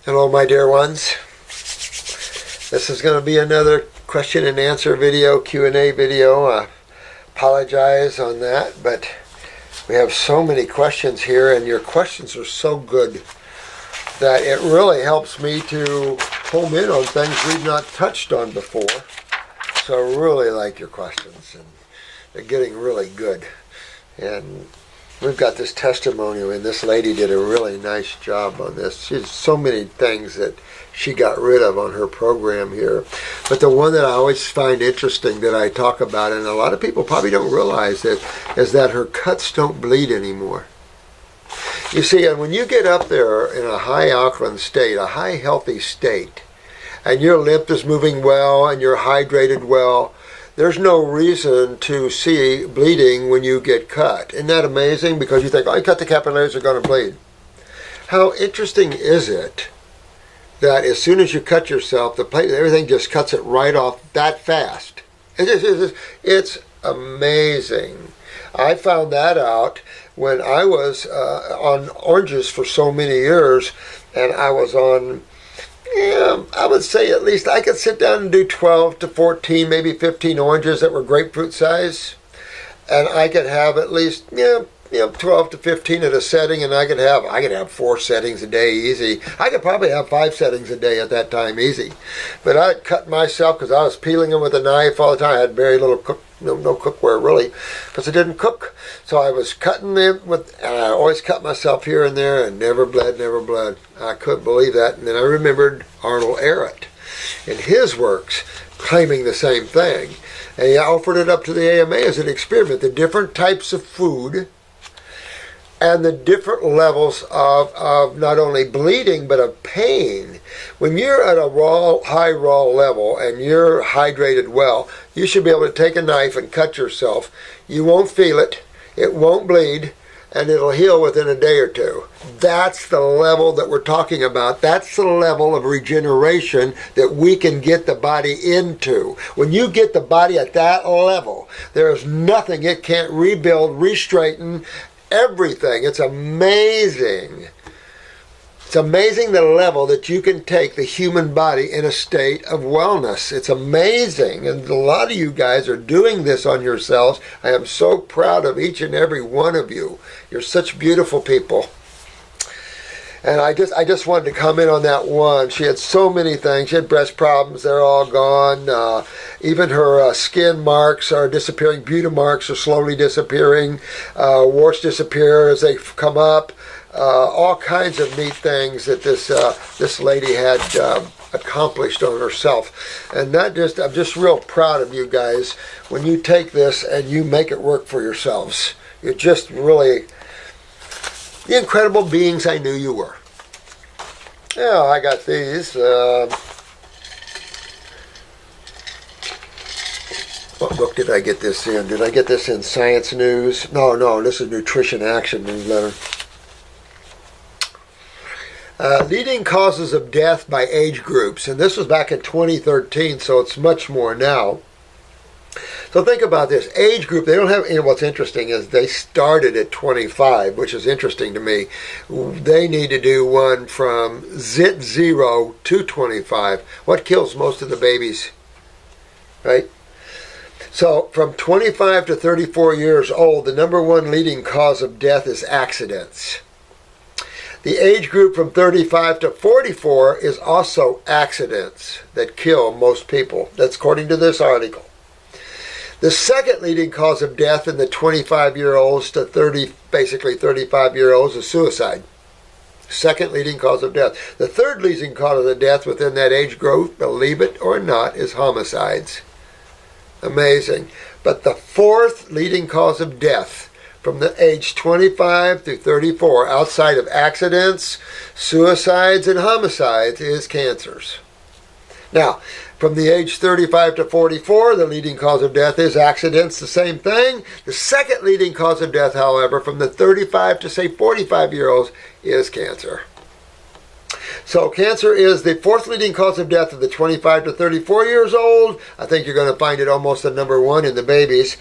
Hello, my dear ones. This is going to be another question and answer video, Q&A video. I apologize on that, but we have so many questions here, and your questions are so good that it really helps me to home in on things we've not touched on before. So I really like your questions, and they're getting really good. And we've got this testimonial, and this lady did a really nice job on this. She has so many things that she got rid of on her program here. But the one that I always find interesting that I talk about, and a lot of people probably don't realize it, is that her cuts don't bleed anymore. You see, and when you get up there in a high alkaline state, a high healthy state, and your lymph is moving well and you're hydrated well, there's no reason to see bleeding when you get cut. Isn't that amazing? Because you think, oh, you cut the capillaries, are going to bleed. How interesting is it that as soon as you cut yourself, the plate, everything just cuts it right off that fast? It's amazing. I found that out when I was on oranges for so many years, and I was on, I would say at least I could sit down and do 12 to 14, maybe 15 oranges that were grapefruit size. And I could have at least, 12 to 15 at a setting, and I could have 4 settings a day easy. I could probably have 5 settings a day at that time easy. But I'd cut myself because I was peeling them with a knife all the time. I had very little no cookware really, because I didn't cook. So I was cutting them and I always cut myself here and there, and never bled. I couldn't believe that. And then I remembered Arnold Ehret in his works claiming the same thing. And he offered it up to the AMA as an experiment, the different types of food and the different levels of not only bleeding but of pain. When you're at a high raw level and you're hydrated well, you should be able to take a knife and cut yourself. You won't feel it, it won't bleed, and it'll heal within a day or two. That's the level that we're talking about. That's the level of regeneration that we can get the body into. When you get the body at that level, there is nothing it can't rebuild, re-straighten, everything. It's amazing. It's amazing the level that you can take the human body in a state of wellness. It's amazing. And a lot of you guys are doing this on yourselves. I am so proud of each and every one of you. You're such beautiful people. And I just wanted to comment on that one. She had so many things. She had breast problems. They're all gone. Even her skin marks are disappearing. Beauty marks are slowly disappearing. Warts disappear as they come up. All kinds of neat things that this lady had accomplished on herself. And I'm just real proud of you guys when you take this and you make it work for yourselves. You're just really the incredible beings I knew you were. Yeah, I got these. What book did I get this in? Did I get this in Science News? No, this is Nutrition Action newsletter. Leading causes of death by age groups. And this was back in 2013, so it's much more now. So think about this. Age group, they don't have, what's interesting is they started at 25, which is interesting to me. They need to do one from 0 to 25. What kills most of the babies? Right? So from 25 to 34 years old, the number one leading cause of death is accidents. The age group from 35 to 44 is also accidents that kill most people. That's according to this article. The second leading cause of death in the 25-year-olds to 35-year-olds is suicide. Second leading cause of death. The third leading cause of death within that age group, believe it or not, is homicides. Amazing. But the fourth leading cause of death from the age 25 through 34, outside of accidents, suicides, and homicides, is cancers. Now, from the age 35 to 44, the leading cause of death is accidents, the same thing. The second leading cause of death, however, from the 35 to, say, 45-year-olds is cancer. So cancer is the fourth leading cause of death of the 25 to 34 years old. I think you're going to find it almost at number one in the babies,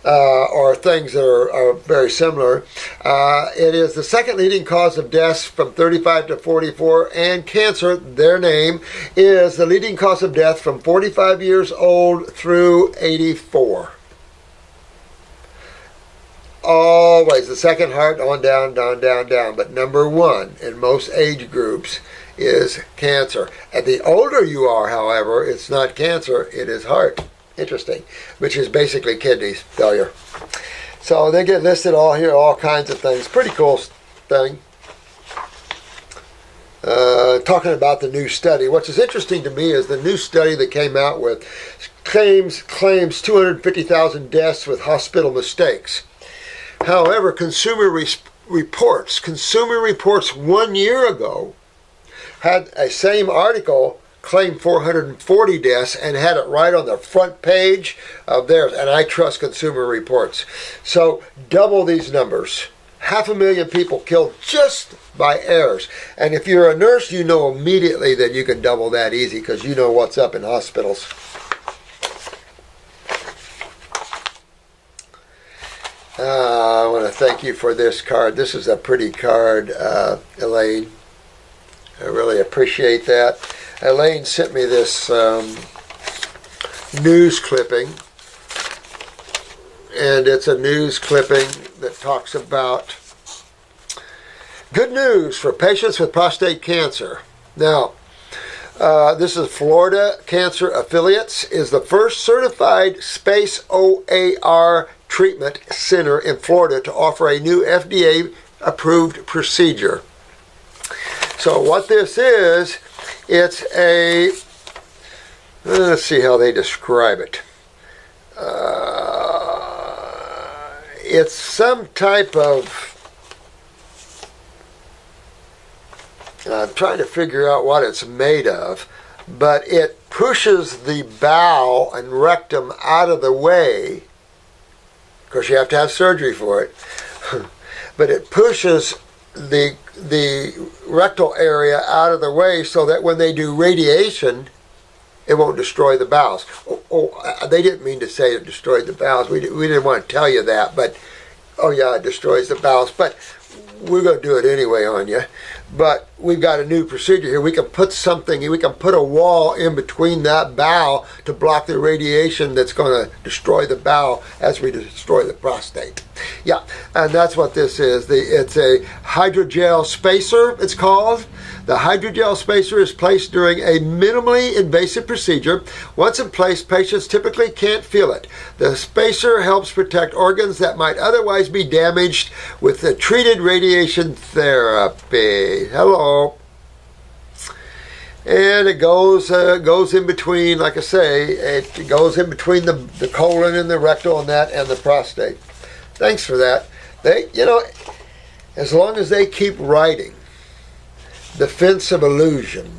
or things that are very similar. It is the second leading cause of deaths from 35 to 44, and cancer, their name, is the leading cause of death from 45 years old through 84. Always the second heart on down, down, down, down. But number one in most age groups is cancer. And the older you are, however, it's not cancer, it is heart. Interesting. Which is basically kidneys failure. So they get listed all here, all kinds of things. Pretty cool thing. Talking about the new study. What's interesting to me is the new study that came out with claims 250,000 deaths with hospital mistakes. However, Consumer Reports 1 year ago had a same article claim 440 deaths and had it right on the front page of theirs. And I trust Consumer Reports. So double these numbers. 500,000 people killed just by errors. And if you're a nurse, you know immediately that you can double that easy because you know what's up in hospitals. I want to thank you for this card. This is a pretty card, Elaine. I really appreciate that. Elaine sent me this news clipping. And it's a news clipping that talks about good news for patients with prostate cancer. Now, this is Florida Cancer Affiliates, is the first certified space OAR treatment center in Florida to offer a new FDA-approved procedure. So what this is, it's a, let's see how they describe it. It's some type of, I'm trying to figure out what it's made of, but it pushes the bowel and rectum out of the way. Of course, you have to have surgery for it. But it pushes the rectal area out of the way so that when they do radiation, it won't destroy the bowels. They didn't mean to say it destroyed the bowels. We didn't want to tell you that, but, oh yeah, it destroys the bowels. But we're going to do it anyway on you. But we've got a new procedure here. We can put a wall in between that bowel to block the radiation that's going to destroy the bowel as we destroy the prostate. Yeah, and that's what this is. It's a hydrogel spacer, it's called. The hydrogel spacer is placed during a minimally invasive procedure. Once in place, patients typically can't feel it. The spacer helps protect organs that might otherwise be damaged with the treated radiation therapy. Hello. And it goes in between, like I say, it goes in between the colon and the rectal and the prostate. Thanks for that. They, as long as they keep writing the fence of illusion,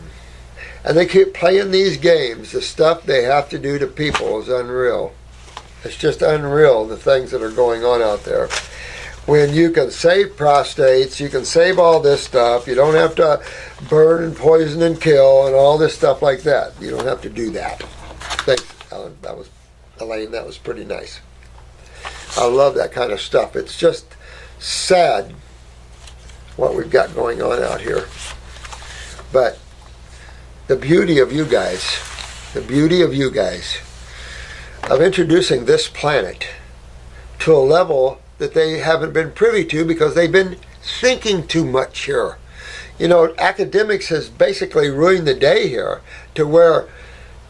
and they keep playing these games, the stuff they have to do to people is unreal. It's just unreal, the things that are going on out there. When you can save prostates, you can save all this stuff. You don't have to burn and poison and kill and all this stuff like that. You don't have to do that. Thanks, Ellen. Elaine, that was pretty nice. I love that kind of stuff. It's just sad what we've got going on out here. But the beauty of you guys, of introducing this planet to a level that they haven't been privy to because they've been thinking too much here. Academics has basically ruined the day here to where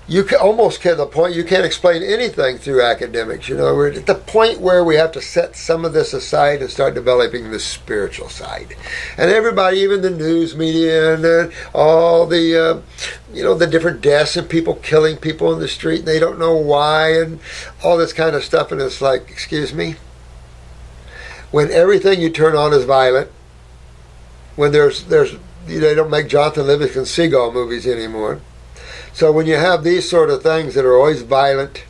you can almost get to the point you can't explain anything through academics. We're at the point where we have to set some of this aside and start developing the spiritual side. And everybody, even the news media and all the, the different deaths and people killing people in the street and they don't know why and all this kind of stuff. And it's like, excuse me? When everything you turn on is violent, when they don't make Jonathan Livingston Seagull movies anymore. So when you have these sort of things that are always violent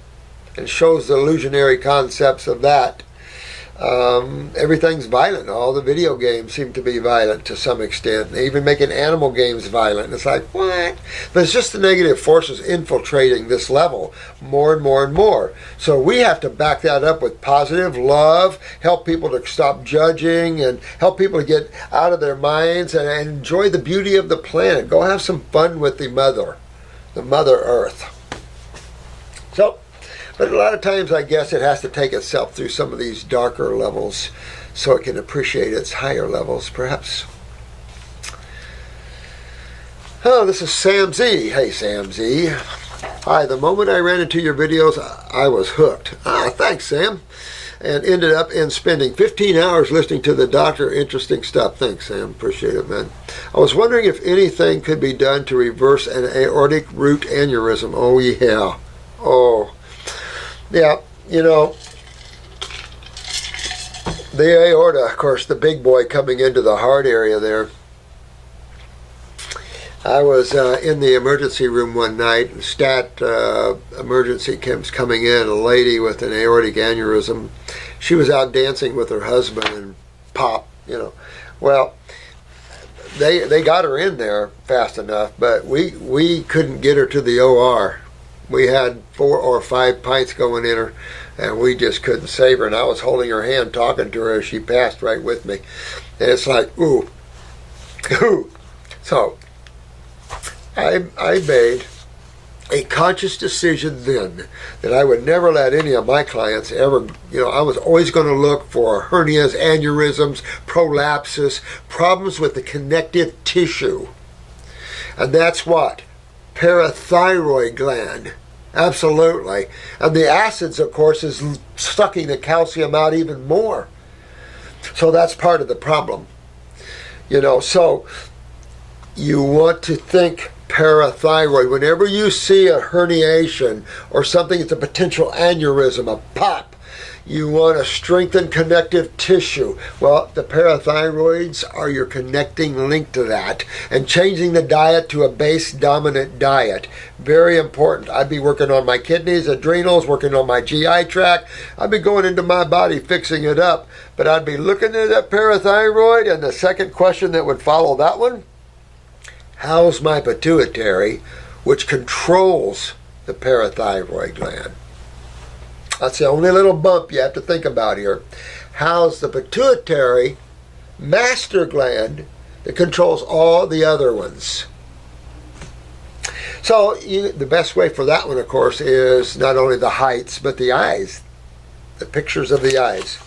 and shows the illusionary concepts of that, Everything's violent. All the video games seem to be violent to some extent. They even making animal games violent. It's like, what? But it's just the negative forces infiltrating this level more and more and more. So we have to back that up with positive love, help people to stop judging, and help people to get out of their minds and enjoy the beauty of the planet. Go have some fun with the Mother Earth. So, but a lot of times I guess it has to take itself through some of these darker levels so it can appreciate its higher levels, perhaps. Oh, this is Sam Z. Hey, Sam Z. Hi, the moment I ran into your videos, I was hooked. Thanks, Sam. And ended up in spending 15 hours listening to the doctor. Interesting stuff. Thanks, Sam. Appreciate it, man. I was wondering if anything could be done to reverse an aortic root aneurysm. Oh, yeah. Oh. Yeah, you know, the aorta, of course, the big boy coming into the heart area there. I was in the emergency room one night, and emergency was coming in, a lady with an aortic aneurysm. She was out dancing with her husband and pop, you know. Well, they got her in there fast enough, but we couldn't get her to the OR. We had 4 or 5 pints going in her, and we just couldn't save her. And I was holding her hand, talking to her as she passed right with me. And it's like, ooh, ooh. So I made a conscious decision then that I would never let any of my clients ever, you know, I was always going to look for hernias, aneurysms, prolapses, problems with the connective tissue. And that's what? Parathyroid gland. Absolutely. And the acids, of course, is sucking the calcium out even more. So that's part of the problem. You know, so you want to think parathyroid. Whenever you see a herniation or something that's a potential aneurysm, a pop, you want to strengthen connective tissue. Well, the parathyroids are your connecting link to that. And changing the diet to a base-dominant diet. Very important. I'd be working on my kidneys, adrenals, working on my GI tract. I'd be going into my body, fixing it up. But I'd be looking at that parathyroid, and the second question that would follow that one, how's my pituitary, which controls the parathyroid gland? That's the only little bump you have to think about here. How's the pituitary master gland that controls all the other ones? So the best way for that one, of course, is not only the heights, but the eyes, the pictures of the eyes.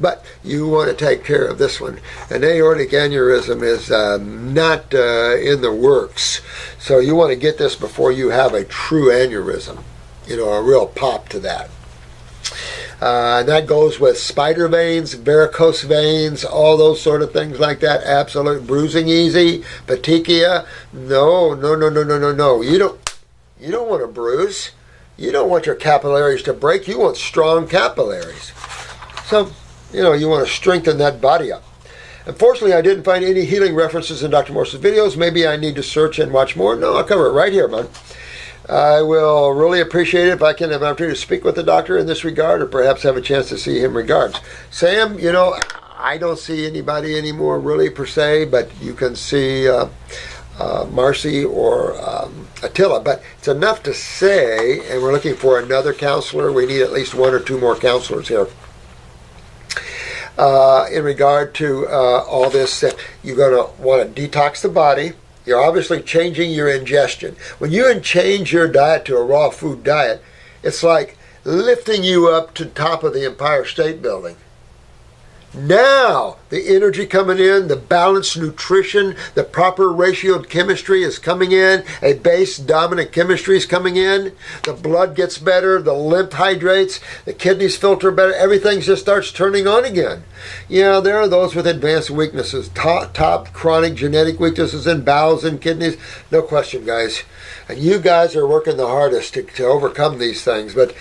But you want to take care of this one. An aortic aneurysm is not in the works. So you want to get this before you have a true aneurysm, you know, a real pop to that. And that goes with spider veins, varicose veins, all those sort of things like that. Absolute bruising easy, petechia. No. You don't want to bruise. You don't want your capillaries to break. You want strong capillaries. So, you know, you want to strengthen that body up. Unfortunately, I didn't find any healing references in Dr. Morse's videos. Maybe I need to search and watch more. No, I'll cover it right here, man. I will really appreciate it if I can have an opportunity to speak with the doctor in this regard, or perhaps have a chance to see him regards. Sam, you know, I don't see anybody anymore really per se, but you can see Marcy or Attila. But it's enough to say, and we're looking for another counselor. We need at least 1 or 2 more counselors here. In regard to all this, you're going to want to detox the body. You're obviously changing your ingestion. When you change your diet to a raw food diet, it's like lifting you up to the top of the Empire State Building. Now, the energy coming in, the balanced nutrition, the proper ratioed chemistry is coming in, a base dominant chemistry is coming in, the blood gets better, the lymph hydrates, the kidneys filter better, everything just starts turning on again. Yeah, there are those with advanced weaknesses, top chronic genetic weaknesses in bowels and kidneys, no question, guys. And you guys are working the hardest to overcome these things, but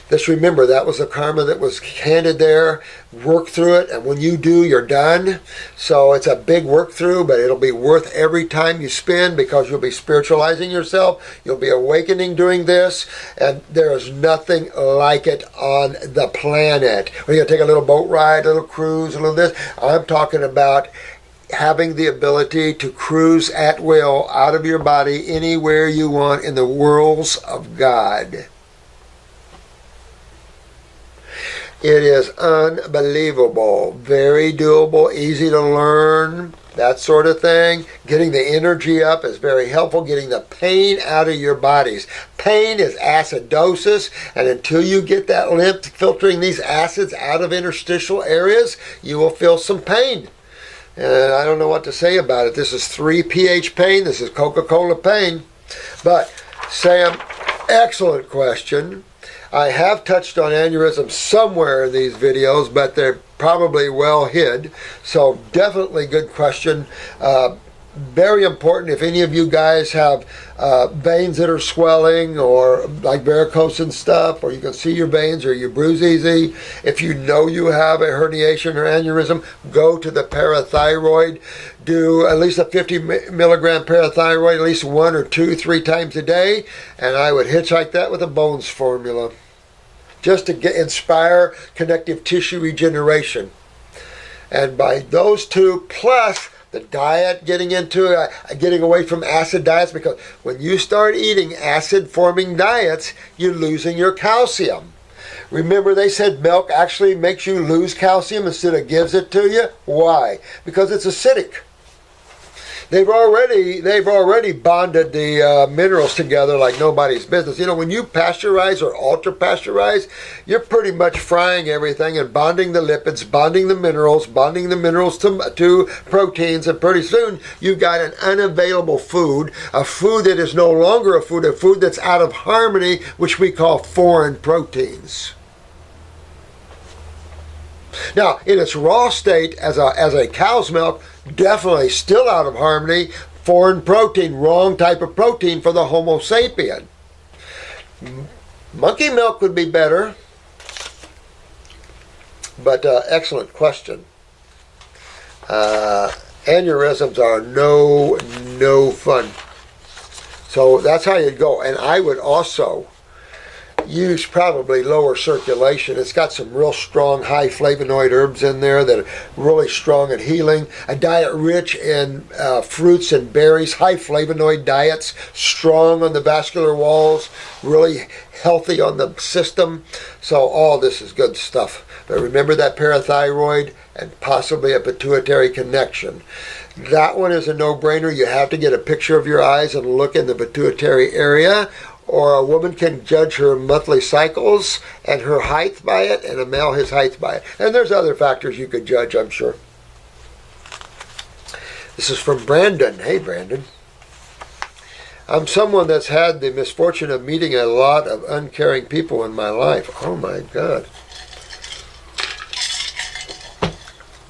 just remember that was the karma that was handed there work through it, and when you do, you're done. So it's a big work through, but it'll be worth every time you spend, because you'll be spiritualizing yourself, you'll be awakening doing this, and there is nothing like it on the planet. We're going to take a little boat ride, a little cruise, a little this. I'm talking about having the ability to cruise at will out of your body anywhere you want in the worlds of God. It is unbelievable, very doable, easy to learn, that sort of thing. Getting the energy up is very helpful. Getting the pain out of your bodies. Pain is acidosis, and until you get that lymph filtering these acids out of interstitial areas, you will feel some pain. And I don't know what to say about it. This is 3 pH pain. This is Coca-Cola pain. But, Sam, excellent question. I have touched on aneurysm somewhere in these videos, but they're probably well hid. So definitely good question. Very important. If any of you guys have veins that are swelling, or like varicose and stuff, or you can see your veins, or you bruise easy, if you know you have a herniation or aneurysm, go to the parathyroid. Do at least a 50 milligram parathyroid at least 1 or 2, 3 times a day, and I would hitchhike that with a bones formula, just to inspire connective tissue regeneration. And by those two, plus the diet, getting away from acid diets, because when you start eating acid-forming diets, you're losing your calcium. Remember, they said milk actually makes you lose calcium instead of gives it to you? Why? Because it's acidic. They've already bonded the minerals together like nobody's business. You know, when you pasteurize or ultra-pasteurize, you're pretty much frying everything and bonding the lipids, bonding the minerals to proteins, and pretty soon you've got an unavailable food, a food that is no longer a food that's out of harmony, which we call foreign proteins. Now, in its raw state, as a cow's milk, definitely still out of harmony, foreign protein, wrong type of protein for the Homo sapien. Monkey milk would be better, but excellent question. Aneurysms are no fun. So that's how you'd go. And I would also use probably lower circulation. It's got some real strong high flavonoid herbs in there that are really strong at healing. A diet rich in fruits and berries, high flavonoid diets, strong on the vascular walls, really healthy on the system. So all this is good stuff. But remember that parathyroid and possibly a pituitary connection. That one is a no-brainer. You have to get a picture of your eyes and look in the pituitary area, or a woman can judge her monthly cycles and her height by it, and a male his height by it. And there's other factors you could judge, I'm sure. This is from Brandon. Hey, Brandon. I'm someone that's had the misfortune of meeting a lot of uncaring people in my life. Oh, my God.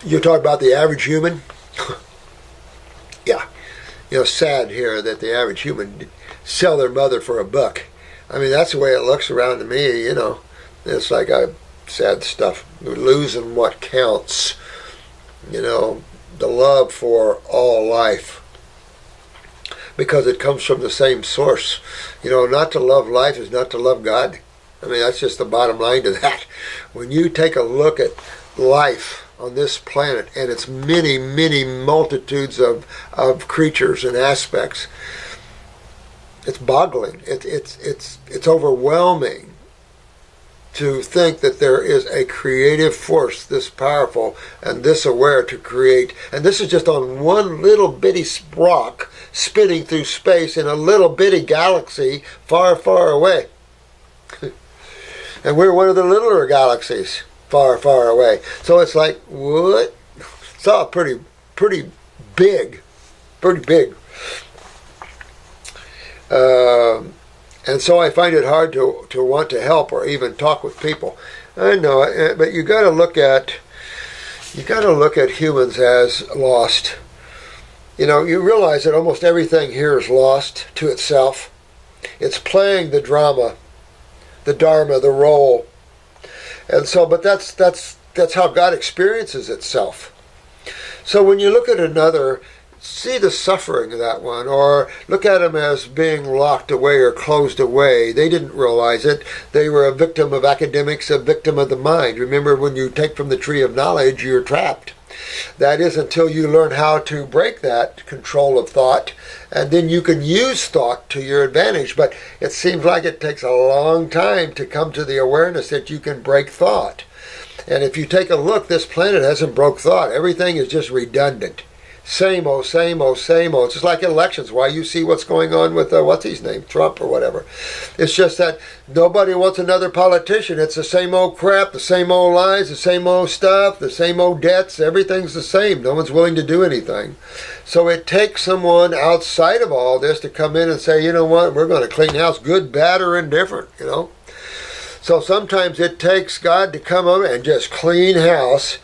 You talk about the average human? Yeah. You know, sad here that the average human sell their mother for $1. I mean, that's the way it looks around to me, you know. It's like sad stuff. We're losing what counts. You know, the love for all life. Because it comes from the same source. You know, not to love life is not to love God. I mean, that's just the bottom line to that. When you take a look at life on this planet and its many multitudes of creatures and aspects, it's boggling. It's overwhelming to think that there is a creative force this powerful and this aware to create. And this is just on one little bitty rock spinning through space in a little bitty galaxy far away. And we're one of the littler galaxies far away. So it's like, what? It's all pretty big. Pretty big. And so I find it hard to want to help or even talk with people. I know, but you got to look at humans as lost. You know, you realize that almost everything here is lost to itself. It's playing the drama, the dharma, the role. And so, but that's That's how God experiences itself. So when you look at another, see the suffering of that one, or look at them as being locked away or closed away. They didn't realize it. They were a victim of academics, a victim of the mind. Remember, when you take from the tree of knowledge, you're trapped. That is until you learn how to break that control of thought, and then you can use thought to your advantage. But it seems like it takes a long time to come to the awareness that you can break thought. And if you take a look, this planet hasn't broke thought. Everything is just redundant. Same old, same old, same old. It's just like elections. Why you see what's going on with, what's his name, Trump or whatever. It's just that nobody wants another politician. It's the same old crap, the same old lies, the same old stuff, the same old debts. Everything's the same. No one's willing to do anything. So it takes someone outside of all this to come in and say, you know what, we're going to clean house, good, bad, or indifferent, you know. So sometimes it takes God to come over and just clean house.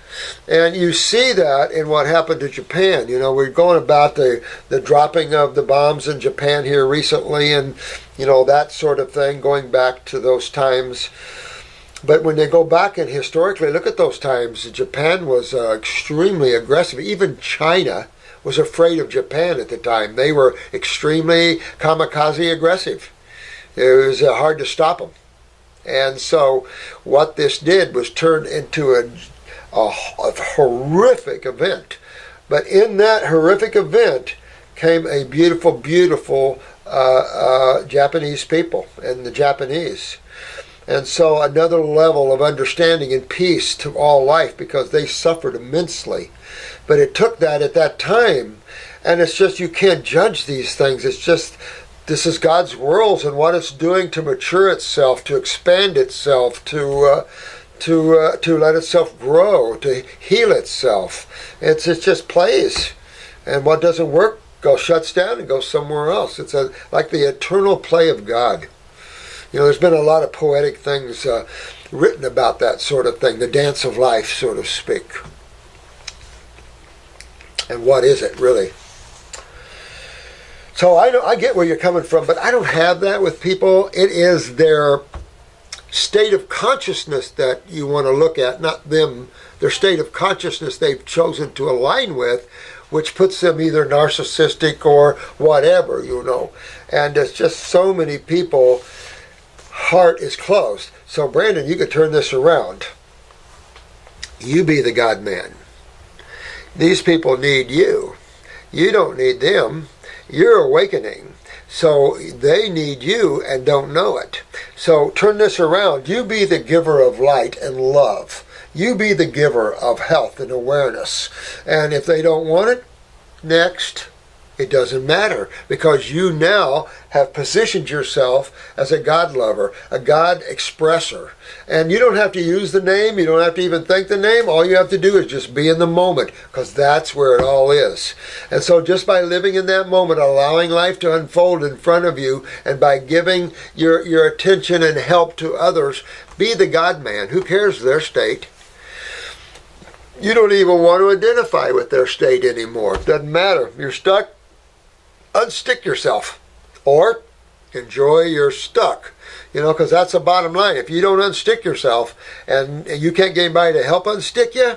And you see that in what happened to Japan. You know, we're going about the dropping of the bombs in Japan here recently, and, you know, that sort of thing, going back to those times. But when they go back and historically look at those times, Japan was extremely aggressive. Even China was afraid of Japan at the time. They were extremely kamikaze aggressive. It was hard to stop them. And so what this did was turn into a horrific event. But in that horrific event came a beautiful, beautiful Japanese people and the Japanese. And so another level of understanding and peace to all life, because they suffered immensely. But it took that at that time. And it's just, you can't judge these things. It's just, this is God's world and what it's doing to mature itself, to expand itself, to let itself grow, to heal itself. It just plays. And what doesn't work shuts down and goes somewhere else. It's like the eternal play of God. You know, there's been a lot of poetic things written about that sort of thing, the dance of life, so to speak. And what is it, really? So I get where you're coming from, but I don't have that with people. It is their state of consciousness that you want to look at, not them, their state of consciousness they've chosen to align with, which puts them either narcissistic or whatever, you know. And it's just so many people, heart is closed. So Brandon, you could turn this around. You be the God man. These people need you. You don't need them. You're awakening. So they need you and don't know it. So turn this around. You be the giver of light and love. You be the giver of health and awareness. And if they don't want it, next. It doesn't matter, because you now have positioned yourself as a God lover, a God expresser. And you don't have to use the name, you don't have to even think the name. All you have to do is just be in the moment, because that's where it all is. And so just by living in that moment, allowing life to unfold in front of you, and by giving your attention and help to others, be the God man. Who cares their state? You don't even want to identify with their state anymore. It doesn't matter. You're stuck. Unstick yourself, or enjoy your stuck, you know, because that's the bottom line. If you don't unstick yourself and you can't get anybody to help unstick you,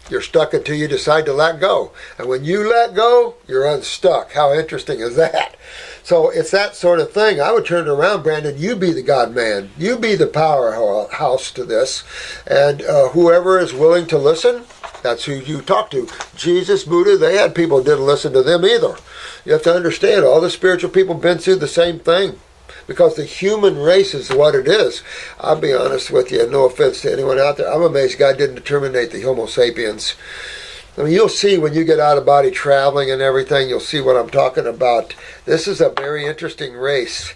you're stuck until you decide to let go. And when you let go, you're unstuck. How interesting is that? So it's that sort of thing. I would turn it around, Brandon. You be the God man. You be the powerhouse to this. And whoever is willing to listen, that's who you talk to. Jesus, Buddha, they had people that didn't listen to them either. You have to understand, all the spiritual people have been through the same thing, because the human race is what it is. I'll be honest with you, no offense to anyone out there, I'm amazed God didn't terminate the Homo sapiens. I mean, you'll see when you get out of body traveling and everything, you'll see what I'm talking about. This is a very interesting race.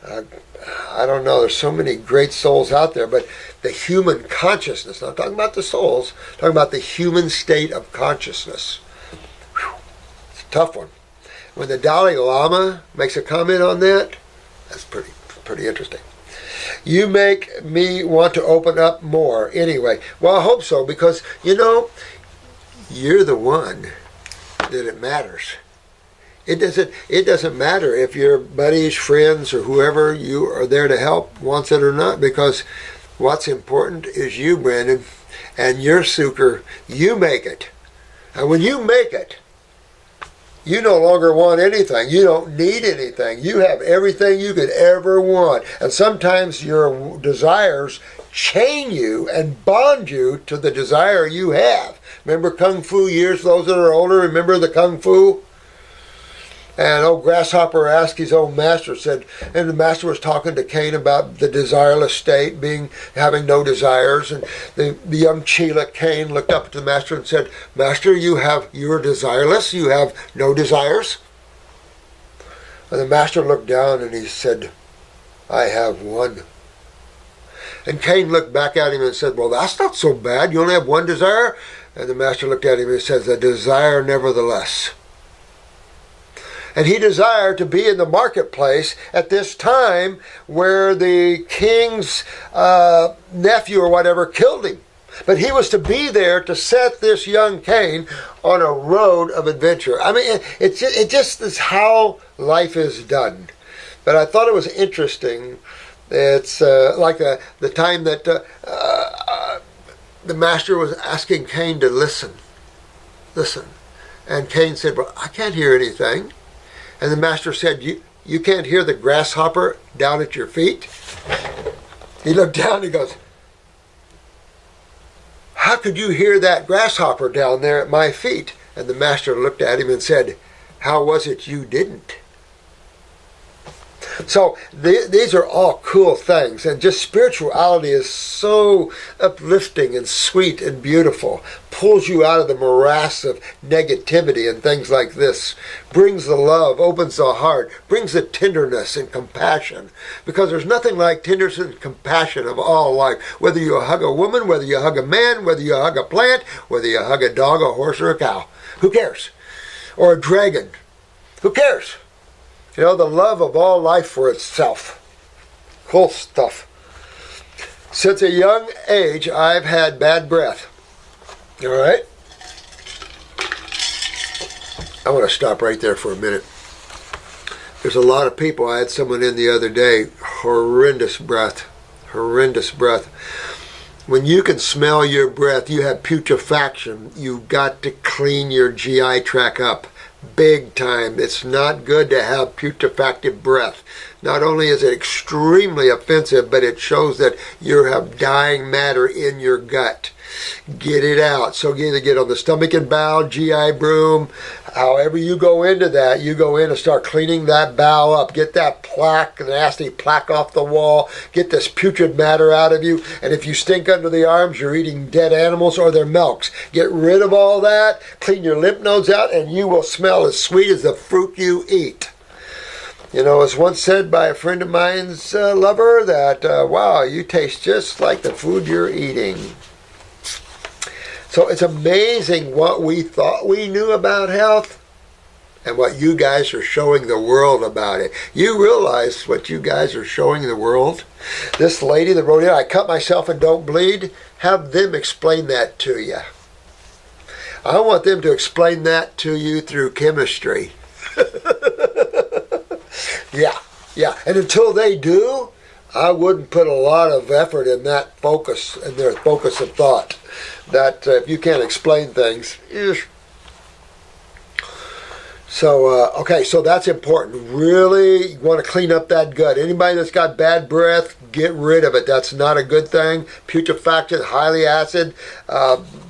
I don't know, there's so many great souls out there, but the human consciousness, not talking about the souls, talking about the human state of consciousness. Whew, it's a tough one. When the Dalai Lama makes a comment on that, that's pretty interesting. You make me want to open up more. Anyway, well, I hope so, because, you know, you're the one that it matters. It doesn't matter if your buddies, friends, or whoever you are there to help wants it or not, because what's important is you, Brandon. and your sucre, you make it. And when you make it, you no longer want anything. You don't need anything. You have everything you could ever want. And sometimes your desires chain you and bond you to the desire you have. Remember Kung Fu years, those that are older, remember the Kung Fu? And old Grasshopper asked his old master, and the master was talking to Cain about the desireless state, having no desires. And the young Chela, Cain, looked up at the master and said, Master, you are desireless, you have no desires? And the master looked down and he said, I have one. And Cain looked back at him and said, well, that's not so bad, you only have one desire? And the master looked at him and says, a desire nevertheless. And he desired to be in the marketplace at this time where the king's nephew or whatever killed him. But he was to be there to set this young Cain on a road of adventure. I mean, it just is how life is done. But I thought it was interesting. It's like the time that the master was asking Cain to listen. Listen. And Cain said, well, I can't hear anything. And the master said, you can't hear the grasshopper down at your feet? He looked down and he goes, how could you hear that grasshopper down there at my feet? And the master looked at him and said, how was it you didn't? So these are all cool things, and just spirituality is so uplifting and sweet and beautiful. Pulls you out of the morass of negativity and things like this. Brings the love, opens the heart, brings the tenderness and compassion. Because there's nothing like tenderness and compassion of all life. Whether you hug a woman, whether you hug a man, whether you hug a plant, whether you hug a dog, a horse, or a cow. Who cares? Or a dragon. Who cares? You know, the love of all life for itself. Cool stuff. Since a young age, I've had bad breath. All right? I want to stop right there for a minute. There's a lot of people. I had someone in the other day, horrendous breath. Horrendous breath. When you can smell your breath, you have putrefaction. You've got to clean your GI tract up. Big time. It's not good to have putrefactive breath. Not only is it extremely offensive, but it shows that you have dying matter in your gut. Get it out. So you either get on the stomach and bowel, GI broom, however you go into that, you go in and start cleaning that bowel up. Get that plaque, the nasty plaque off the wall. Get this putrid matter out of you. And if you stink under the arms, you're eating dead animals or their milks. Get rid of all that, clean your lymph nodes out, and you will smell as sweet as the fruit you eat. You know, it was once said by a friend of mine's lover that, wow, you taste just like the food you're eating. So it's amazing what we thought we knew about health and what you guys are showing the world about it. You realize what you guys are showing the world? This lady that wrote in, I cut myself and don't bleed, have them explain that to you. I want them to explain that to you through chemistry. Yeah. And until they do, I wouldn't put a lot of effort in that focus, in their focus of thought. That if you can't explain things, okay, so that's important. Really, you want to clean up that gut. Anybody that's got bad breath, get rid of it. That's not a good thing. Putrefaction, highly acid,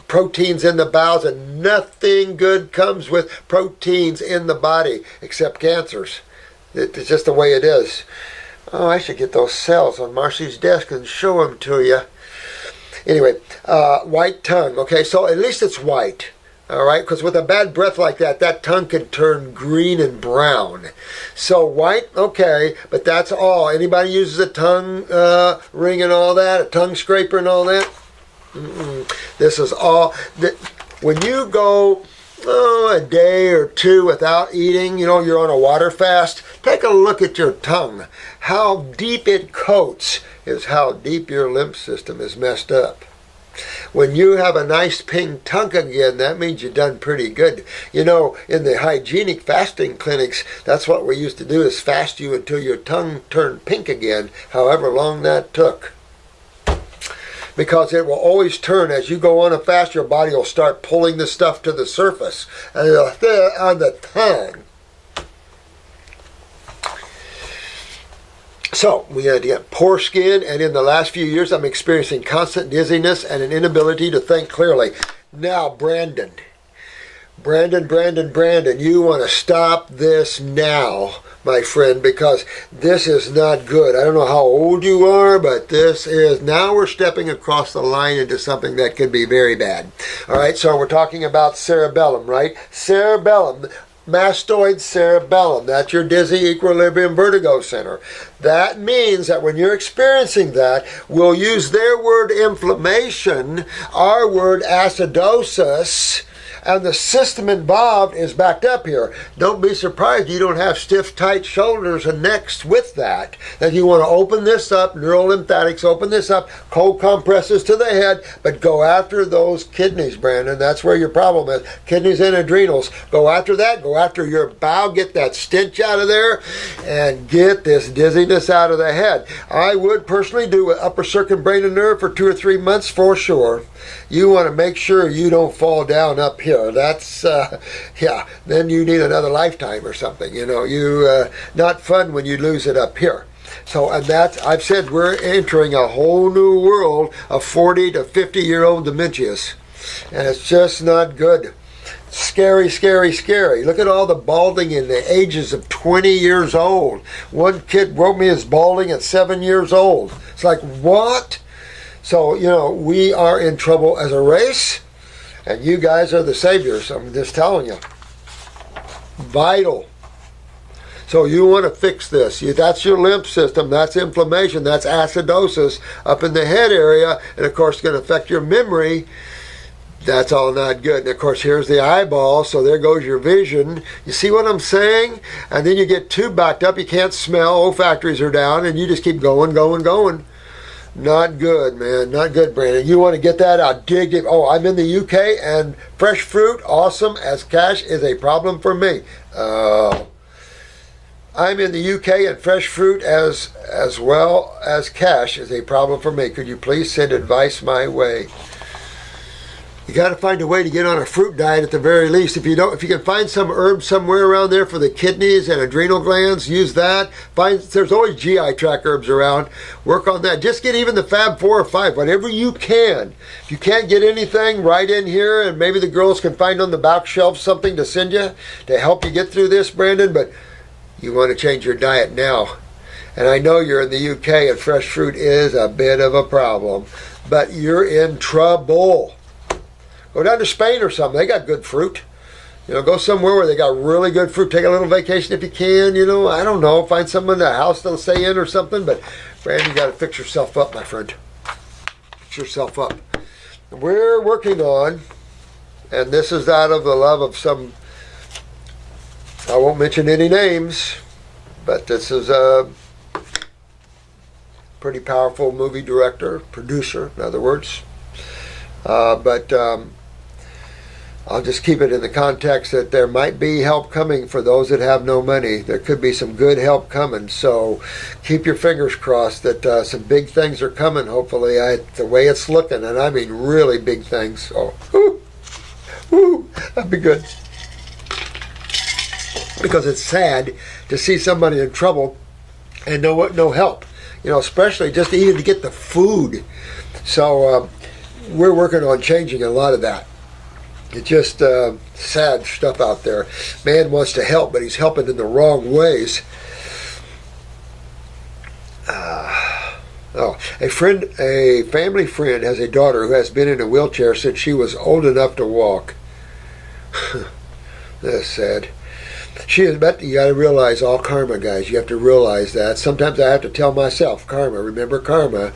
proteins in the bowels, and nothing good comes with proteins in the body except cancers. It's just the way it is. Oh, I should get those cells on Marcy's desk and show them to you. Anyway, white tongue. Okay, so at least it's white. All right, because with a bad breath like that, that tongue can turn green and brown. So white, okay, but that's all. Anybody uses a tongue ring and all that, a tongue scraper and all that? This is all. When you go a day or two without eating, you know, you're on a water fast, take a look at your tongue. How deep it coats is how deep your lymph system is messed up. When you have a nice pink tongue again, that means you've done pretty good. You know, in the hygienic fasting clinics, that's what we used to do, is fast you until your tongue turned pink again, however long that took. because it will always turn. As you go on a fast, your body will start pulling the stuff to the surface. And it'll fit on the tongue. So, we had to get poor skin, and in the last few years, I'm experiencing constant dizziness and an inability to think clearly. Now, Brandon, you want to stop this now, my friend, because this is not good. I don't know how old you are, but this is, now we're stepping across the line into something that could be very bad. All right, so we're talking about cerebellum, right? Cerebellum. Mastoid cerebellum, that's your dizzy equilibrium vertigo center. That means that when you're experiencing that, we'll use their word inflammation, our word acidosis, and the system involved is backed up here. Don't be surprised you don't have stiff, tight shoulders and necks with that. That you want to open this up, neural lymphatics, open this up, cold compresses to the head, but go after those kidneys, Brandon. That's where your problem is. Kidneys and adrenals. Go after that. Go after your bowel. Get that stench out of there and get this dizziness out of the head. I would personally do an upper circuit brain and nerve for 2 or 3 months for sure. You want to make sure you don't fall down up here. That's, then you need another lifetime or something. Not fun when you lose it up here. So, and that's, I've said we're entering a whole new world of 40 to 50-year-old dementias. And it's just not good. Scary, scary, scary. Look at all the balding in the ages of 20 years old. One kid wrote me his balding at 7 years old. It's like, what? So, we are in trouble as a race, and you guys are the saviors. I'm just telling you. Vital. So you want to fix this. That's your lymph system. That's inflammation. That's acidosis up in the head area. And, of course, it's going to affect your memory. That's all not good. And, of course, here's the eyeball, so there goes your vision. You see what I'm saying? And then you get too backed up. You can't smell. Olfactories are down, and you just keep going. Not good, man. Not good, Brandon. You want to get that out. Dig it. Oh, I'm in the UK, and fresh fruit, awesome as cash, is a problem for me. I'm in the UK, and fresh fruit as well as cash is a problem for me. Could you please send advice my way? You got to find a way to get on a fruit diet at the very least. If you can find some herb somewhere around there for the kidneys and adrenal glands, use that. There's always GI tract herbs around. Work on that. Just get even the Fab 4 or 5, whatever you can. If you can't get anything, write in here, and maybe the girls can find on the back shelf something to send you to help you get through this, Brandon. But you want to change your diet now. And I know you're in the UK, and fresh fruit is a bit of a problem. But you're in trouble. Go down to Spain or something. They got good fruit. Go somewhere where they got really good fruit. Take a little vacation if you can. I don't know. Find someone in the house to stay in or something. But, Brandon, you got to fix yourself up, my friend. Fix yourself up. We're working on, and this is out of the love of some, I won't mention any names, but this is a pretty powerful movie director, producer, in other words. But I'll just keep it in the context that there might be help coming for those that have no money. There could be some good help coming. So keep your fingers crossed that some big things are coming, hopefully, the way it's looking. And I mean really big things. So, that'd be good. Because it's sad to see somebody in trouble and no help. Especially just even to get the food. So we're working on changing a lot of that. It's just sad stuff out there. Man wants to help, but he's helping in the wrong ways. A family friend has a daughter who has been in a wheelchair since she was old enough to walk. That's sad. You got to realize all karma, guys. You have to realize that. Sometimes I have to tell myself, karma, remember karma.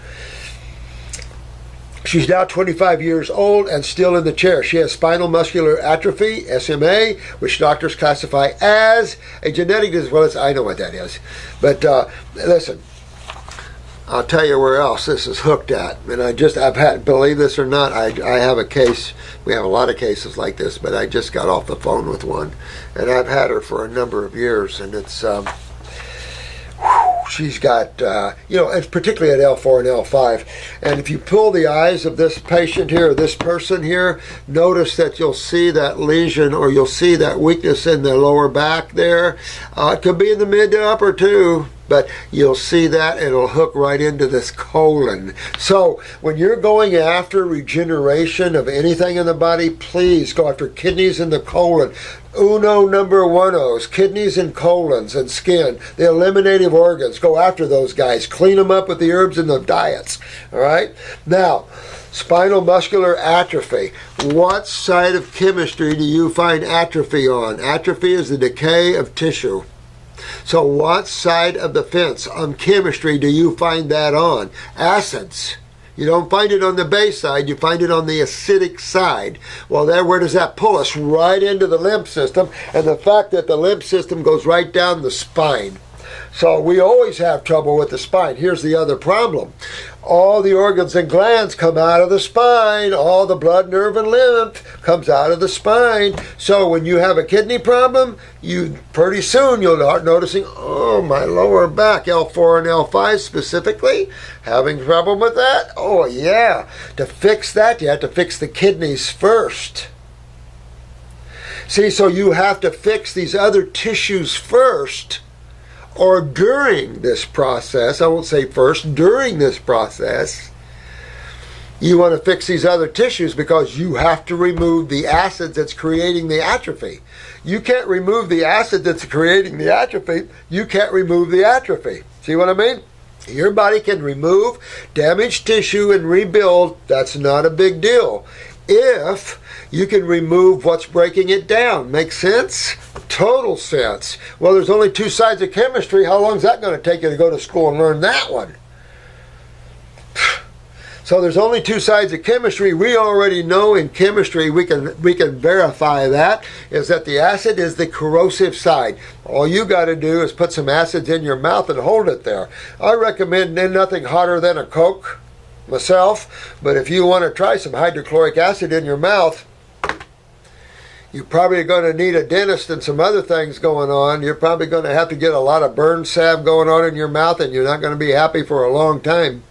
She's now 25 years old and still in the chair. She has spinal muscular atrophy, SMA, which doctors classify as a genetic disease. Well, I know what that is. But listen, I'll tell you where else this is hooked at. And I've had, believe this or not, I have a case. We have a lot of cases like this, but I just got off the phone with one. And I've had her for a number of years. And it's, she's got, and particularly at L4 and L5. And if you pull the eyes of this patient here, or this person here, notice that you'll see that lesion, or you'll see that weakness in the lower back there. It could be in the mid to upper too, but you'll see that it'll hook right into this colon. So when you're going after regeneration of anything in the body, please go after kidneys in the colon. Number 1's, kidneys and colons and skin, the eliminative organs. Go after those guys. Clean them up with the herbs and the diets. All right? Now, spinal muscular atrophy. What side of chemistry do you find atrophy on? Atrophy is the decay of tissue. So what side of the fence on chemistry do you find that on? Acids. You don't find it on the base side, you find it on the acidic side. Well, where does that pull us? Right into the lymph system, and the fact that the lymph system goes right down the spine. So we always have trouble with the spine. Here's the other problem. All the organs and glands come out of the spine. All the blood, nerve, and lymph comes out of the spine. So when you have a kidney problem, pretty soon you'll start noticing, oh, my lower back, L4 and L5 specifically, having trouble with that? Oh, yeah. To fix that, you have to fix the kidneys first. See, so you have to fix these other tissues first, or during this process. I won't say first, during this process, you want to fix these other tissues, because you have to remove the acid that's creating the atrophy. You can't remove the acid that's creating the atrophy. You can't remove the atrophy. See what I mean? Your body can remove damaged tissue and rebuild. That's not a big deal, if you can remove what's breaking it down. Make sense? Total sense. Well, there's only two sides of chemistry. How long is that going to take you to go to school and learn that one? So there's only two sides of chemistry. We already know in chemistry, we can verify that, is that the acid is the corrosive side. All you got to do is put some acids in your mouth and hold it there. I recommend nothing hotter than a Coke myself, but if you want to try some hydrochloric acid in your mouth, you're probably going to need a dentist and some other things going on. You're probably going to have to get a lot of burn salve going on in your mouth, and you're not going to be happy for a long time.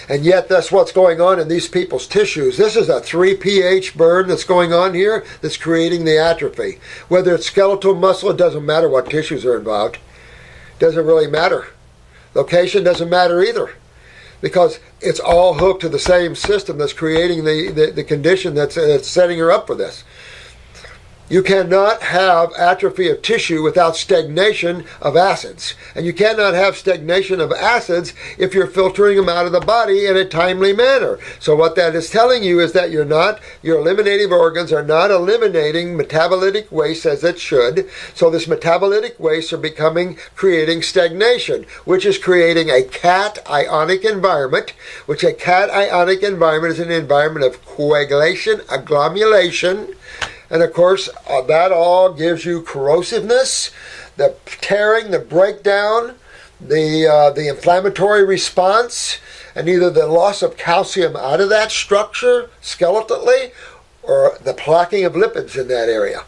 And yet that's what's going on in these people's tissues. This is a 3 pH burn that's going on here that's creating the atrophy. Whether it's skeletal muscle, it doesn't matter what tissues are involved. Doesn't really matter. Location doesn't matter either, because it's all hooked to the same system that's creating the condition that's setting her up for this. You cannot have atrophy of tissue without stagnation of acids. And you cannot have stagnation of acids if you're filtering them out of the body in a timely manner. So what that is telling you is that your eliminative organs are not eliminating metabolitic waste as it should. So this metabolitic waste are creating stagnation, which is creating a cationic environment, which a cationic environment is an environment of coagulation, agglomulation. And of course, that all gives you corrosiveness, the tearing, the breakdown, the inflammatory response, and either the loss of calcium out of that structure skeletally, or the plaquing of lipids in that area.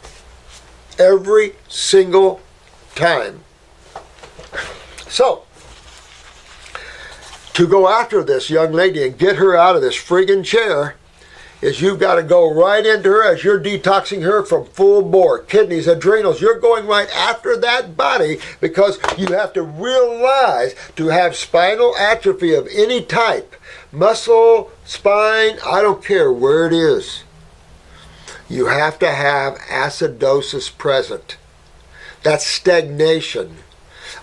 Every single time. So, to go after this young lady and get her out of this friggin' chair, is you've got to go right into her as you're detoxing her from full bore. Kidneys, adrenals, you're going right after that body, because you have to realize, to have spinal atrophy of any type, muscle, spine, I don't care where it is, you have to have acidosis present. That's stagnation.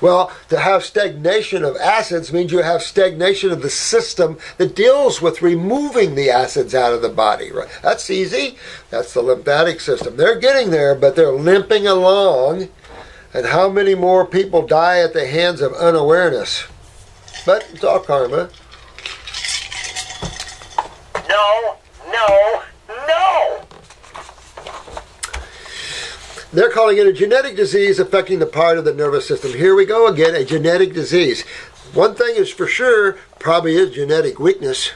Well, to have stagnation of acids means you have stagnation of the system that deals with removing the acids out of the body. Right? That's easy. That's the lymphatic system. They're getting there, but they're limping along. And how many more people die at the hands of unawareness? But it's all karma. No, no, no! They're calling it a genetic disease affecting the part of the nervous system. Here we go again, a genetic disease. One thing is for sure, probably is genetic weakness.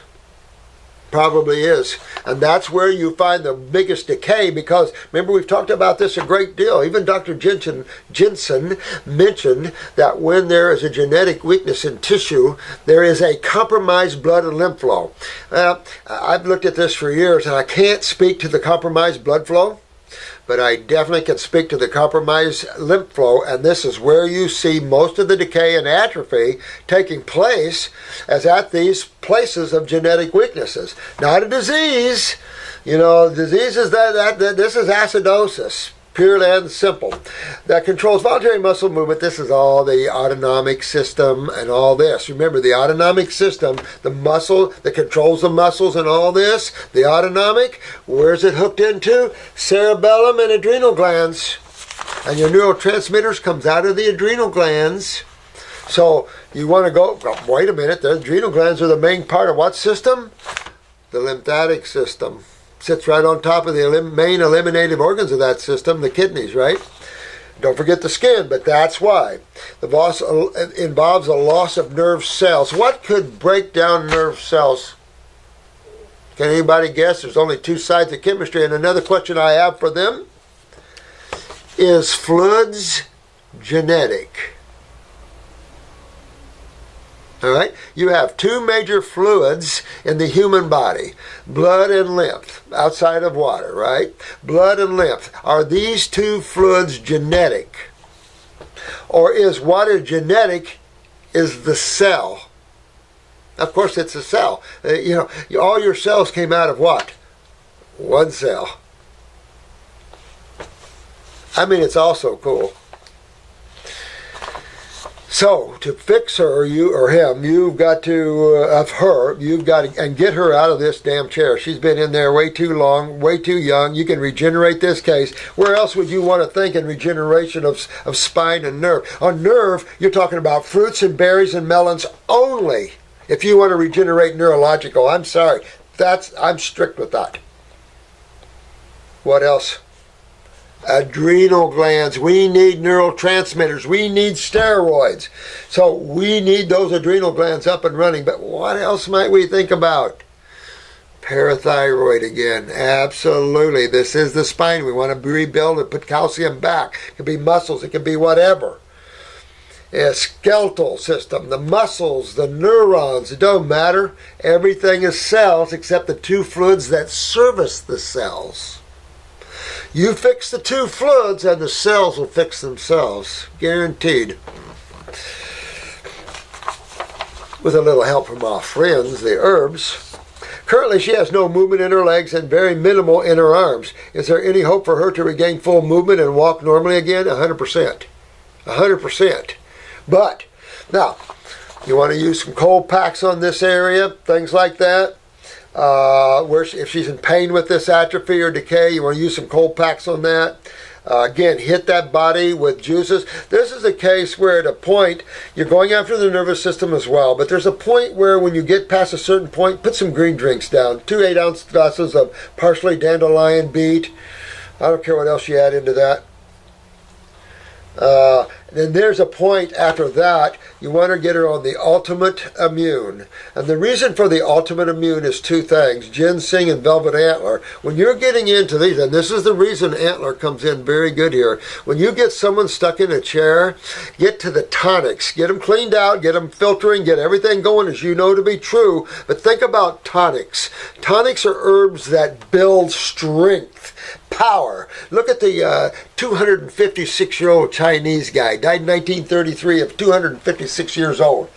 Probably is. And that's where you find the biggest decay, because remember, we've talked about this a great deal. Even Dr. Jensen mentioned that when there is a genetic weakness in tissue, there is a compromised blood and lymph flow. I've looked at this for years, and I can't speak to the compromised blood flow, but I definitely can speak to the compromised lymph flow, and this is where you see most of the decay and atrophy taking place, as at these places of genetic weaknesses. Not a disease. Disease is this is acidosis, purely and simple. That controls voluntary muscle movement. This is all the autonomic system and all this. Remember, the autonomic system, the muscle that controls the muscles and all this, the autonomic, where's it hooked into? Cerebellum and adrenal glands. And your neurotransmitters comes out of the adrenal glands. So you want to go, wait a minute, the adrenal glands are the main part of what system? The lymphatic system. Sits right on top of the main eliminative organs of that system, the kidneys, right? Don't forget the skin, but that's why. The loss involves a loss of nerve cells. What could break down nerve cells? Can anybody guess? There's only two sides of chemistry. And another question I have for them is fluids genetic? All right, you have two major fluids in the human body, blood and lymph, outside of water, right? Blood and lymph. Are these two fluids genetic? Or is what is genetic is the cell? Of course, it's a cell. All your cells came out of what? One cell. I mean, it's also cool. So, to fix her, or you or him, you've got to, and get her out of this damn chair. She's been in there way too long, way too young. You can regenerate this case. Where else would you want to think in regeneration of spine and nerve? On nerve, you're talking about fruits and berries and melons only. If you want to regenerate neurological, I'm sorry. I'm strict with that. What else? Adrenal glands. We need neurotransmitters. We need steroids. So we need those adrenal glands up and running. But what else might we think about? Parathyroid again. Absolutely. This is the spine. We want to rebuild and put calcium back. It could be muscles. It could be whatever. A skeletal system. The muscles, the neurons. It don't matter. Everything is cells except the two fluids that service the cells. You fix the two fluids and the cells will fix themselves. Guaranteed. With a little help from our friends, the herbs. Currently, she has no movement in her legs and very minimal in her arms. Is there any hope for her to regain full movement and walk normally again? 100%. 100%. But, now, you want to use some cold packs on this area, things like that. If she's in pain with this atrophy or decay, you want to use some cold packs on that. Again, hit that body with juices. This is a case where at a point, you're going after the nervous system as well, but there's a point where when you get past a certain point, put some green drinks down. 2 8-ounce glasses of parsley, dandelion, beet. I don't care what else you add into that. Then there's a point after that, you want to get her on the ultimate immune. And the reason for the ultimate immune is two things, ginseng and velvet antler. When you're getting into these, and this is the reason antler comes in very good here, when you get someone stuck in a chair, get to the tonics. Get them cleaned out, get them filtering, get everything going as you know to be true. But think about tonics. Tonics are herbs that build strength, power. Look at the 256-year-old Chinese guy, died in 1933 of 256 years old.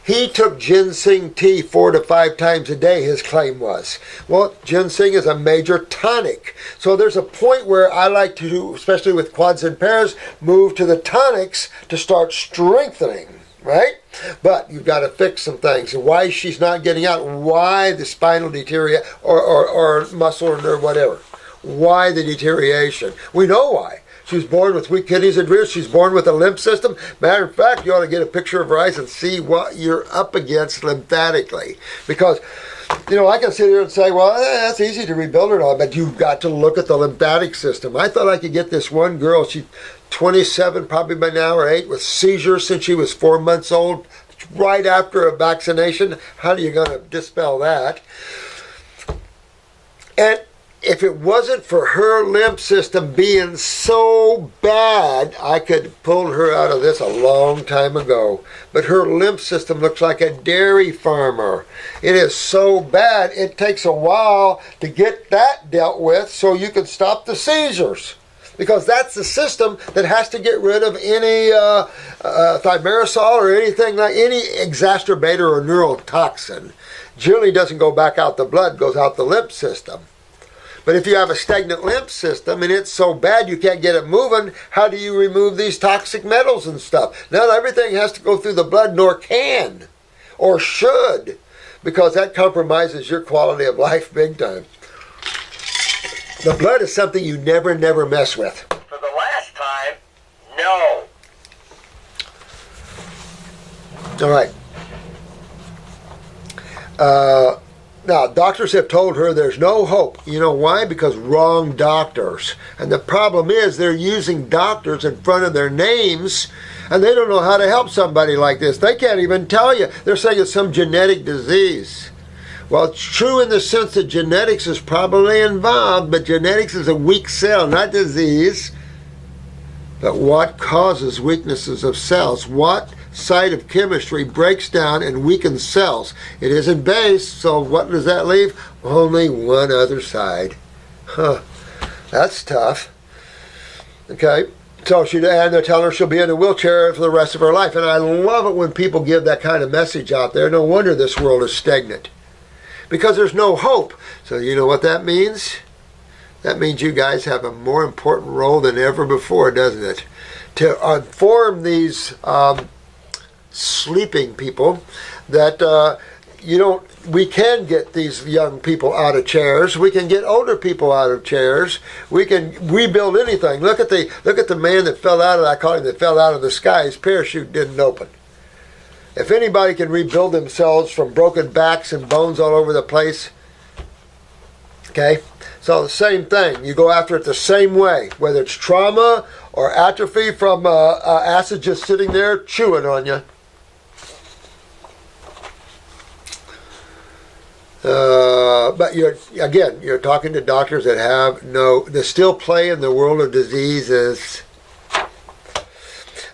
He took ginseng tea 4 to 5 times a day, his claim was. Well, ginseng is a major tonic. So there's a point where I like to, especially with quads and pairs, move to the tonics to start strengthening, right? But you've got to fix some things. And why she's not getting out, why the spinal deterioration, or muscle or nerve, whatever. Why the deterioration? We know why. She was born with weak kidneys and ribs. She's born with a lymph system. Matter of fact, you ought to get a picture of her eyes and see what you're up against lymphatically. Because, I can sit here and say, well, that's easy to rebuild her all, but you've got to look at the lymphatic system. I thought I could get this one girl, she's 27 probably by now, or 8, with seizures since she was 4 months old, right after a vaccination. How are you going to dispel that? And if it wasn't for her lymph system being so bad, I could have pulled her out of this a long time ago. But her lymph system looks like a dairy farmer. It is so bad, it takes a while to get that dealt with so you can stop the seizures. Because that's the system that has to get rid of any thimerosal or anything like any exacerbator or neurotoxin. Generally doesn't go back out the blood, goes out the lymph system. But if you have a stagnant lymph system and it's so bad you can't get it moving, how do you remove these toxic metals and stuff? Not everything has to go through the blood, nor can, or should, because that compromises your quality of life big time. The blood is something you never mess with. For the last time, no. All right. Now, doctors have told her there's no hope. You know why? Because wrong doctors. And the problem is they're using doctors in front of their names, and they don't know how to help somebody like this. They can't even tell you. They're saying it's some genetic disease. Well, it's true in the sense that genetics is probably involved, but genetics is a weak cell, not disease. But what causes weaknesses of cells? What side of chemistry breaks down and weakens cells? It isn't base, so what does that leave? Only one other side. Huh. That's tough. Okay. So and they're telling her she'll be in a wheelchair for the rest of her life. And I love it when people give that kind of message out there. No wonder this world is stagnant. Because there's no hope. So you know what that means? That means you guys have a more important role than ever before, doesn't it? To inform these sleeping people that we can get these young people out of chairs. We can get older people out of chairs. We can rebuild anything. Look at the man that fell out of, I call him that fell out of the sky. His parachute didn't open. If anybody can rebuild themselves from broken backs and bones all over the place, okay? So the same thing. You go after it the same way, whether it's trauma or atrophy from acid just sitting there chewing on you. But you're talking to doctors that that still play in the world of diseases.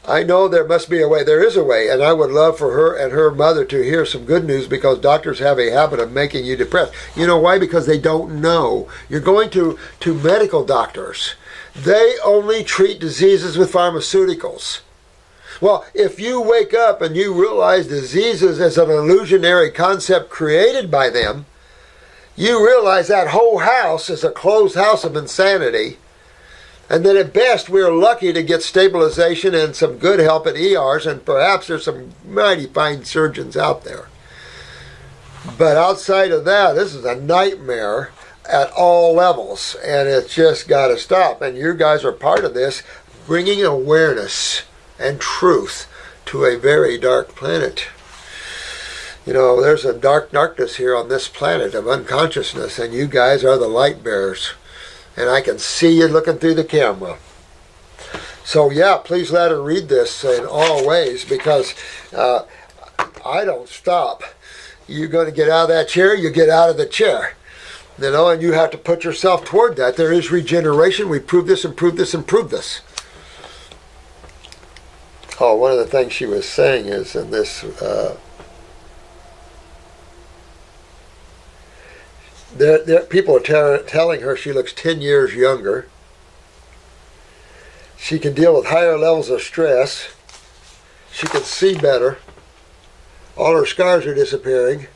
I know there must be a way. There is a way, and I would love for her and her mother to hear some good news, because doctors have a habit of making you depressed. You know why? Because they don't know. You're going to medical doctors. They only treat diseases with pharmaceuticals. Well, if you wake up and you realize diseases as an illusionary concept created by them, you realize that whole house is a closed house of insanity. And then at best, we're lucky to get stabilization and some good help at ERs, and perhaps there's some mighty fine surgeons out there. But outside of that, this is a nightmare at all levels, and it's just got to stop. And you guys are part of this, bringing awareness and truth to a very dark planet. You know, there's a darkness here on this planet of unconsciousness, and you guys are the light bearers. And I can see you looking through the camera. So yeah, please let her read this in all ways, because I don't stop. You're going to get out of that chair, you get out of the chair. You know, and you have to put yourself toward that. There is regeneration. We prove this and prove this and prove this. Oh, one of the things she was saying is in this... people are telling her she looks 10 years younger. She can deal with higher levels of stress. She can see better. All her scars are disappearing.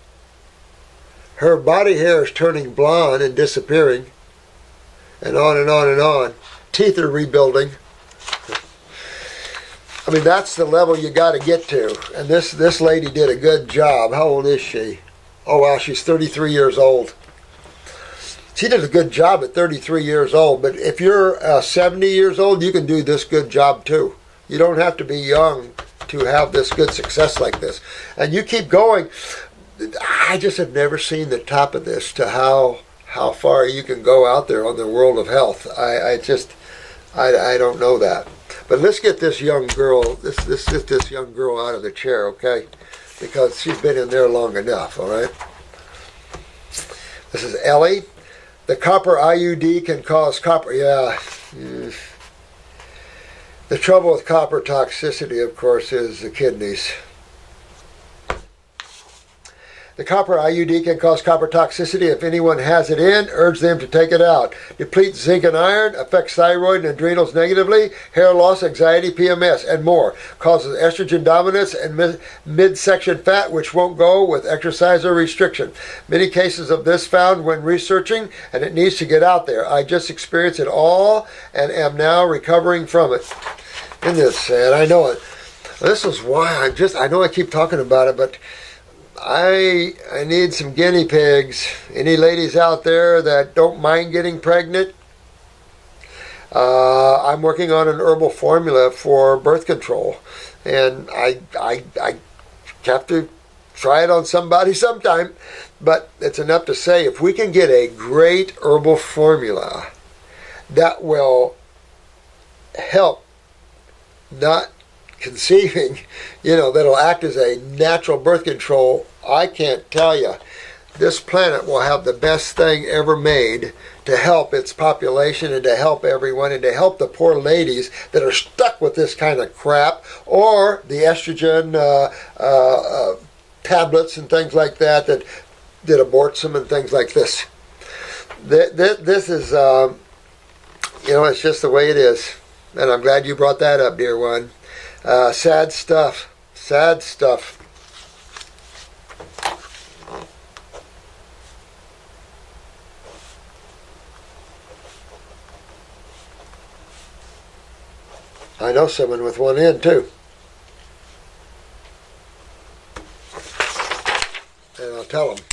Her body hair is turning blonde and disappearing. And on and on and on. Teeth are rebuilding. I mean, that's the level you got to get to. And this lady did a good job. How old is she? Oh, wow, she's 33 years old. She did a good job at 33 years old, but if you're 70 years old, you can do this good job too. You don't have to be young to have this good success like this. And you keep going. I just have never seen the top of this, to how far you can go out there on the world of health. I don't know that. But let's get this young girl, this young girl out of the chair, okay? Because she's been in there long enough, all right? This is Elle. The copper IUD can cause copper. Yeah. The trouble with copper toxicity, of course, is the kidneys. The copper IUD can cause copper toxicity. If anyone has it in, urge them to take it out. Depletes zinc and iron, affects thyroid and adrenals negatively, hair loss, anxiety, PMS, and more. Causes estrogen dominance and midsection fat, which won't go with exercise or restriction. Many cases of this found when researching, and it needs to get out there. I just experienced it all and am now recovering from it. Isn't this sad? I know it. This is why I know I keep talking about it, but I need some guinea pigs. Any ladies out there that don't mind getting pregnant? I'm working on an herbal formula for birth control, and I have to try it on somebody sometime. But it's enough to say, if we can get a great herbal formula that will help not conceiving, that'll act as a natural birth control, I can't tell you. This planet will have the best thing ever made to help its population and to help everyone and to help the poor ladies that are stuck with this kind of crap, or the estrogen tablets and things like that aborts them and things like this. This is, it's just the way it is. And I'm glad you brought that up, dear one. Sad stuff. Sad stuff. I know someone with one in, too. And I'll tell them.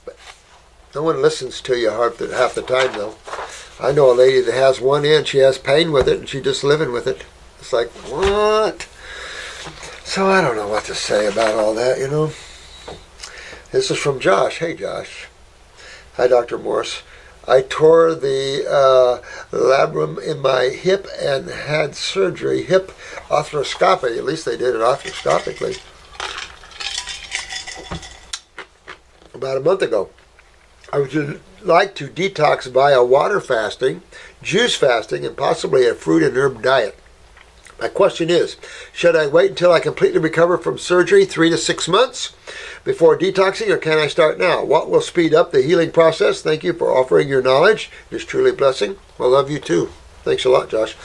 But no one listens to you half the time, though. I know a lady that has one in, she has pain with it, and she's just living with it. It's like, what? So I don't know what to say about all that, This is from Josh. Hey, Josh. Hi, Dr. Morse. I tore the labrum in my hip and had surgery, hip arthroscopy. At least they did it arthroscopically. About a month ago. I would like to detox via water fasting, juice fasting, and possibly a fruit and herb diet. My question is, should I wait until I completely recover from surgery, 3 to 6 months, before detoxing, or can I start now? What will speed up the healing process? Thank you for offering your knowledge. It is truly a blessing. I love you too. Thanks a lot, Josh.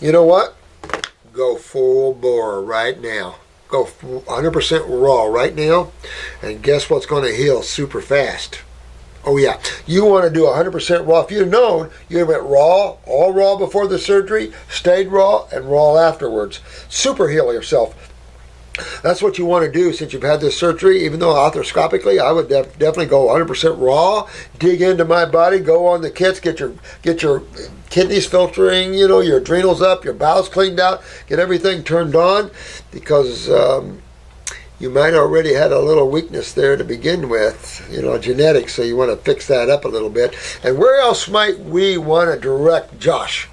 You know what? Go full bore right now. Go 100% raw right now, and guess what's going to heal super fast? Oh yeah, you want to do 100% raw. If you'd known, you went raw, all raw before the surgery, stayed raw, and raw afterwards. Super heal yourself. That's what you want to do since you've had this surgery. Even though arthroscopically, I would definitely go 100% raw, dig into my body, go on the kits, get your kidneys filtering, your adrenals up, your bowels cleaned out, get everything turned on, because you might already had a little weakness there to begin with, genetics, so you want to fix that up a little bit. And where else might we want to direct Josh?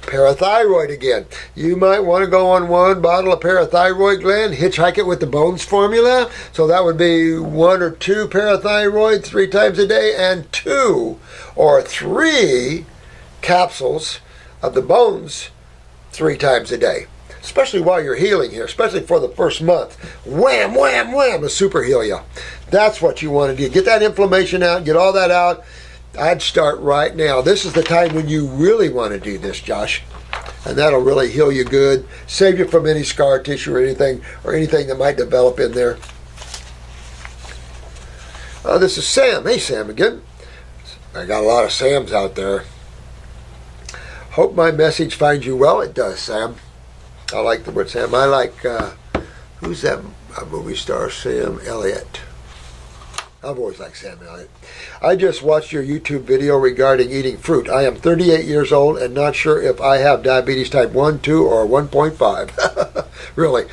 Parathyroid again. You might want to go on 1 bottle of parathyroid gland, hitchhike it with the bones formula. So that would be 1 or 2 parathyroid 3 times a day, and 2 or 3 capsules of the bones 3 times a day. Especially while you're healing here, especially for the first month. Wham, wham, wham, a super heal you. That's what you want to do. Get that inflammation out, get all that out. I'd start right now. This is the time when you really want to do this, Josh. And that'll really heal you good. Save you from any scar tissue or anything that might develop in there. This is Sam. Hey, Sam again. I got a lot of Sams out there. Hope my message finds you well. It does, Sam. I like the word Sam. I like, who's that movie star? Sam Elliott. I've always liked Sam Elliott. I just watched your YouTube video regarding eating fruit. I am 38 years old and not sure if I have diabetes type 1, 2, or 1.5. Really.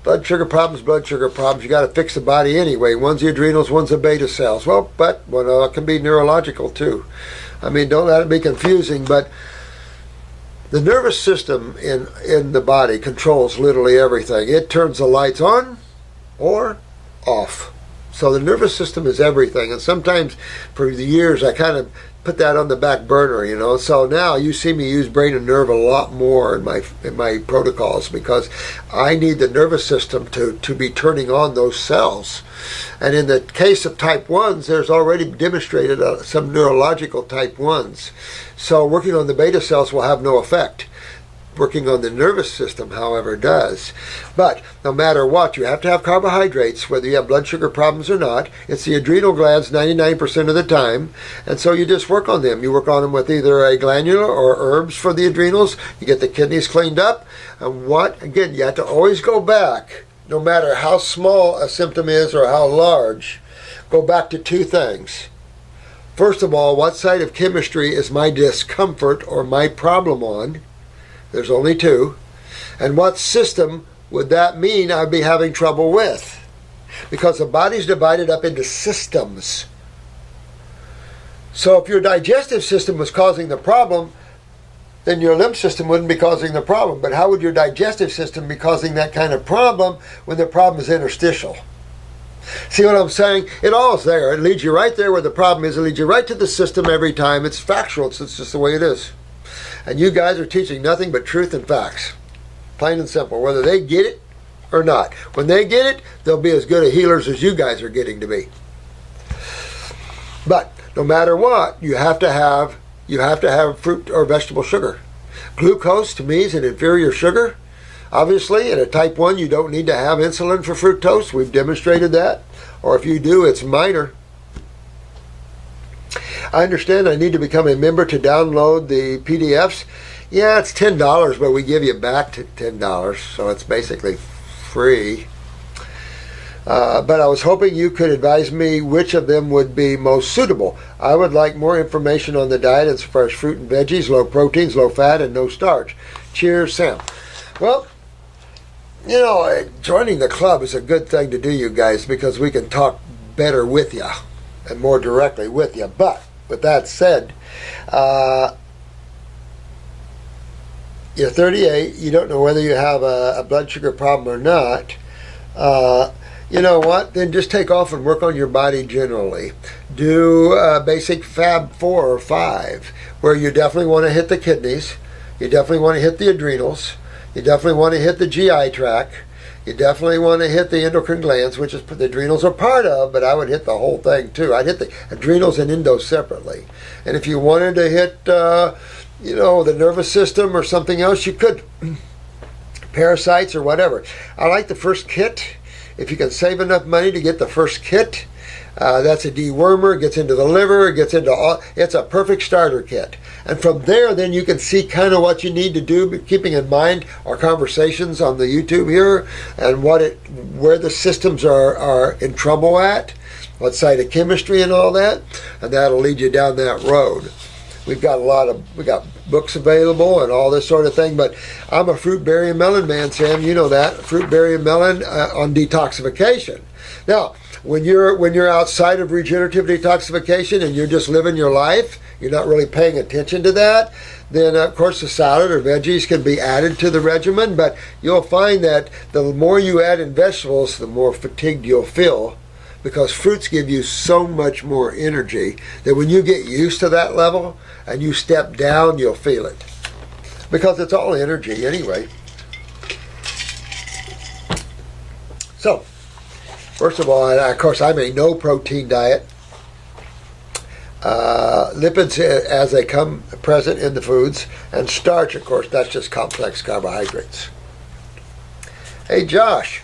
Blood sugar problems. You got to fix the body anyway. One's the adrenals, one's the beta cells. Well, but it can be neurological too. Don't let it be confusing, but the nervous system in the body controls literally everything. It turns the lights on or off. So the nervous system is everything. And sometimes for the years I kind of put that on the back burner, you know. So now you see me use brain and nerve a lot more in my protocols, because I need the nervous system to be turning on those cells. And in the case of type 1s, there's already demonstrated some neurological type 1s. So working on the beta cells will have no effect. Working on the nervous system, however, does. But no matter what, you have to have carbohydrates, whether you have blood sugar problems or not. It's the adrenal glands 99% of the time, and so you just work on them. You work on them with either a glandular or herbs for the adrenals. You get the kidneys cleaned up. And again, you have to always go back, no matter how small a symptom is or how large, go back to two things. First of all, what side of chemistry is my discomfort or my problem on? There's only two. And what system would that mean I'd be having trouble with? Because the body's divided up into systems. So if your digestive system was causing the problem, then your lymph system wouldn't be causing the problem. But how would your digestive system be causing that kind of problem when the problem is interstitial? See what I'm saying? It all is there. It leads you right there where the problem is. It leads you right to the system every time. It's factual. It's just the way it is. And you guys are teaching nothing but truth and facts. Plain and simple. Whether they get it or not. When they get it, they'll be as good a healers as you guys are getting to be. But no matter what, you have to have fruit or vegetable sugar. Glucose, to me, is an inferior sugar. Obviously, in a type 1, you don't need to have insulin for fructose. We've demonstrated that. Or if you do, it's minor. I understand I need to become a member to download the PDFs. Yeah, it's $10, but we give you back $10, so it's basically free. But I was hoping you could advise me which of them would be most suitable. I would like more information on the diet as far as fruit and veggies, low proteins, low fat, and no starch. Cheers, Sam. Well, you know, joining the club is a good thing to do, you guys, because we can talk better with you and more directly with you. But with that said, you're 38, you don't know whether you have a blood sugar problem or not. You know what? Then just take off and work on your body generally. Do basic Fab 4 or 5, where you definitely want to hit the kidneys, you definitely want to hit the adrenals, you definitely want to hit the GI tract, you definitely want to hit the endocrine glands, which is the adrenals are part of, but I would hit the whole thing too. I'd hit the adrenals and endos separately. And if you wanted to hit, you know, the nervous system or something else, you could. Parasites or whatever. I like the first kit. If you can save enough money to get the first kit, that's a dewormer, gets into the liver, gets into all, it's a perfect starter kit. And from there, then you can see kind of what you need to do, keeping in mind our conversations on the YouTube here and where the systems are in trouble at, what side of chemistry and all that, and that'll lead you down that road. We got books available and all this sort of thing, but I'm a fruit, berry, and melon man, Sam. You know that. Fruit, berry, and melon on detoxification. Now, when you're outside of regenerative detoxification and you're just living your life, you're not really paying attention to that, then of course the salad or veggies can be added to the regimen, but you'll find that the more you add in vegetables, the more fatigued you'll feel, because fruits give you so much more energy that when you get used to that level and you step down, you'll feel it. Because it's all energy anyway. So, first of all, of course, I'm a no protein diet. Lipids as they come present in the foods, and starch, of course, that's just complex carbohydrates. Hey, Josh.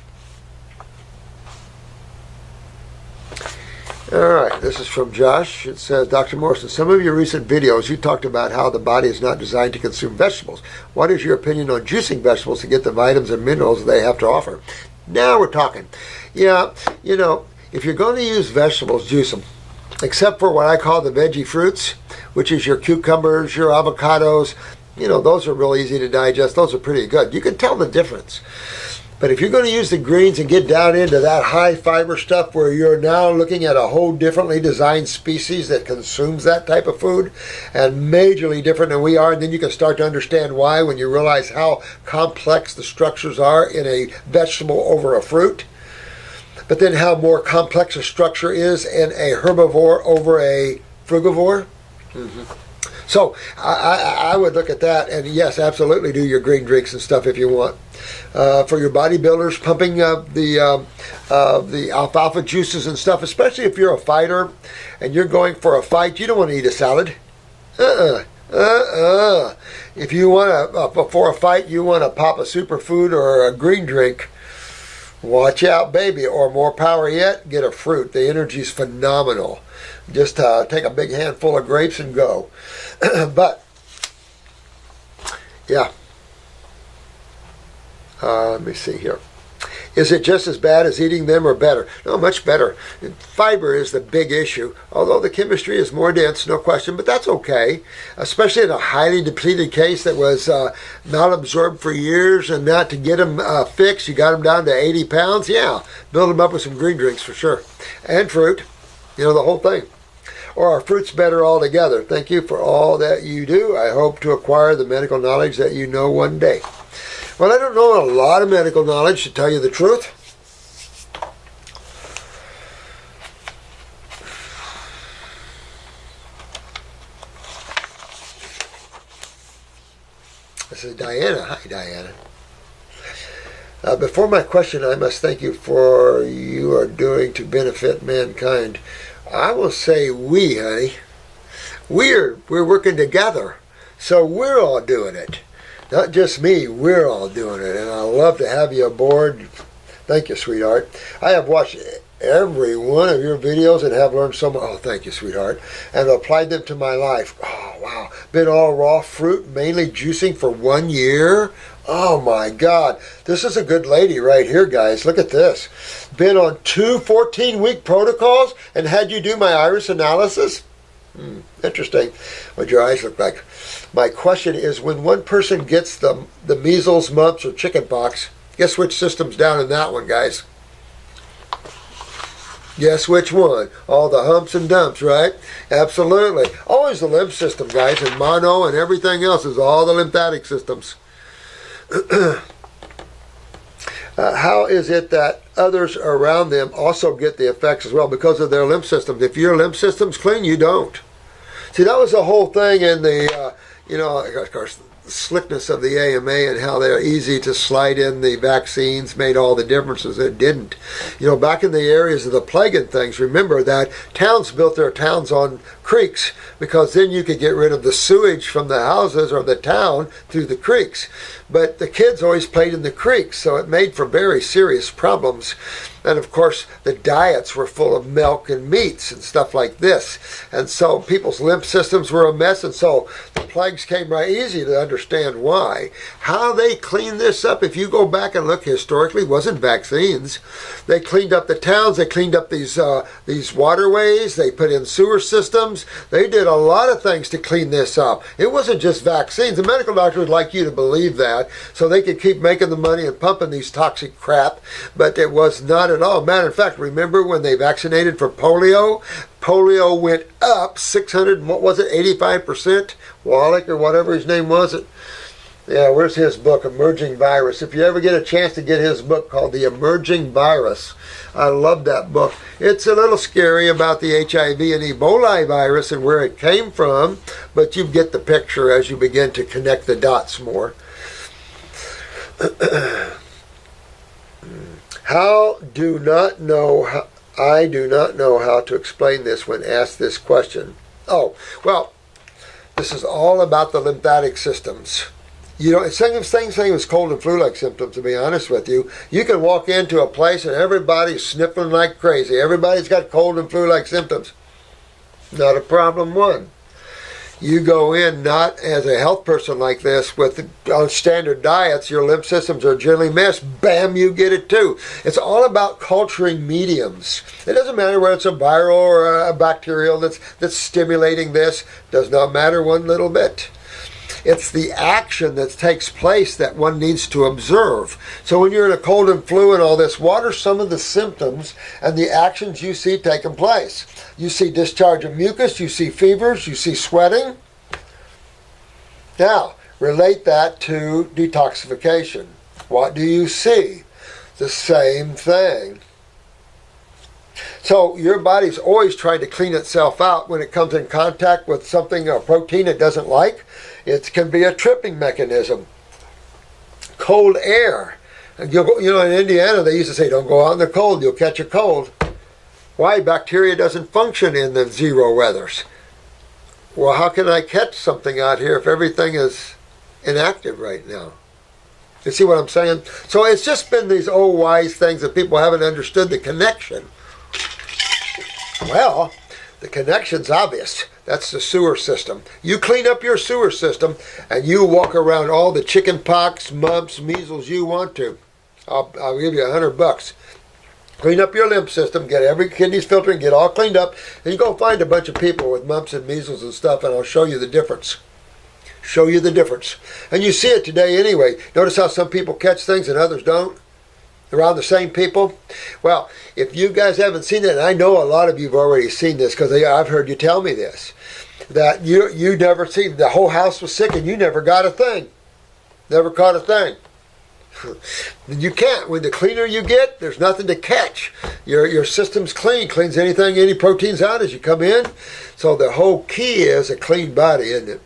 All right, this is from Josh. It says, Dr. Morse, in some of your recent videos, you talked about how the body is not designed to consume vegetables. What is your opinion on juicing vegetables to get the vitamins and minerals they have to offer? Now we're talking. Yeah, you know, if you're going to use vegetables, juice them. Except for what I call the veggie fruits, which is your cucumbers, your avocados. You know, those are real easy to digest. Those are pretty good. You can tell the difference. But if you're going to use the greens and get down into that high fiber stuff where you're now looking at a whole differently designed species that consumes that type of food and majorly different than we are, and then you can start to understand why when you realize how complex the structures are in a vegetable over a fruit. But then how more complex a structure is in a herbivore over a frugivore. So I would look at that, and yes, absolutely do your green drinks and stuff if you want. For your bodybuilders, pumping the alfalfa juices and stuff, especially if you're a fighter and you're going for a fight, you don't want to eat a salad. If you want to, before a fight, you want to pop a superfood or a green drink, watch out, baby. Or more power yet, get a fruit. The energy's phenomenal. Just take a big handful of grapes and go. But, yeah. Let me see here. Is it just as bad as eating them or better? No, much better. Fiber is the big issue, although the chemistry is more dense, no question, but that's okay, especially in a highly depleted case that was not absorbed for years, and not to get them fixed, you got them down to 80 pounds, yeah, build them up with some green drinks for sure. And fruit, the whole thing. Or are fruits better altogether? Thank you for all that you do. I hope to acquire the medical knowledge that you know one day. Well, I don't know a lot of medical knowledge, to tell you the truth. This is Diana. Hi, Diana. Before my question, I must thank you for you are doing to benefit mankind. I will say we, honey. We're working together, so we're all doing it. Not just me, we're all doing it, and I love to have you aboard. Thank you, sweetheart. I have watched every one of your videos and have learned so much. Oh, thank you, sweetheart. And applied them to my life. Oh, wow. Been all raw fruit, mainly juicing for 1 year. Oh, my God. This is a good lady right here, guys. Look at this. Been on 2 14-week protocols and had you do my iris analysis. Interesting what your eyes look like. My question is, when one person gets the measles, mumps, or chickenpox, guess which system's down in that one, guys? Guess which one? All the humps and dumps, right? Absolutely. Always the lymph system, guys, and mono and everything else is all the lymphatic systems. How is it that others around them also get the effects as well because of their lymph systems? If your lymph system's clean, you don't. See, that was the whole thing in the, of course, the slickness of the AMA and how they're easy to slide in the vaccines made all the differences. It didn't. Back in the areas of the plague and things, remember that towns built their towns on creeks because then you could get rid of the sewage from the houses or the town through the creeks. But the kids always played in the creeks, so it made for very serious problems. And of course, the diets were full of milk and meats and stuff like this. And so people's lymph systems were a mess, and so the plagues came right easy to understand why. How they cleaned this up, if you go back and look historically, wasn't vaccines. They cleaned up the towns, they cleaned up these waterways, they put in sewer systems. They did a lot of things to clean this up. It wasn't just vaccines. The medical doctor would like you to believe that, so they could keep making the money and pumping these toxic crap, but it was not at all. Matter of fact, remember when they vaccinated for polio? Polio went up 600, what was it, 85%? Wallach or whatever his name was it. Yeah, where's his book, Emerging Virus? If you ever get a chance to get his book called The Emerging Virus, I love that book. It's a little scary about the HIV and Ebola virus and where it came from, but you get the picture as you begin to connect the dots more. I do not know how to explain this when asked this question. Oh, well, this is all about the lymphatic systems. It's the same thing as cold and flu-like symptoms, to be honest with you. You can walk into a place and everybody's sniffling like crazy. Everybody's got cold and flu-like symptoms. Not a problem one. You go in not as a health person like this with on standard diets, your lymph systems are generally messed, bam, you get it too. It's all about culturing mediums. It doesn't matter whether it's a viral or a bacterial that's stimulating this. Does not matter one little bit. It's the action that takes place that one needs to observe. So when you're in a cold and flu and all this, what are some of the symptoms and the actions you see taking place? You see discharge of mucus, you see fevers, you see sweating. Now, relate that to detoxification. What do you see? The same thing. So your body's always trying to clean itself out when it comes in contact with something, a protein it doesn't like. It can be a tripping mechanism. Cold air. And in Indiana they used to say, don't go out in the cold, you'll catch a cold. Why? Bacteria doesn't function in the zero weathers. Well, how can I catch something out here if everything is inactive right now? You see what I'm saying? So it's just been these old wise things that people haven't understood the connection. Well, the connection's obvious. That's the sewer system. You clean up your sewer system and you walk around all the chicken pox, mumps, measles you want to. I'll give you $100. Clean up your lymph system, get every kidney's filter and get all cleaned up, and you go find a bunch of people with mumps and measles and stuff, and I'll show you the difference. Show you the difference. And you see it today anyway. Notice how some people catch things and others don't? Around the same people? Well, if you guys haven't seen it, and I know a lot of you have already seen this because I've heard you tell me this, that you never seen, the whole house was sick and you never got a thing. Never caught a thing. You can't. When the cleaner you get, there's nothing to catch. Your system's clean, cleans anything, any proteins out as you come in. So the whole key is a clean body, isn't it?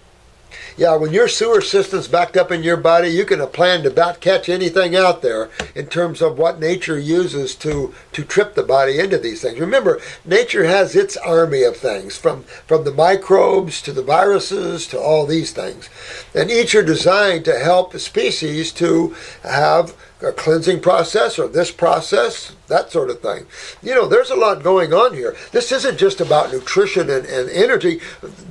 Yeah, when your sewer system's backed up in your body, you can plan to about catch anything out there in terms of what nature uses to trip the body into these things. Remember, nature has its army of things, from the microbes to the viruses to all these things. And each are designed to help the species to have a cleansing process or this process, that sort of thing. There's a lot going on here. This isn't just about nutrition and energy.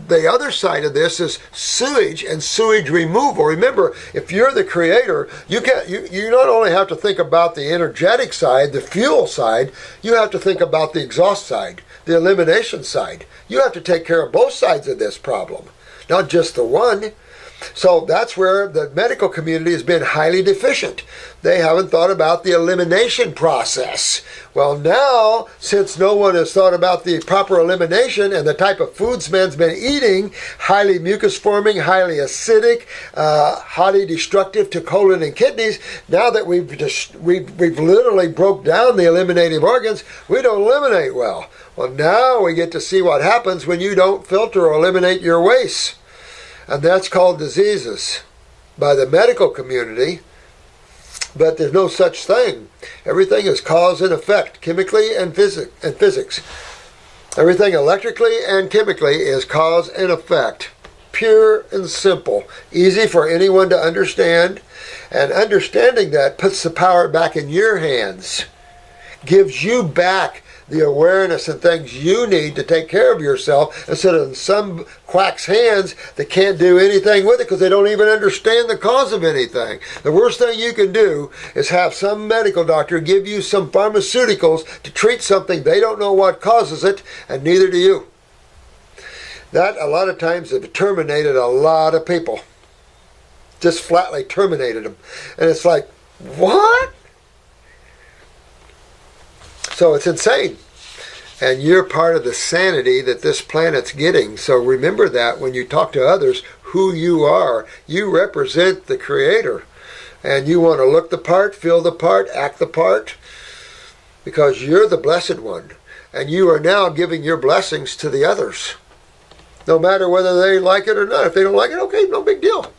The other side of this is sewage and sewage removal. Remember, if you're the creator, you not only have to think about the energetic side, the fuel side, you have to think about the exhaust side, the elimination side. You have to take care of both sides of this problem, not just the one. So that's where the medical community has been highly deficient. They haven't thought about the elimination process. Well, now, since no one has thought about the proper elimination and the type of foods man's been eating, highly mucus-forming, highly acidic, highly destructive to colon and kidneys, now that we've literally broke down the eliminative organs, we don't eliminate well. Well, now we get to see what happens when you don't filter or eliminate your waste. And that's called diseases by the medical community. But there's no such thing. Everything is cause and effect, chemically and physics. Everything electrically and chemically is cause and effect. Pure and simple. Easy for anyone to understand. And understanding that puts the power back in your hands. Gives you back the awareness and things you need to take care of yourself instead of in some quack's hands that can't do anything with it because they don't even understand the cause of anything. The worst thing you can do is have some medical doctor give you some pharmaceuticals to treat something they don't know what causes it, and neither do you. That a lot of times have terminated a lot of people. Just flatly terminated them. And it's like, what? So it's insane. And you're part of the sanity that this planet's getting. So remember that when you talk to others, who you are. You represent the Creator. And you want to look the part, feel the part, act the part. Because you're the Blessed One. And you are now giving your blessings to the others. No matter whether they like it or not. If they don't like it, okay, no big deal.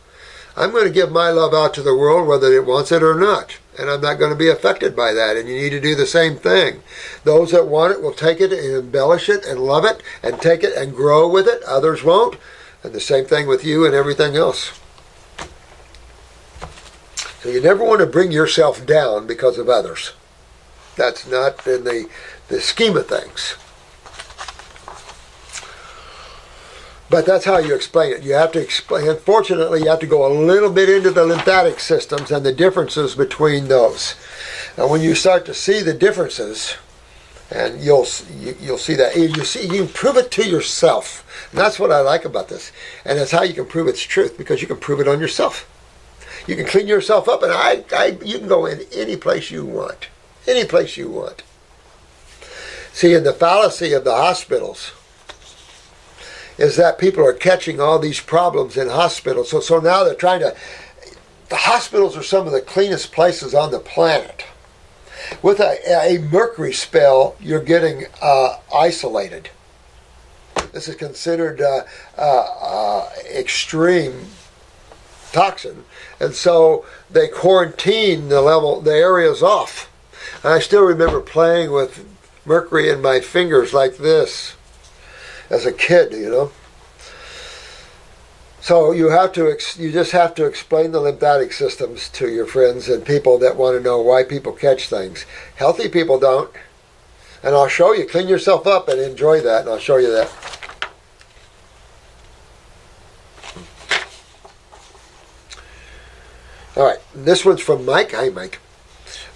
I'm going to give my love out to the world whether it wants it or not. And I'm not going to be affected by that. And you need to do the same thing. Those that want it will take it and embellish it and love it and take it and grow with it. Others won't. And the same thing with you and everything else. So you never want to bring yourself down because of others. That's not in the scheme of things. But that's how you explain it. You have to explain. Unfortunately, you have to go a little bit into the lymphatic systems and the differences between those. And when you start to see the differences, and you'll see that you can prove it to yourself. And that's what I like about this. And that's how you can prove it's truth, because you can prove it on yourself. You can clean yourself up, and you can go in any place you want. Any place you want. See, in the fallacy of the hospitals is that people are catching all these problems in hospitals. So now they're trying to... The hospitals are some of the cleanest places on the planet. With a mercury spell, you're getting isolated. This is considered extreme toxin, and so they quarantine the areas off. And I still remember playing with mercury in my fingers like this as a kid, you know. So you just have to explain the lymphatic systems to your friends and people that want to know why people catch things. Healthy people don't. And I'll show you. Clean yourself up and enjoy that, and I'll show you that. All right, this one's from Mike. Hi, Mike.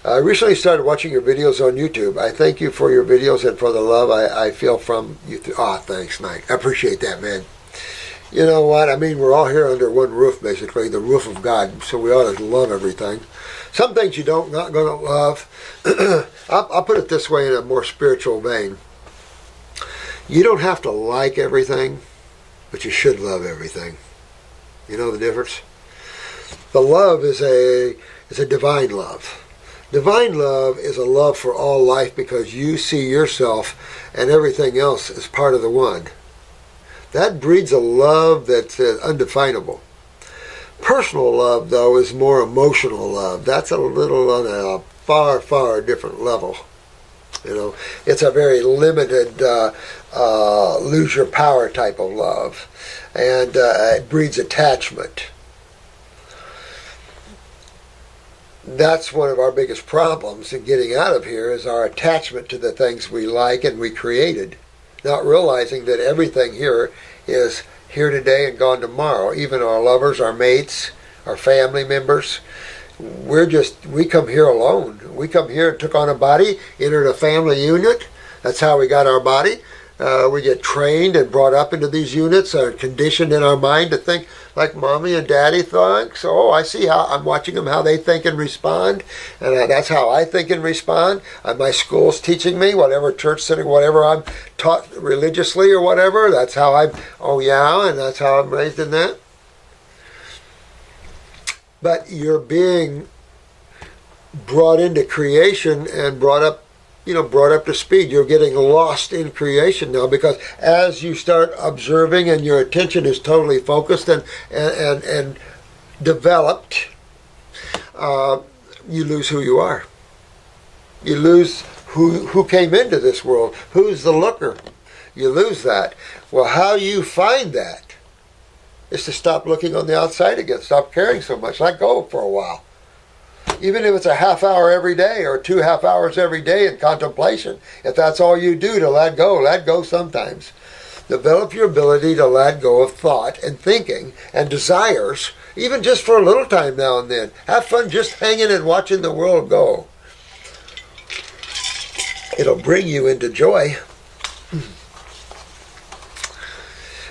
I recently started watching your videos on YouTube. I thank you for your videos and for the love I feel from you. Thanks, Mike. I appreciate that, man. You know what? I mean, we're all here under one roof, basically, the roof of God, so we ought to love everything. Some things you not going to love. I'll put it this way in a more spiritual vein. You don't have to like everything, but you should love everything. You know the difference? The love is a divine love. Divine love is a love for all life because you see yourself and everything else as part of the one. That breeds a love that's undefinable. Personal love, though, is more emotional love. That's a little on a far, far different level. You know, it's a very limited, lose your power type of love, and it breeds attachment. That's one of our biggest problems in getting out of here is our attachment to the things we like and we created, not realizing that everything here is here today and gone tomorrow. Even our lovers, our mates, our family members. We come here alone. We come here and took on a body, entered a family unit. That's how we got our body. We get trained and brought up into these units, are conditioned in our mind to think like mommy and daddy think. So I see how I'm watching them, how they think and respond, and that's how I think and respond. My school's teaching me, whatever church setting, whatever I'm taught religiously or whatever, that's how and that's how I'm raised in that. But you're being brought into creation and brought up to speed. You're getting lost in creation now because as you start observing and your attention is totally focused and developed, you lose who you are. You lose who came into this world. Who's the looker? You lose that. Well, how you find that is to stop looking on the outside again. Stop caring so much. Let go for a while. Even if it's a half hour every day or 2 half hours every day in contemplation, if that's all you do to let go sometimes. Develop your ability to let go of thought and thinking and desires, even just for a little time now and then. Have fun just hanging and watching the world go. It'll bring you into joy.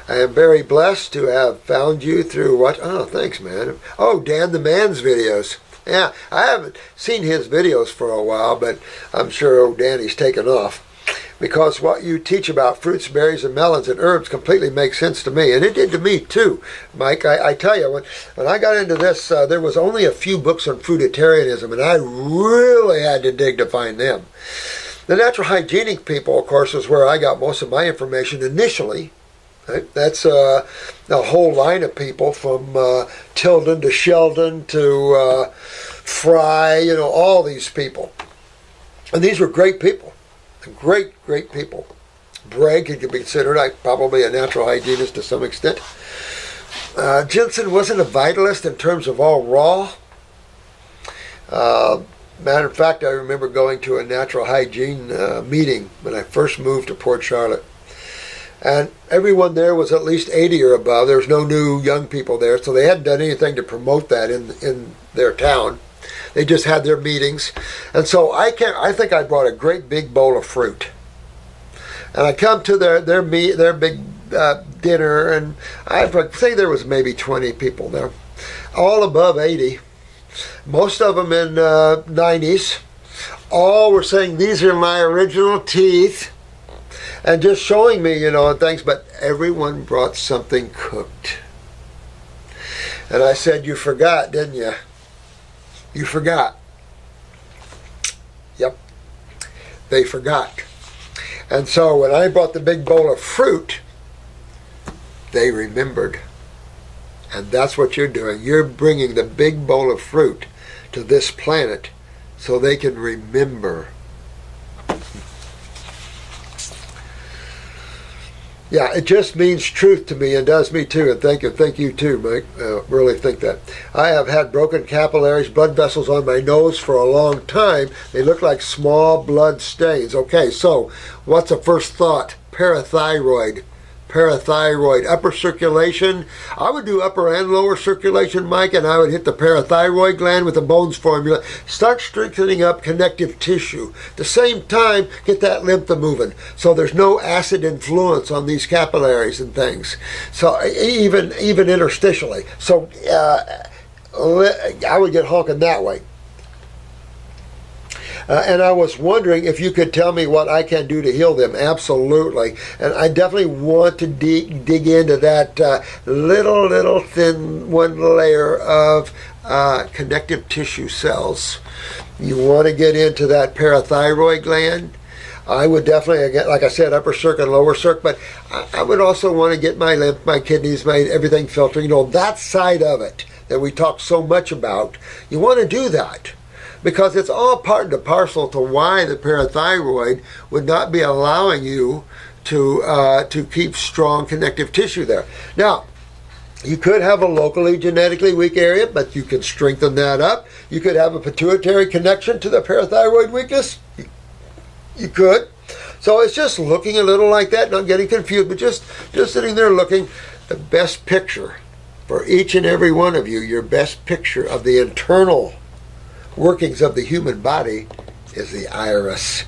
I am very blessed to have found you through what? Oh, thanks, man. Oh, Dan the Man's videos. Yeah, I haven't seen his videos for a while, but I'm sure Danny's taken off. Because what you teach about fruits, berries, and melons and herbs completely makes sense to me. And it did to me, too, Mike. I tell you, when I got into this, there was only a few books on fruitarianism, and I really had to dig to find them. The natural hygienic people, of course, is where I got most of my information initially. Right? That's a whole line of people from Tilden to Sheldon to Fry, all these people. And these were great people. Great, great people. Bragg could be considered probably a natural hygienist to some extent. Jensen wasn't a vitalist in terms of all raw. Matter of fact, I remember going to a natural hygiene meeting when I first moved to Port Charlotte. And everyone there was at least 80 or above. There was no new young people there, so they hadn't done anything to promote that in their town. They just had their meetings. And so I think I brought a great big bowl of fruit. And I come to their big dinner, and I'd say there was maybe 20 people there, all above 80. Most of them in 90s. All were saying, these are my original teeth. And just showing me, and things, but everyone brought something cooked. And I said, you forgot, didn't you? You forgot. Yep, they forgot. And so when I brought the big bowl of fruit, they remembered. And that's what you're doing. You're bringing the big bowl of fruit to this planet so they can remember. Yeah, it just means truth to me, and does me too, and thank you too, Mike. Really think that. I have had broken capillaries, blood vessels on my nose for a long time. They look like small blood stains. Okay, so what's the first thought? Parathyroid. Parathyroid, upper circulation. I would do upper and lower circulation, Mike, and I would hit the parathyroid gland with the Bones formula. Start strengthening up connective tissue. At the same time, get that lymph moving, so there's no acid influence on these capillaries and things. So even interstitially. So I would get honking that way. And I was wondering if you could tell me what I can do to heal them. Absolutely. And I definitely want to dig into that little thin one layer of connective tissue cells. You want to get into that parathyroid gland. I would definitely, again, like I said, upper circ and lower circ, but I would also want to get my lymph, my kidneys, my everything filtering. You know, that side of it that we talk so much about. You want to do that, because it's all part and parcel to why the parathyroid would not be allowing you to keep strong connective tissue there. Now, you could have a locally genetically weak area, but you can strengthen that up. You could have a pituitary connection to the parathyroid weakness. You could. So it's just looking a little like that, not getting confused, but just sitting there looking. The best picture for each and every one of you, your best picture of the internal workings of the human body is the iris.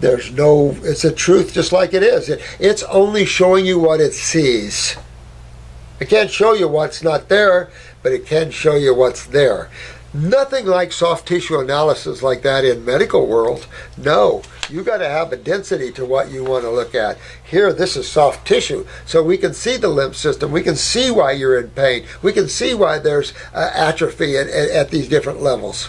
There's no, it's a truth just like it is. It's only showing you what it sees. It can't show you what's not there, but it can show you what's there. Nothing like soft tissue analysis like that in medical world. No, you got to have a density to what you want to look at. Here, this is soft tissue, so we can see the lymph system. We can see why you're in pain. We can see why there's atrophy at these different levels.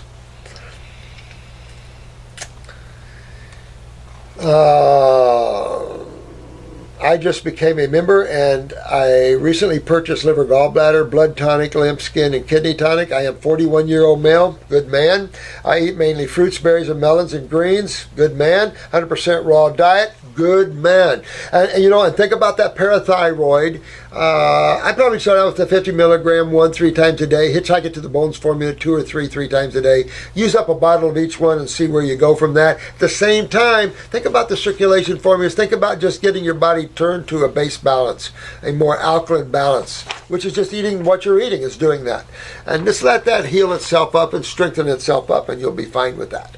I just became a member, and I recently purchased liver gallbladder, blood tonic, lymph, skin, and kidney tonic. I am 41-year-old male, good man. I eat mainly fruits, berries, and melons and greens, good man. 100% raw diet, good man. And you know, and think about that parathyroid. I probably start out with the 50 milligram 1-3 times a day. Hitchhike it to the Bones formula 2 or 3 times a day. Use up a bottle of each one and see where you go from that. At the same time, think about the circulation formulas. Think about just getting your body turned to a base balance, a more alkaline balance, which is just eating what you're eating is doing that. And just let that heal itself up and strengthen itself up, and you'll be fine with that.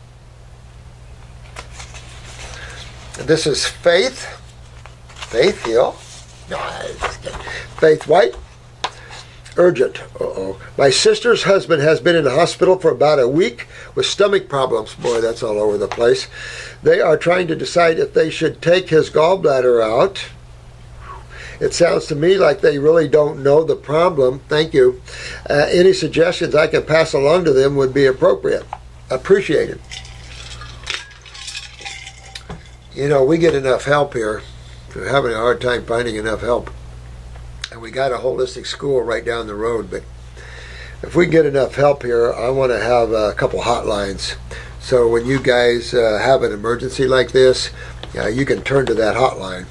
And this is Faith. Faith Heal. No, just kidding. Faith White. Urgent. My sister's husband has been in the hospital for about a week with stomach problems. Boy, that's all over the place. They are trying to decide if they should take his gallbladder out. It sounds to me like they really don't know the problem. Thank you. Any suggestions I can pass along to them would be appreciated. You know, we get enough help here. We're having a hard time finding enough help. And we got a holistic school right down the road, but if we get enough help here, I want to have a couple hotlines. So when you guys have an emergency like this, you can turn to that hotline.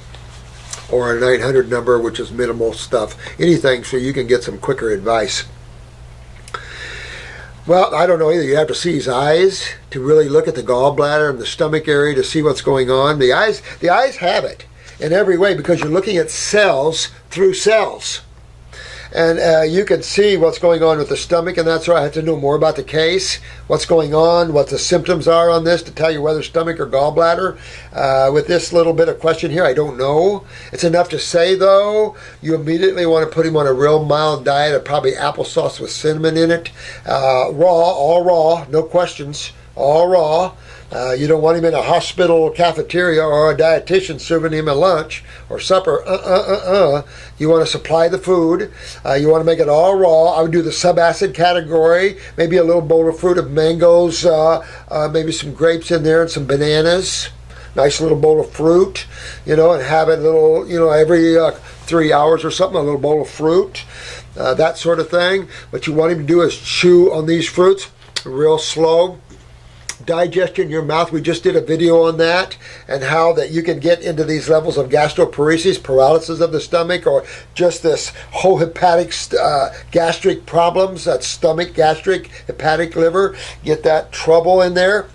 Or a 900 number, which is minimal stuff. Anything so you can get some quicker advice. Well, I don't know either. You have to see his eyes to really look at the gallbladder and the stomach area to see what's going on. The eyes have it in every way because you're looking at cells through cells. And you can see what's going on with the stomach, and that's why I have to know more about the case, what's going on, what the symptoms are on this to tell you whether stomach or gallbladder. With this little bit of question here, I don't know. It's enough to say, though, you immediately want to put him on a real mild diet of probably applesauce with cinnamon in it. Raw, all raw, no questions. all raw. You don't want him in a hospital cafeteria or a dietitian serving him a lunch or supper. You want to supply the food. You want to make it all raw. I would do the subacid category, maybe a little bowl of fruit of mangoes, maybe some grapes in there and some bananas. Nice little bowl of fruit, and have it a little, every 3 hours or something, a little bowl of fruit, that sort of thing. What you want him to do is chew on these fruits real slow. Digestion in your mouth, we just did a video on that, and how that you can get into these levels of gastroparesis, paralysis of the stomach, or just this whole hepatic gastric problems, that stomach, gastric, hepatic, liver, get that trouble in there.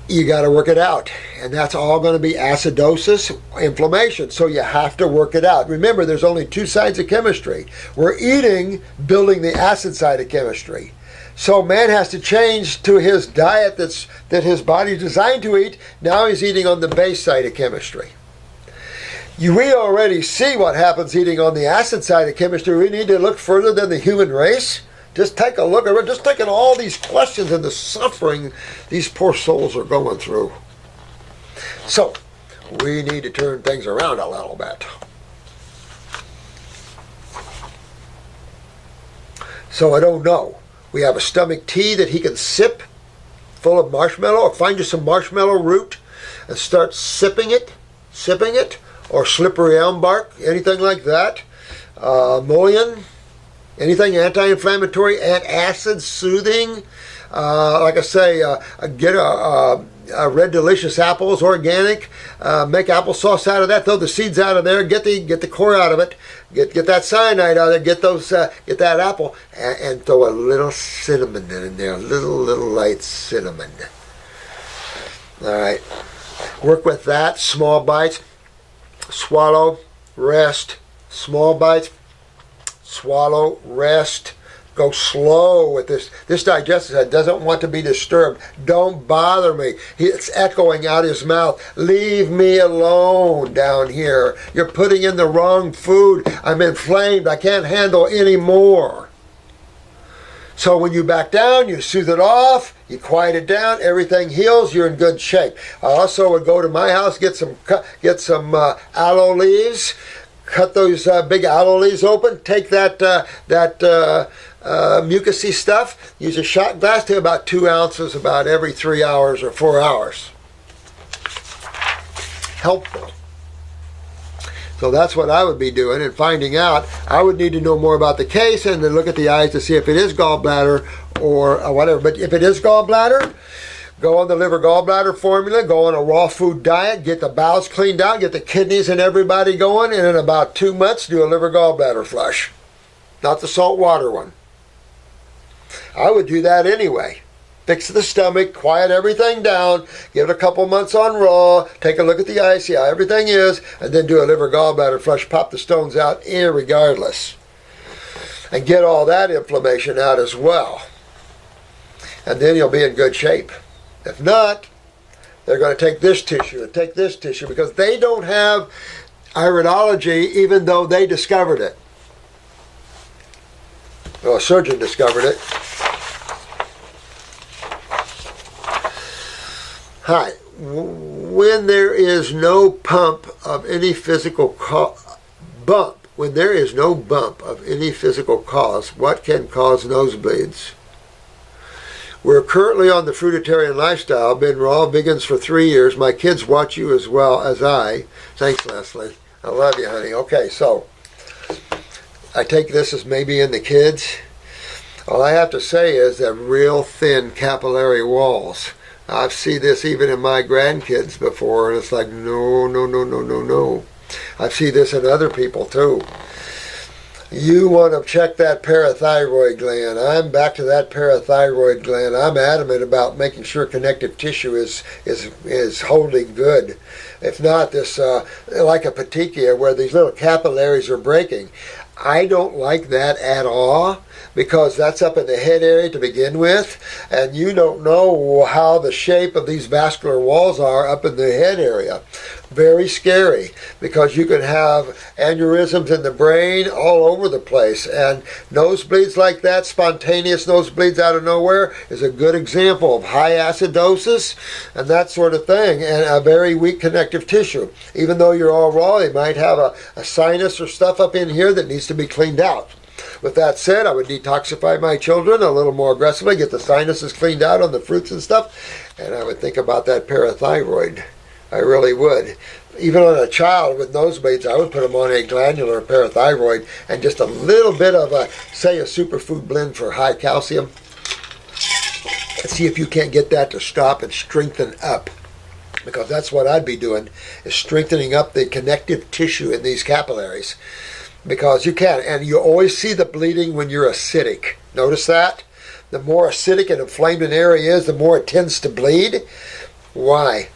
You got to work it out, and that's all going to be acidosis, inflammation, so you have to work it out. Remember, there's only two sides of chemistry. We're eating, building the acid side of chemistry. So man has to change to his diet that his body's designed to eat. Now he's eating on the base side of chemistry. We already see what happens eating on the acid side of chemistry. We need to look further than the human race. Just take a look at it. Just taking all these questions and the suffering these poor souls are going through. So we need to turn things around a little bit. So I don't know. We have a stomach tea that he can sip full of marshmallow, or find you some marshmallow root and start sipping it, or slippery elm bark, anything like that. Mullein, anything anti-inflammatory, antacid, soothing. Like I say, get a red delicious apples, organic. Make applesauce out of that. Throw the seeds out of there. Get the core out of it. Get that cyanide out of there. Get that apple, and throw a little cinnamon in there. A little light cinnamon. All right. Work with that. Small bites. Swallow. Rest. Small bites. Swallow. Rest. Go slow with this. This digestive side doesn't want to be disturbed. Don't bother me. It's echoing out his mouth. Leave me alone down here. You're putting in the wrong food. I'm inflamed. I can't handle any more. So when you back down, you soothe it off, you quiet it down, everything heals, you're in good shape. I also would go to my house, get some aloe leaves, cut those big aloe leaves open, take that mucousy stuff, use a shot glass to about 2 ounces about every 3 hours or 4 hours. Helpful. So that's what I would be doing, and finding out. I would need to know more about the case and then look at the eyes to see if it is gallbladder or whatever. But if it is gallbladder, go on the liver gallbladder formula, go on a raw food diet, get the bowels cleaned out, get the kidneys and everybody going, and in about 2 months do a liver gallbladder flush. Not the salt water one. I would do that anyway. Fix the stomach, quiet everything down, give it a couple months on raw, take a look at the eye, see how everything is, and then do a liver gallbladder flush, pop the stones out irregardless. And get all that inflammation out as well. And then you'll be in good shape. If not, they're going to take this tissue and take this tissue because they don't have iridology even though they discovered it. Well, a surgeon discovered it. Hi. When there is no bump of any physical cause, what can cause nosebleeds? We're currently on the fruitarian lifestyle, been raw vegans for 3 years. My kids watch you as well as I. Thanks, Lesley. I love you, honey. Okay, so I take this as maybe in the kids. All I have to say is that real thin capillary walls. I've seen this even in my grandkids before, and it's like, no. I've seen this in other people too. You want to check that parathyroid gland. I'm back to that parathyroid gland. I'm adamant about making sure connective tissue is holding good. If not, this like a petechia where these little capillaries are breaking. I don't like that at all. because that's up in the head area to begin with, and you don't know how the shape of these vascular walls are up in the head area. Very scary, because you can have aneurysms in the brain all over the place, and nosebleeds like that, spontaneous nosebleeds out of nowhere, is a good example of high acidosis and that sort of thing, and a very weak connective tissue. Even though you're all raw, they might have a sinus or stuff up in here that needs to be cleaned out. With that said, I would detoxify my children a little more aggressively, get the sinuses cleaned out on the fruits and stuff, and I would think about that parathyroid. I really would. Even on a child with nosebleeds, I would put them on a glandular parathyroid and just a little bit of a superfood blend for high calcium. Let's see if you can't get that to stop and strengthen up. Because that's what I'd be doing, is strengthening up the connective tissue in these capillaries. Because you can, and you always see the bleeding when you're acidic. Notice that? The more acidic and inflamed an area is, the more it tends to bleed. Why?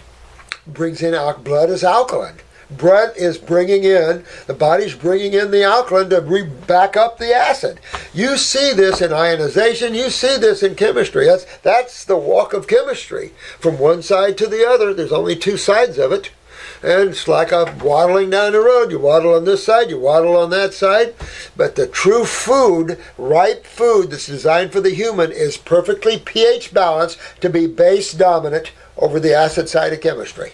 Brings in blood is alkaline. Blood is bringing in, the body's bringing in the alkaline to back up the acid. You see this in ionization, you see this in chemistry. That's the walk of chemistry. From one side to the other, there's only two sides of it. And it's like a waddling down the road. You waddle on this side, you waddle on that side. But the true food, ripe food that's designed for the human, is perfectly pH balanced to be base dominant over the acid side of chemistry.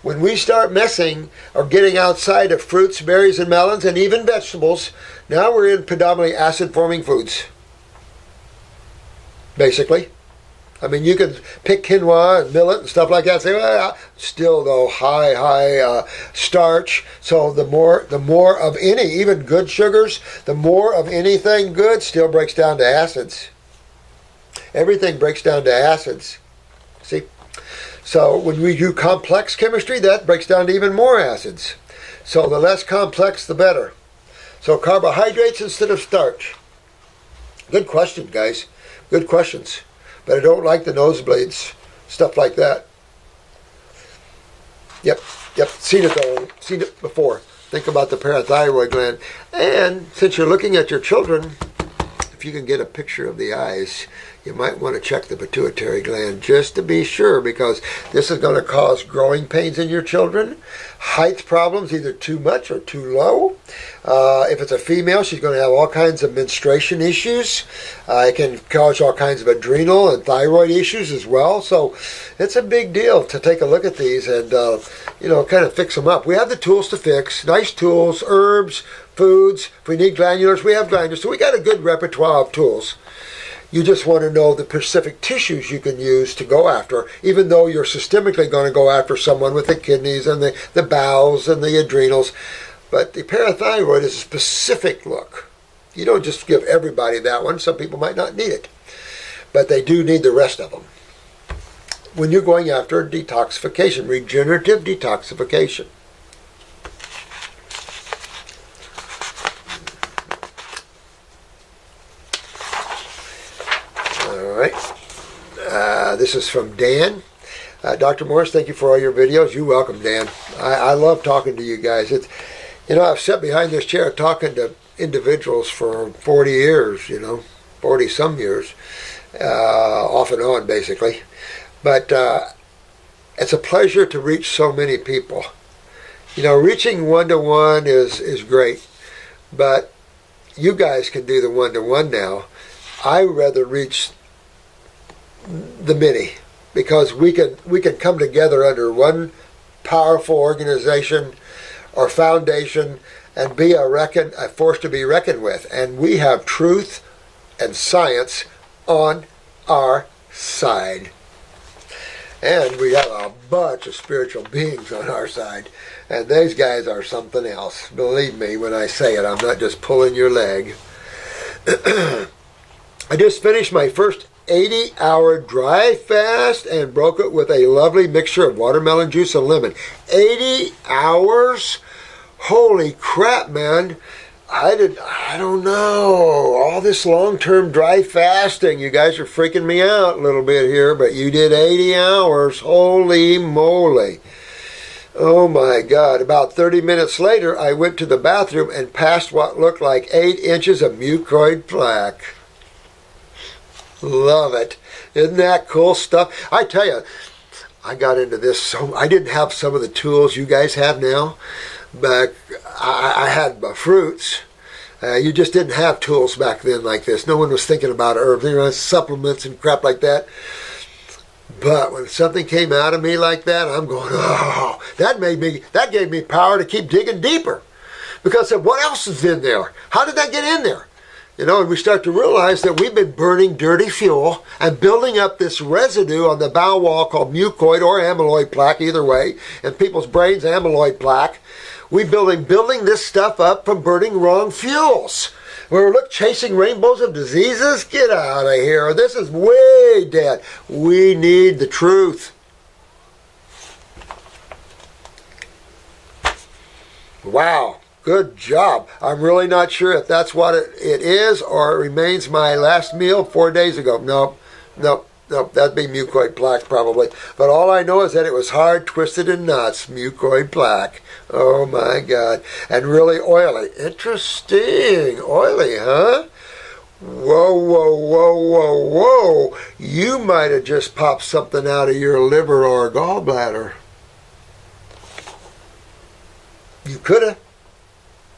When we start messing or getting outside of fruits, berries, and melons, and even vegetables, now we're in predominantly acid-forming foods. Basically. I mean, you can pick quinoa and millet and stuff like that. Say, well, still though, high starch. So the more of any, even good sugars, the more of anything good still breaks down to acids. Everything breaks down to acids. See? So when we do complex chemistry, that breaks down to even more acids. So the less complex, the better. So carbohydrates instead of starch. Good question, guys. Good questions. But I don't like the nosebleeds, stuff like that. Yep, seen it though, seen it before. Think about the parathyroid gland. And since you're looking at your children, if you can get a picture of the eyes, you might want to check the pituitary gland just to be sure, because this is going to cause growing pains in your children, height problems, either too much or too low. If it's a female, she's going to have all kinds of menstruation issues. It can cause all kinds of adrenal and thyroid issues as well. So it's a big deal to take a look at these and, kind of fix them up. We have the tools to fix, nice tools, herbs, foods. If we need glandulars, we have glandulars. So we got a good repertoire of tools. You just want to know the specific tissues you can use to go after, even though you're systemically going to go after someone with the kidneys and the bowels and the adrenals. But the parathyroid is a specific look. You don't just give everybody that one. Some people might not need it. But they do need the rest of them. When you're going after detoxification, regenerative detoxification. This is from Dan. Dr. Morse, thank you for all your videos. You're welcome, Dan. I love talking to you guys. I've sat behind this chair talking to individuals for 40 years, 40 some years, off and on basically. But it's a pleasure to reach so many people. Reaching one-to-one is great, but you guys can do the one-to-one now. I rather reach the many, because we can come together under one powerful organization or foundation and be a force to be reckoned with. And we have truth and science on our side. And we have a bunch of spiritual beings on our side. And these guys are something else. Believe me when I say it. I'm not just pulling your leg. I just finished my first 80-hour dry fast and broke it with a lovely mixture of watermelon juice and lemon. 80 hours? Holy crap, man. I don't know. All this long-term dry fasting, you guys are freaking me out a little bit here, but you did 80 hours. Holy moly. Oh my God. About 30 minutes later, I went to the bathroom and passed what looked like 8 inches of mucoid plaque. Love it. Isn't that cool stuff? I tell you, I got into this so I didn't have some of the tools you guys have now, but I had my fruits. You just didn't have tools back then like this. No one was thinking about herbs, supplements and crap like that. But when something came out of me like that, I'm going, oh, that gave me power to keep digging deeper. Because what else is in there? How did that get in there? And we start to realize that we've been burning dirty fuel and building up this residue on the bowel wall called mucoid or amyloid plaque, either way. In people's brains, amyloid plaque. We're building this stuff up from burning wrong fuels. We're chasing rainbows of diseases? Get out of here. This is way dead. We need the truth. Wow. Good job. I'm really not sure if that's what it is or it remains my last meal 4 days ago. Nope. That'd be mucoid plaque probably. But all I know is that it was hard, twisted, and nuts. Mucoid plaque. Oh my God. And really oily. Interesting. Oily, huh? Whoa. You might have just popped something out of your liver or gallbladder. You could have.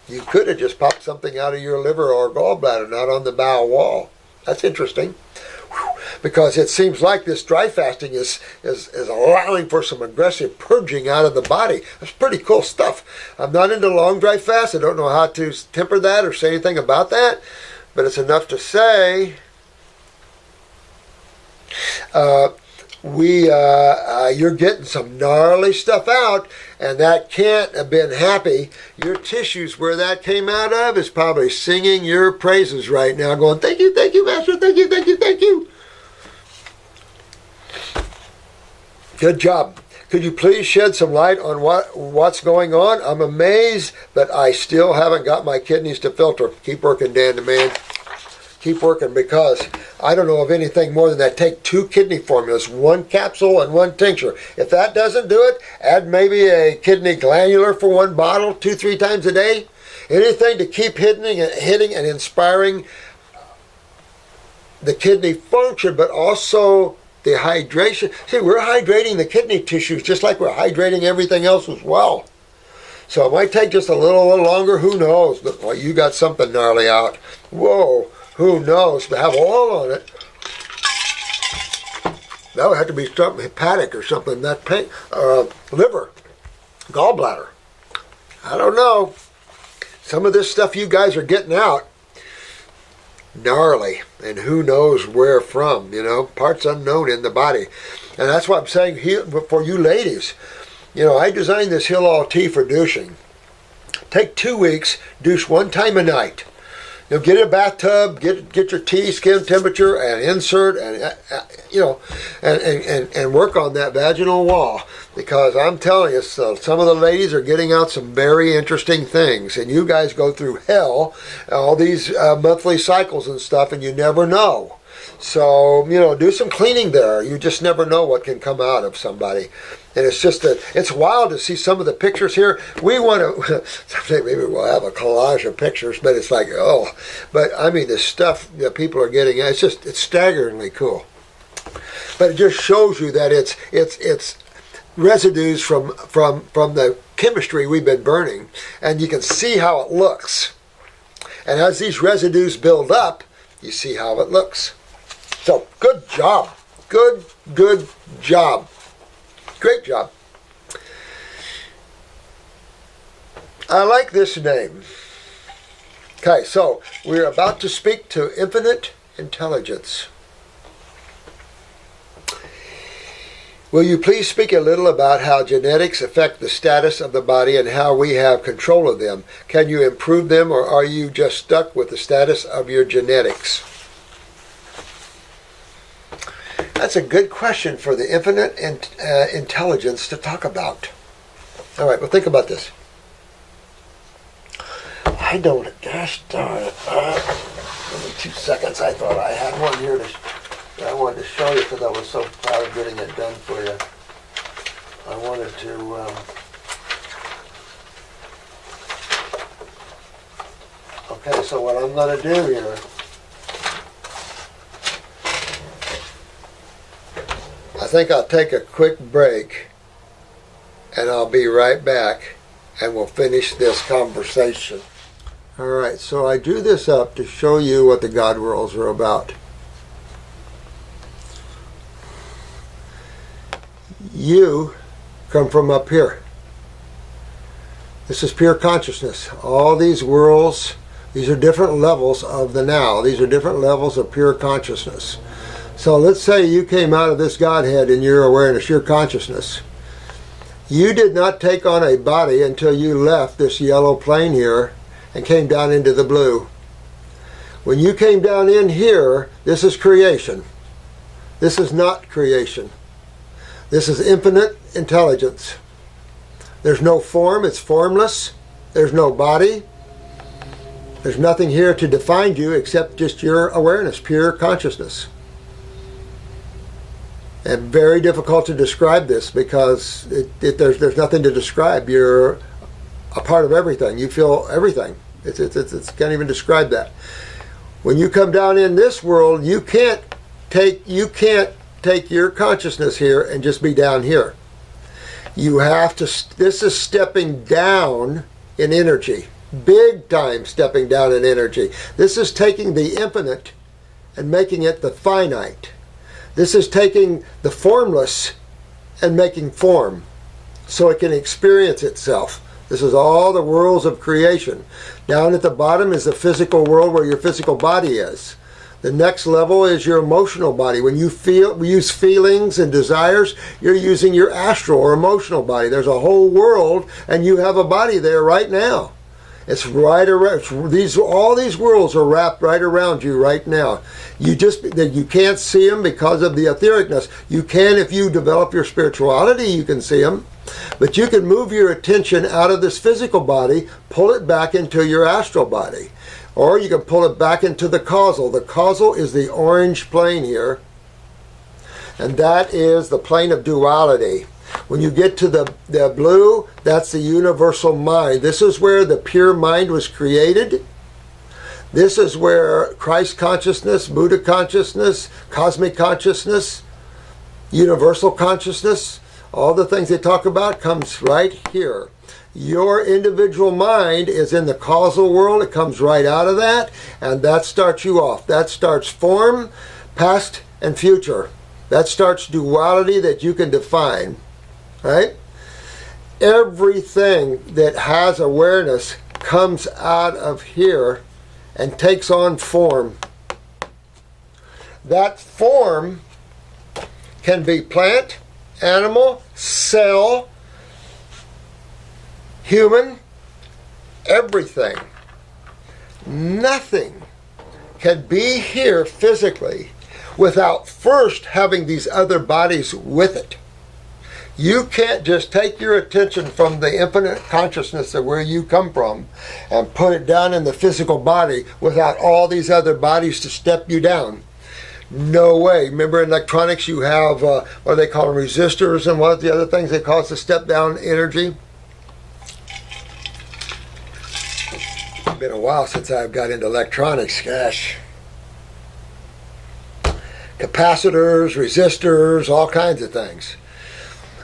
You could have just popped something out of your liver or gallbladder, not on the bowel wall. That's interesting. Because it seems like this dry fasting is allowing for some aggressive purging out of the body. That's pretty cool stuff. I'm not into long dry fasts. I don't know how to temper that or say anything about that. But it's enough to say you're getting some gnarly stuff out, and that can't have been happy. Your tissues where that came out of is probably singing your praises right now, going, thank you, Master, thank you. Good job. Could you please shed some light on what's going on? I'm amazed, but I still haven't got my kidneys to filter. Keep working, Dan the man. Keep working, because I don't know of anything more than that. Take 2 kidney formulas, 1 capsule and 1 tincture. If that doesn't do it, add maybe a kidney glandular for 1 bottle 2-3 times a day. Anything to keep hitting and inspiring the kidney function, but also the hydration. See, we're hydrating the kidney tissues just like we're hydrating everything else as well. So it might take just a little longer, who knows, but well, you got something gnarly out. Whoa, who knows, to have oil on it. That would have to be something hepatic or something, that pain, liver, gallbladder. I don't know. Some of this stuff you guys are getting out, gnarly, and who knows where from, parts unknown in the body. And that's what I'm saying for you ladies. I designed this Heal All tea for douching. Take 2 weeks, douche 1 time a night. Get a bathtub, get your tea, skin temperature, and insert, and and work on that vaginal wall. Because I'm telling you, some of the ladies are getting out some very interesting things, and you guys go through hell, all these monthly cycles and stuff, and you never know. So, do some cleaning there. You just never know what can come out of somebody. And it's just it's wild to see some of the pictures here. We want to, someday maybe we'll have a collage of pictures, but it's like, but I mean, the stuff that people are getting, it's staggeringly cool. But it just shows you that it's residues from the chemistry we've been burning, and you can see how it looks. And as these residues build up, you see how it looks. So, good job. Good job. Great job. I like this name. Okay, so we're about to speak to infinite intelligence. Will you please speak a little about how genetics affect the status of the body and how we have control of them? Can you improve them, or are you just stuck with the status of your genetics? That's a good question for the infinite intelligence to talk about. All right, well, think about this. I don't, gosh darn it. Give me 2 seconds. I thought I had one here that I wanted to show you because I was so proud of getting it done for you. I wanted to Okay, so what I'm going to do here, I think I'll take a quick break and I'll be right back and we'll finish this conversation. Alright, so I drew this up to show you what the God worlds are about. You come from up here. This is pure consciousness. All these worlds, these are different levels of the now. These are different levels of pure consciousness. So let's say you came out of this Godhead in your awareness, your consciousness. You did not take on a body until you left this yellow plane here and came down into the blue. When you came down in here, this is creation. This is not creation. This is infinite intelligence. There's no form, it's formless. There's no body. There's nothing here to define you except just your awareness, pure consciousness. And very difficult to describe this because there's nothing to describe. You're a part of everything. You feel everything. It's can't even describe that. When you come down in this world, you can't take your consciousness here and just be down here. You have to, this is stepping down in energy. Big time stepping down in energy. This is taking the infinite and making it the finite. This is taking the formless and making form so it can experience itself. This is all the worlds of creation. Down at the bottom is the physical world where your physical body is. The next level is your emotional body. When you use feelings and desires, you're using your astral or emotional body. There's a whole world and you have a body there right now. It's right around. All these worlds are wrapped right around you right now. You can't see them because of the ethericness. You can, if you develop your spirituality, you can see them. But you can move your attention out of this physical body, pull it back into your astral body. Or you can pull it back into the causal. The causal is the orange plane here. And that is the plane of duality. When you get to the blue, that's the universal mind. This is where the pure mind was created. This is where Christ consciousness, Buddha consciousness, cosmic consciousness, universal consciousness, all the things they talk about comes right here. Your individual mind is in the causal world. It comes right out of that, and that starts you off. That starts form, past, and future. That starts duality that you can define. Right? Everything that has awareness comes out of here and takes on form. That form can be plant, animal, cell, human, everything. Nothing can be here physically without first having these other bodies with it. You can't just take your attention from the infinite consciousness of where you come from and put it down in the physical body without all these other bodies to step you down. No way. Remember in electronics you have, what they call them, resistors, and what the other things they call it to step down energy? It's been a while since I've got into electronics, gosh. Capacitors, resistors, all kinds of things.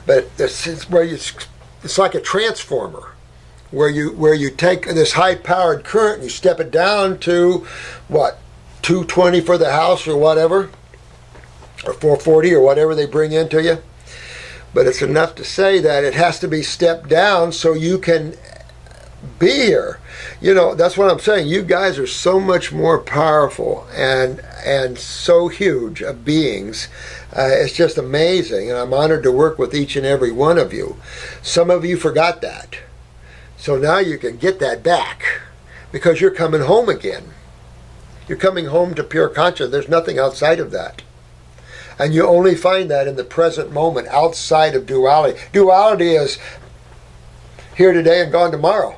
But it's like a transformer, where you take this high-powered current and you step it down to, what, 220 for the house or whatever, or 440 or whatever they bring into you. But it's enough to say that it has to be stepped down so you can be here. You know, that's what I'm saying. You guys are so much more powerful and so huge of beings. It's just amazing, and I'm honored to work with each and every one of you. Some of you forgot that. So now you can get that back because you're coming home again. You're coming home to pure consciousness. There's nothing outside of that. And you only find that in the present moment, outside of duality. Duality is here today and gone tomorrow.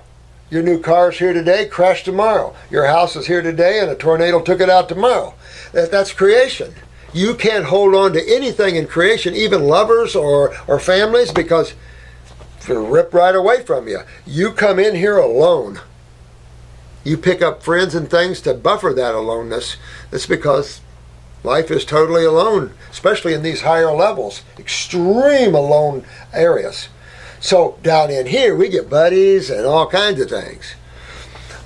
Your new car is here today, crashed tomorrow. Your house is here today and a tornado took it out tomorrow. That's creation. You can't hold on to anything in creation, even lovers or families, because it'll rip right away from you. You come in here alone. You pick up friends and things to buffer that aloneness. That's because life is totally alone, especially in these higher levels, extreme alone areas. So down in here, we get buddies and all kinds of things.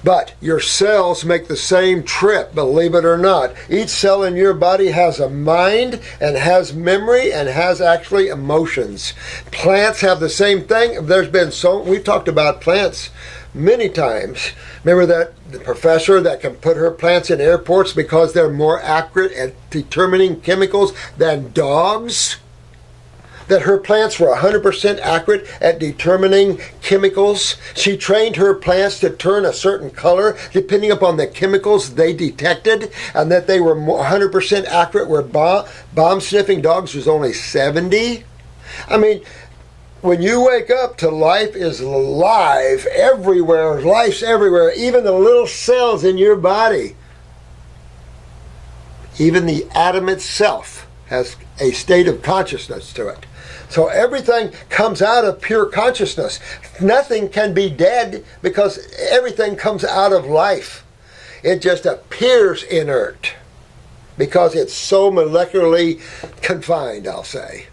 But your cells make the same trip, believe it or not. Each cell in your body has a mind and has memory and has actually emotions. Plants have the same thing. We've talked about plants many times. Remember that the professor that can put her plants in airports because they're more accurate at determining chemicals than dogs? That her plants were 100% accurate at determining chemicals. She trained her plants to turn a certain color depending upon the chemicals they detected, and that they were 100% accurate where bomb-sniffing dogs was only 70. I mean, when you wake up to life is live everywhere, life's everywhere, even the little cells in your body. Even the atom itself has a state of consciousness to it. So everything comes out of pure consciousness. Nothing can be dead because everything comes out of life. It just appears inert because it's so molecularly confined, I'll say.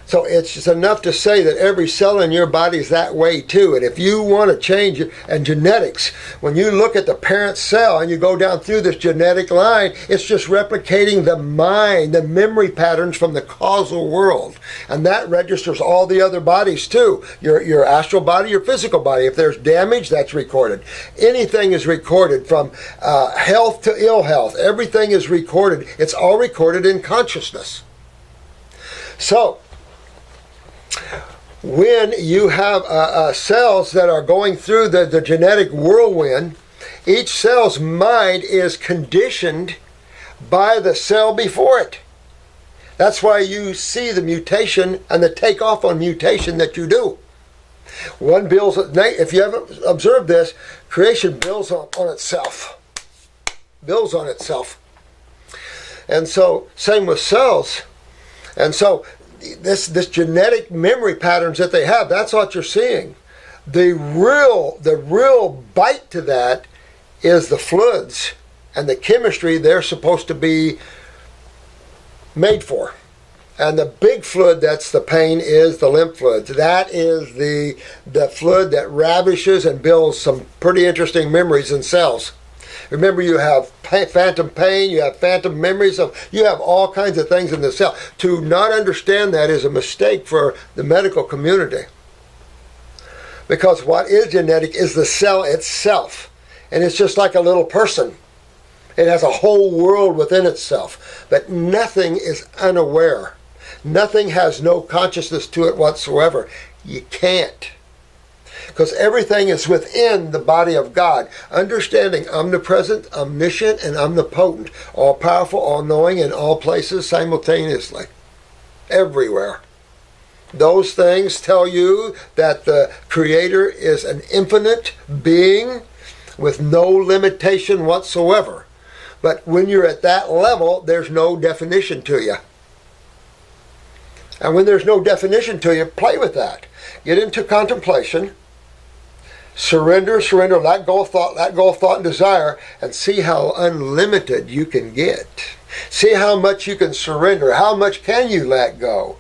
So it's just enough to say that every cell in your body is that way too. And if you want to change, and genetics, when you look at the parent cell and you go down through this genetic line, it's just replicating the mind, the memory patterns from the causal world. And that registers all the other bodies too. Your astral body, your physical body. If there's damage, that's recorded. Anything is recorded from health to ill health. Everything is recorded. It's all recorded in consciousness. So, when you have cells that are going through the genetic whirlwind, each cell's mind is conditioned by the cell before it. That's why you see the mutation and the takeoff on mutation that you do. One builds, if you haven't observed this, creation builds on itself. Builds on itself. And so, same with cells. And so, this genetic memory patterns that they have, that's what you're seeing. The real bite to that is the fluids and the chemistry they're supposed to be made for. And the big fluid that's the pain is the lymph fluids. That is the fluid that ravishes and builds some pretty interesting memories in cells. Remember, you have phantom pain, you have phantom memories, you have all kinds of things in the cell. To not understand that is a mistake for the medical community. Because what is genetic is the cell itself. And it's just like a little person. It has a whole world within itself. But nothing is unaware. Nothing has no consciousness to it whatsoever. You can't. Because everything is within the body of God. Understanding omnipresent, omniscient, and omnipotent. All powerful, all knowing, in all places simultaneously. Everywhere. Those things tell you that the Creator is an infinite being with no limitation whatsoever. But when you're at that level, there's no definition to you. And when there's no definition to you, play with that. Get into contemplation. Surrender, let go of thought and desire, and see how unlimited you can get. See how much you can surrender. How much can you let go?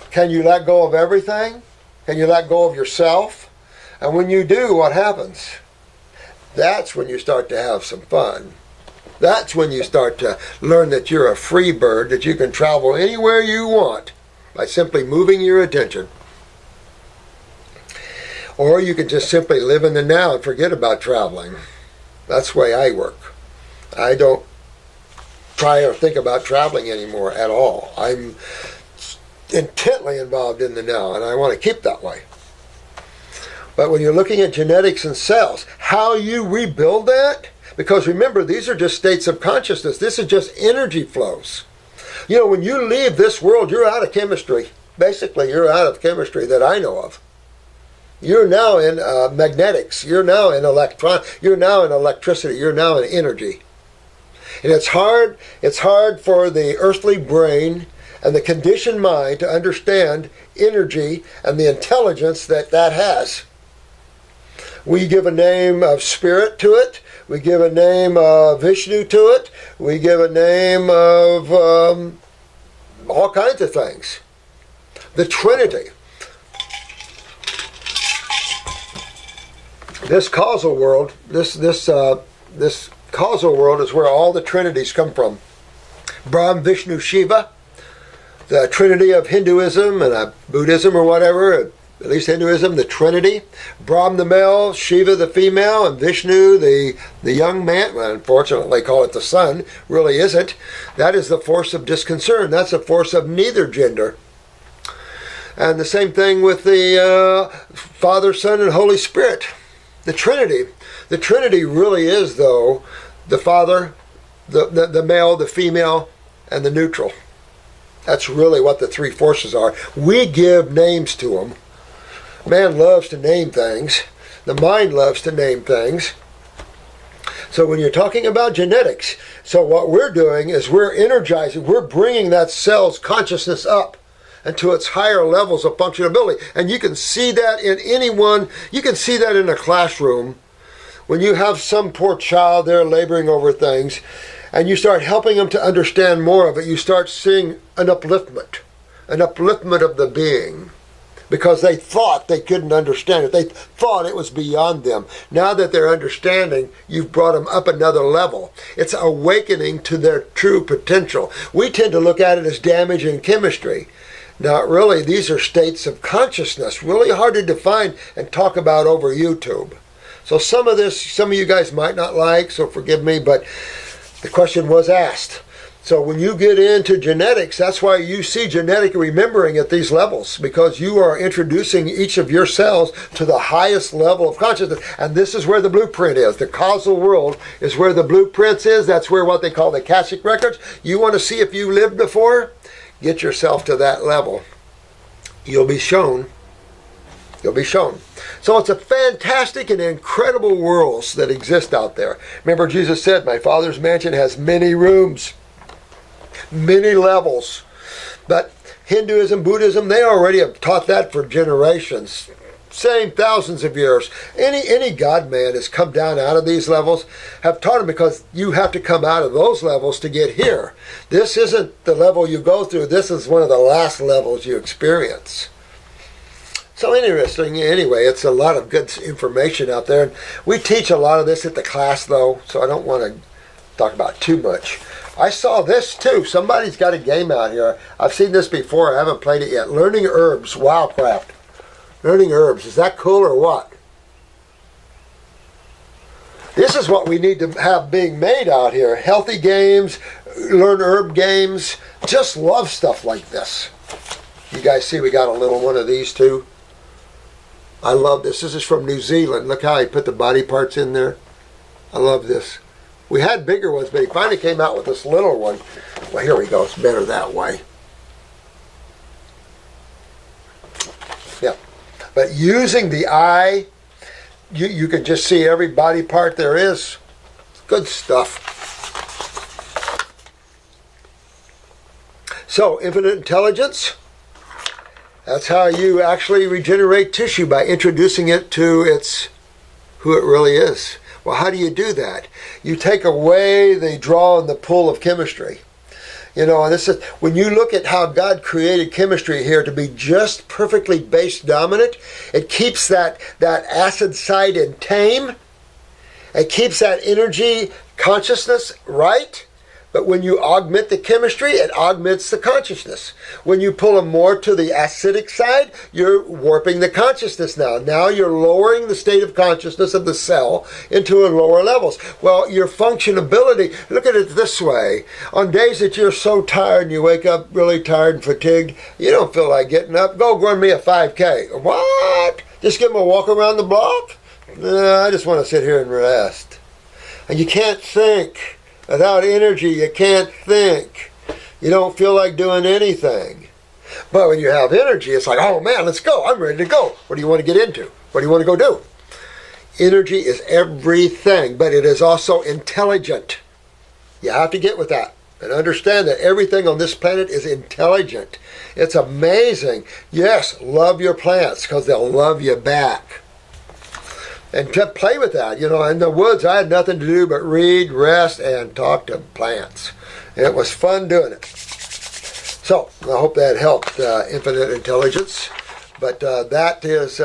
Can you let go of everything? Can you let go of yourself? And when you do, what happens? That's when you start to have some fun. That's when you start to learn that you're a free bird, that you can travel anywhere you want by simply moving your attention. Or you can just simply live in the now and forget about traveling. That's the way I work. I don't try or think about traveling anymore at all. I'm intently involved in the now, and I want to keep that way. But when you're looking at genetics and cells, how you rebuild that, because remember, these are just states of consciousness. This is just energy flows. You know, when you leave this world, you're out of chemistry. Basically, you're out of chemistry that I know of. You're now in magnetics. You're now in You're now in electricity. You're now in energy. And it's hard for the earthly brain and the conditioned mind to understand energy and the intelligence that has. We give a name of spirit to it. We give a name of Vishnu to it. We give a name of all kinds of things. The Trinity. This causal world, this causal world is where all the Trinities come from. Brahm, Vishnu, Shiva, the Trinity of Hinduism and Buddhism or whatever, at least Hinduism, the Trinity. Brahm the male, Shiva the female, and Vishnu the young man. Well, unfortunately, they call it the son. Really isn't. That is the force of disconcern. That's the force of neither gender. And the same thing with the Father, Son, and Holy Spirit. The Trinity. The Trinity really is, though, the Father, the male, the female, and the neutral. That's really what the three forces are. We give names to them. Man loves to name things. The mind loves to name things. So when you're talking about genetics, so what we're doing is we're energizing, we're bringing that cell's consciousness up into its higher levels of functionability. And you can see that in anyone, you can see that in a classroom. When you have some poor child there laboring over things, and you start helping them to understand more of it, you start seeing an upliftment of the being. Because they thought they couldn't understand it. They thought it was beyond them. Now that they're understanding, you've brought them up another level. It's awakening to their true potential. We tend to look at it as damage in chemistry. Not really. These are states of consciousness, really hard to define and talk about over YouTube. So some of you guys might not like, so forgive me, but the question was asked. So when you get into genetics, that's why you see genetic remembering at these levels, because you are introducing each of your cells to the highest level of consciousness. And this is where the blueprint is. The causal world is where the blueprints is. That's where what they call the Akashic records. You want to see if you lived before? Get yourself to that level. You'll be shown. You'll be shown. So it's a fantastic and incredible worlds that exist out there. Remember, Jesus said, my Father's mansion has many rooms. Many levels. But Hinduism, Buddhism, they already have taught that for generations. Same thousands of years. Any God man has come down out of these levels, have taught them, because you have to come out of those levels to get here. This isn't the level you go through. This is one of the last levels you experience. So interesting. Anyway, it's a lot of good information out there. And we teach a lot of this at the class, though, so I don't want to talk about too much. I saw this too. Somebody's got a game out here. I've seen this before. I haven't played it yet. Learning herbs. Wildcraft. Learning herbs. Is that cool or what? This is what we need to have being made out here. Healthy games. Learn herb games. Just love stuff like this. You guys see we got a little one of these too. I love this. This is from New Zealand. Look how he put the body parts in there. I love this. We had bigger ones, but he finally came out with this little one. Well, here we go. It's better that way. Yeah. But using the eye, you can just see every body part there is. Good stuff. So, infinite intelligence. That's how you actually regenerate tissue, by introducing it to who it really is. Well, how do you do that? You take away the draw and the pull of chemistry. You know, and this is when you look at how God created chemistry here to be just perfectly base dominant. It keeps that acid side in tame. It keeps that energy consciousness right. But when you augment the chemistry, it augments the consciousness. When you pull them more to the acidic side, you're warping the consciousness now. Now you're lowering the state of consciousness of the cell into lower levels. Well, your functionability, look at it this way. On days that you're so tired and you wake up really tired and fatigued, you don't feel like getting up, go run me a 5K. What? Just give them a walk around the block? No, I just want to sit here and rest. And you can't think. Without energy, you can't think. You don't feel like doing anything. But when you have energy, it's like, oh man, let's go. I'm ready to go. What do you want to get into? What do you want to go do? Energy is everything, but it is also intelligent. You have to get with that and understand that everything on this planet is intelligent. It's amazing. Yes, love your plants because they'll love you back. and to play with that. In the woods, I had nothing to do but read, rest, and talk to plants. It was fun doing it. So I hope that helped Infinite Intelligence. But that is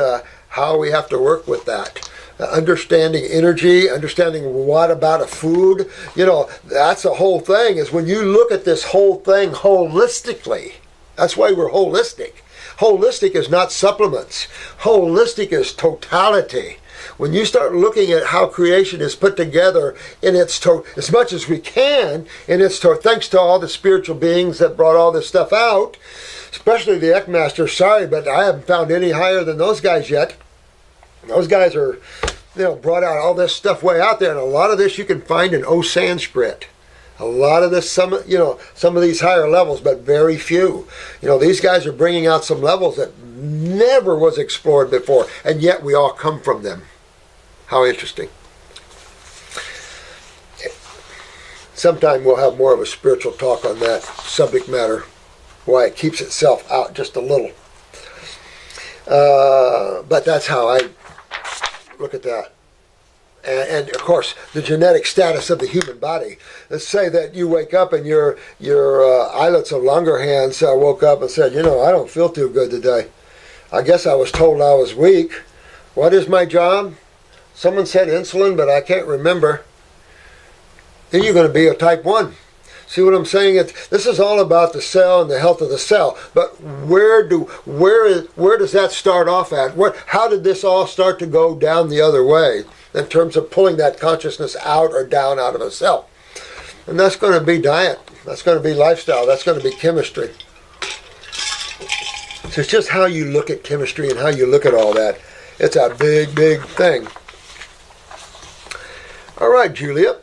how we have to work with that. Understanding energy, understanding what about a food. That's the whole thing, is when you look at this whole thing holistically. That's why we're holistic. Holistic is not supplements. Holistic is totality. When you start looking at how creation is put together in its as much as we can, thanks to all the spiritual beings that brought all this stuff out, especially the Eckmasters. Sorry, but I haven't found any higher than those guys yet. Those guys are, brought out all this stuff way out there, and a lot of this you can find in Sanskrit. A lot of this, some of these higher levels, but very few. These guys are bringing out some levels that never was explored before, and yet we all come from them. How interesting. Sometime we'll have more of a spiritual talk on that subject matter, why it keeps itself out just a little. But that's how I look at that. And of course, the genetic status of the human body. Let's say that you wake up and your islets of Langerhans woke up and said, I don't feel too good today. I guess I was told I was weak. What is my job? Someone said insulin, but I can't remember. Then you're going to be a type 1. See what I'm saying? This is all about the cell and the health of the cell. But where does that start off at? How did this all start to go down the other way in terms of pulling that consciousness out or down out of a cell? And that's going to be diet. That's going to be lifestyle. That's going to be chemistry. So it's just how you look at chemistry and how you look at all that. It's a big, big thing. All right, Julia.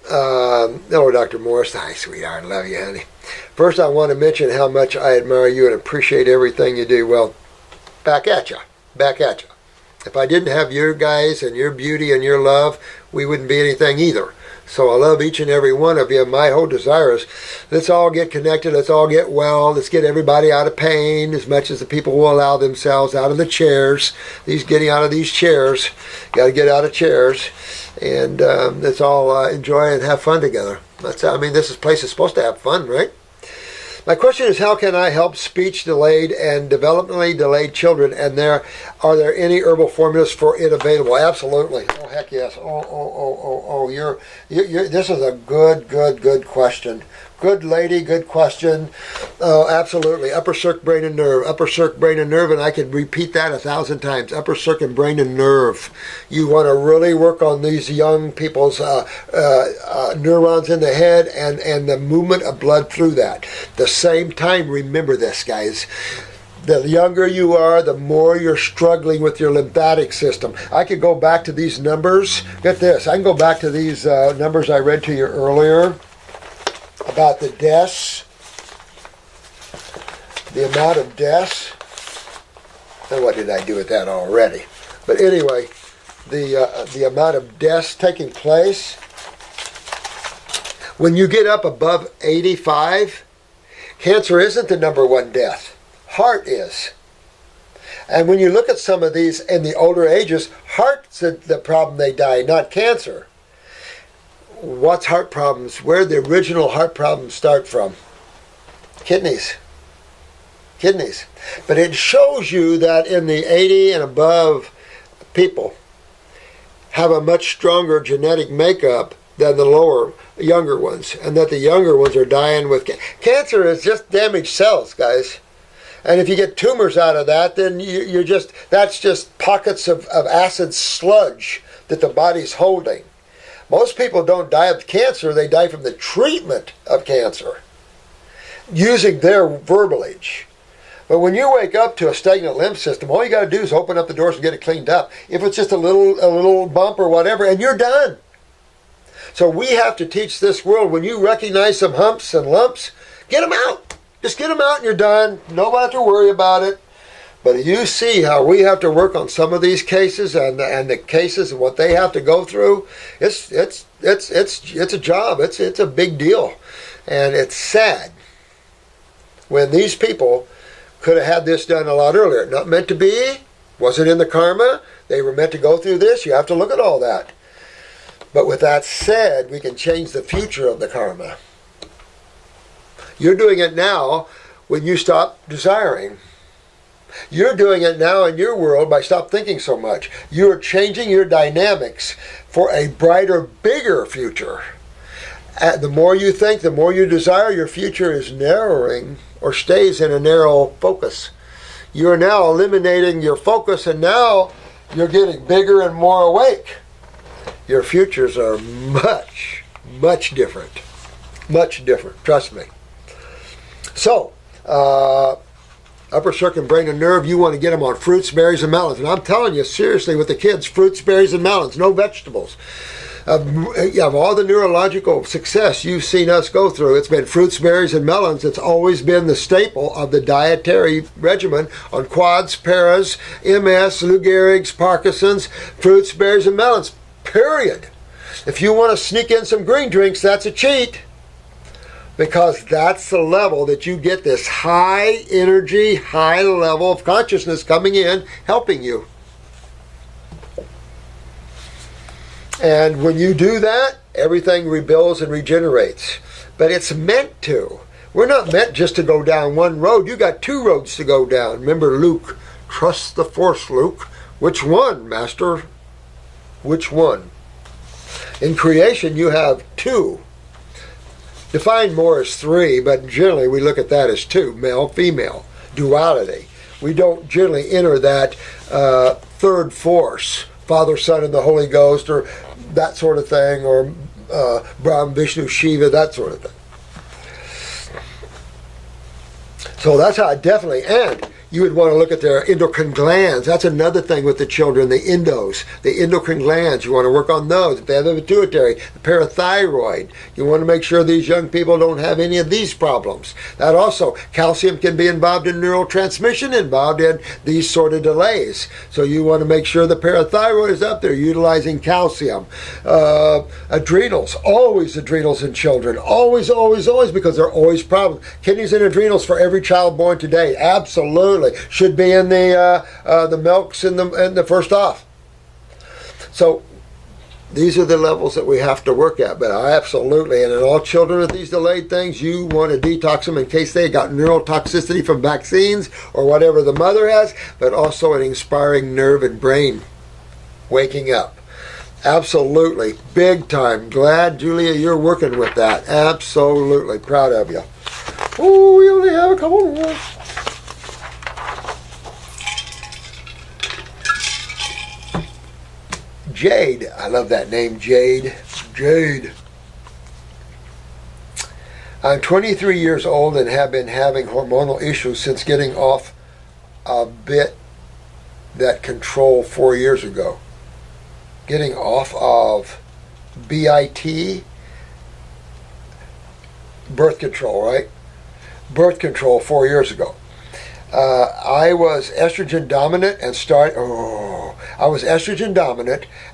Hello, Dr. Morse. Hi, sweetheart. Love you, honey. First, I want to mention how much I admire you and appreciate everything you do. Well, back at you. Back at you. If I didn't have your guys and your beauty and your love, we wouldn't be anything either. So I love each and every one of you. My whole desire is let's all get connected. Let's all get well. Let's get everybody out of pain as much as the people will allow themselves out of the chairs. Getting out of these chairs. Got to get out of chairs. And let's all enjoy and have fun together. This place is supposed to have fun, right? My question is, how can I help speech delayed and developmentally delayed children? And are there any herbal formulas for it available? Absolutely. Oh, heck yes. You're this is a good question. Good lady, good question. Oh, absolutely. Upper circ, brain and nerve. Upper circ, brain and nerve, and I could repeat that 1,000 times. Upper circ and brain and nerve. You want to really work on these young people's neurons in the head and the movement of blood through that. The same time, remember this, guys. The younger you are, the more you're struggling with your lymphatic system. I could go back to these numbers. Get this. I can go back to these numbers I read to you earlier about the deaths, the amount of deaths. And what did I do with that already? But anyway, the amount of deaths taking place. When you get up above 85, cancer isn't the number one death. Heart is. And when you look at some of these in the older ages, heart's the problem they die, not cancer. What's heart problems? Where the original heart problems start from? Kidneys. Kidneys. But it shows you that in the 80 and above people have a much stronger genetic makeup than the younger ones. And that the younger ones are dying with cancer is just damaged cells, guys. And if you get tumors out of that, then that's just pockets of acid sludge that the body's holding. Most people don't die of cancer, they die from the treatment of cancer, using their verbiage. But when you wake up to a stagnant lymph system, all you got to do is open up the doors and get it cleaned up. If it's just a little bump or whatever, and you're done. So we have to teach this world, when you recognize some humps and lumps, get them out. Just get them out and you're done. Nobody have to worry about it. But you see how we have to work on some of these cases and the cases and what they have to go through. It's a job. It's a big deal, and it's sad when these people could have had this done a lot earlier. Not meant to be, Was it in the karma? They were meant to go through this? You have to look at all that. But with that said, we can change the future of the karma. You're doing it now when you stop desiring. You're doing it now in your world by stop thinking so much. You're changing your dynamics for a brighter, bigger future. The more you think, the more you desire, your future is narrowing or stays in a narrow focus. You're now eliminating your focus, and now you're getting bigger and more awake. Your futures are much, much different. Much different, trust me. So, upper circuit, brain, and nerve, you want to get them on fruits, berries, and melons. And I'm telling you, seriously, with the kids, fruits, berries, and melons, no vegetables. Of all the neurological success you've seen us go through, it's been fruits, berries, and melons. It's always been the staple of the dietary regimen on quads, paras, MS, Lou Gehrig's, Parkinson's, fruits, berries, and melons, period. If you want to sneak in some green drinks, that's a cheat. Because that's the level that you get this high energy, high level of consciousness coming in, helping you. And when you do that, everything rebuilds and regenerates. But it's meant to. We're not meant just to go down one road. You got two roads to go down. Remember Luke, trust the force, Luke. Which one, Master? Which one? In creation, you have two. Define more as three, but generally we look at that as two, male, female, duality. We don't generally enter that third force, Father, Son, and the Holy Ghost, or that sort of thing, or Brahm, Vishnu, Shiva, that sort of thing. So that's how I definitely, and you would want to look at their endocrine glands. That's another thing with the children, the endocrine glands. You want to work on those. If they have the pituitary, the parathyroid, you want to make sure these young people don't have any of these problems. That also, calcium can be involved in neurotransmission, involved in these sort of delays. So you want to make sure the parathyroid is up there, utilizing calcium. Adrenals, always adrenals in children. Always, always, always, because there are always problems. Kidneys and adrenals for every child born today. Absolutely. Should be in the milks in the first off. So these are the levels that we have to work at. But absolutely, and in all children with these delayed things, you want to detox them in case they got neurotoxicity from vaccines or whatever the mother has, but also an inspiring nerve and brain waking up. Absolutely, big time. Glad, Julia, you're working with that. Absolutely, proud of you. Oh, we only have a couple more. Jade. I love that name, Jade. Jade. I'm 23 years old and have been having hormonal issues since getting off a bit that control 4 years ago. Getting off of BIT, birth control, right? Birth control 4 years ago. I was estrogen dominant and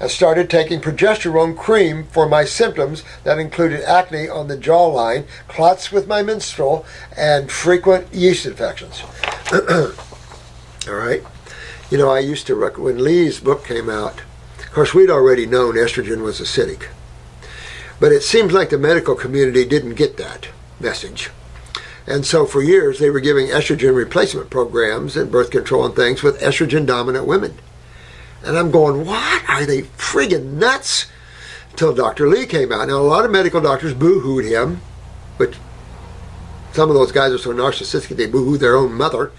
started taking progesterone cream for my symptoms that included acne on the jawline, clots with my menstrual, and frequent yeast infections. All right. You know, I used to when Lee's book came out, of course, we'd already known estrogen was acidic. But it seems like the medical community didn't get that message. And so for years, they were giving estrogen replacement programs and birth control and things with estrogen-dominant women. And I'm going, what? Are they friggin' nuts? Until Dr. Lee came out. Now, a lot of medical doctors boo-hooed him, but some of those guys are so narcissistic, they boo-hoo their own mother.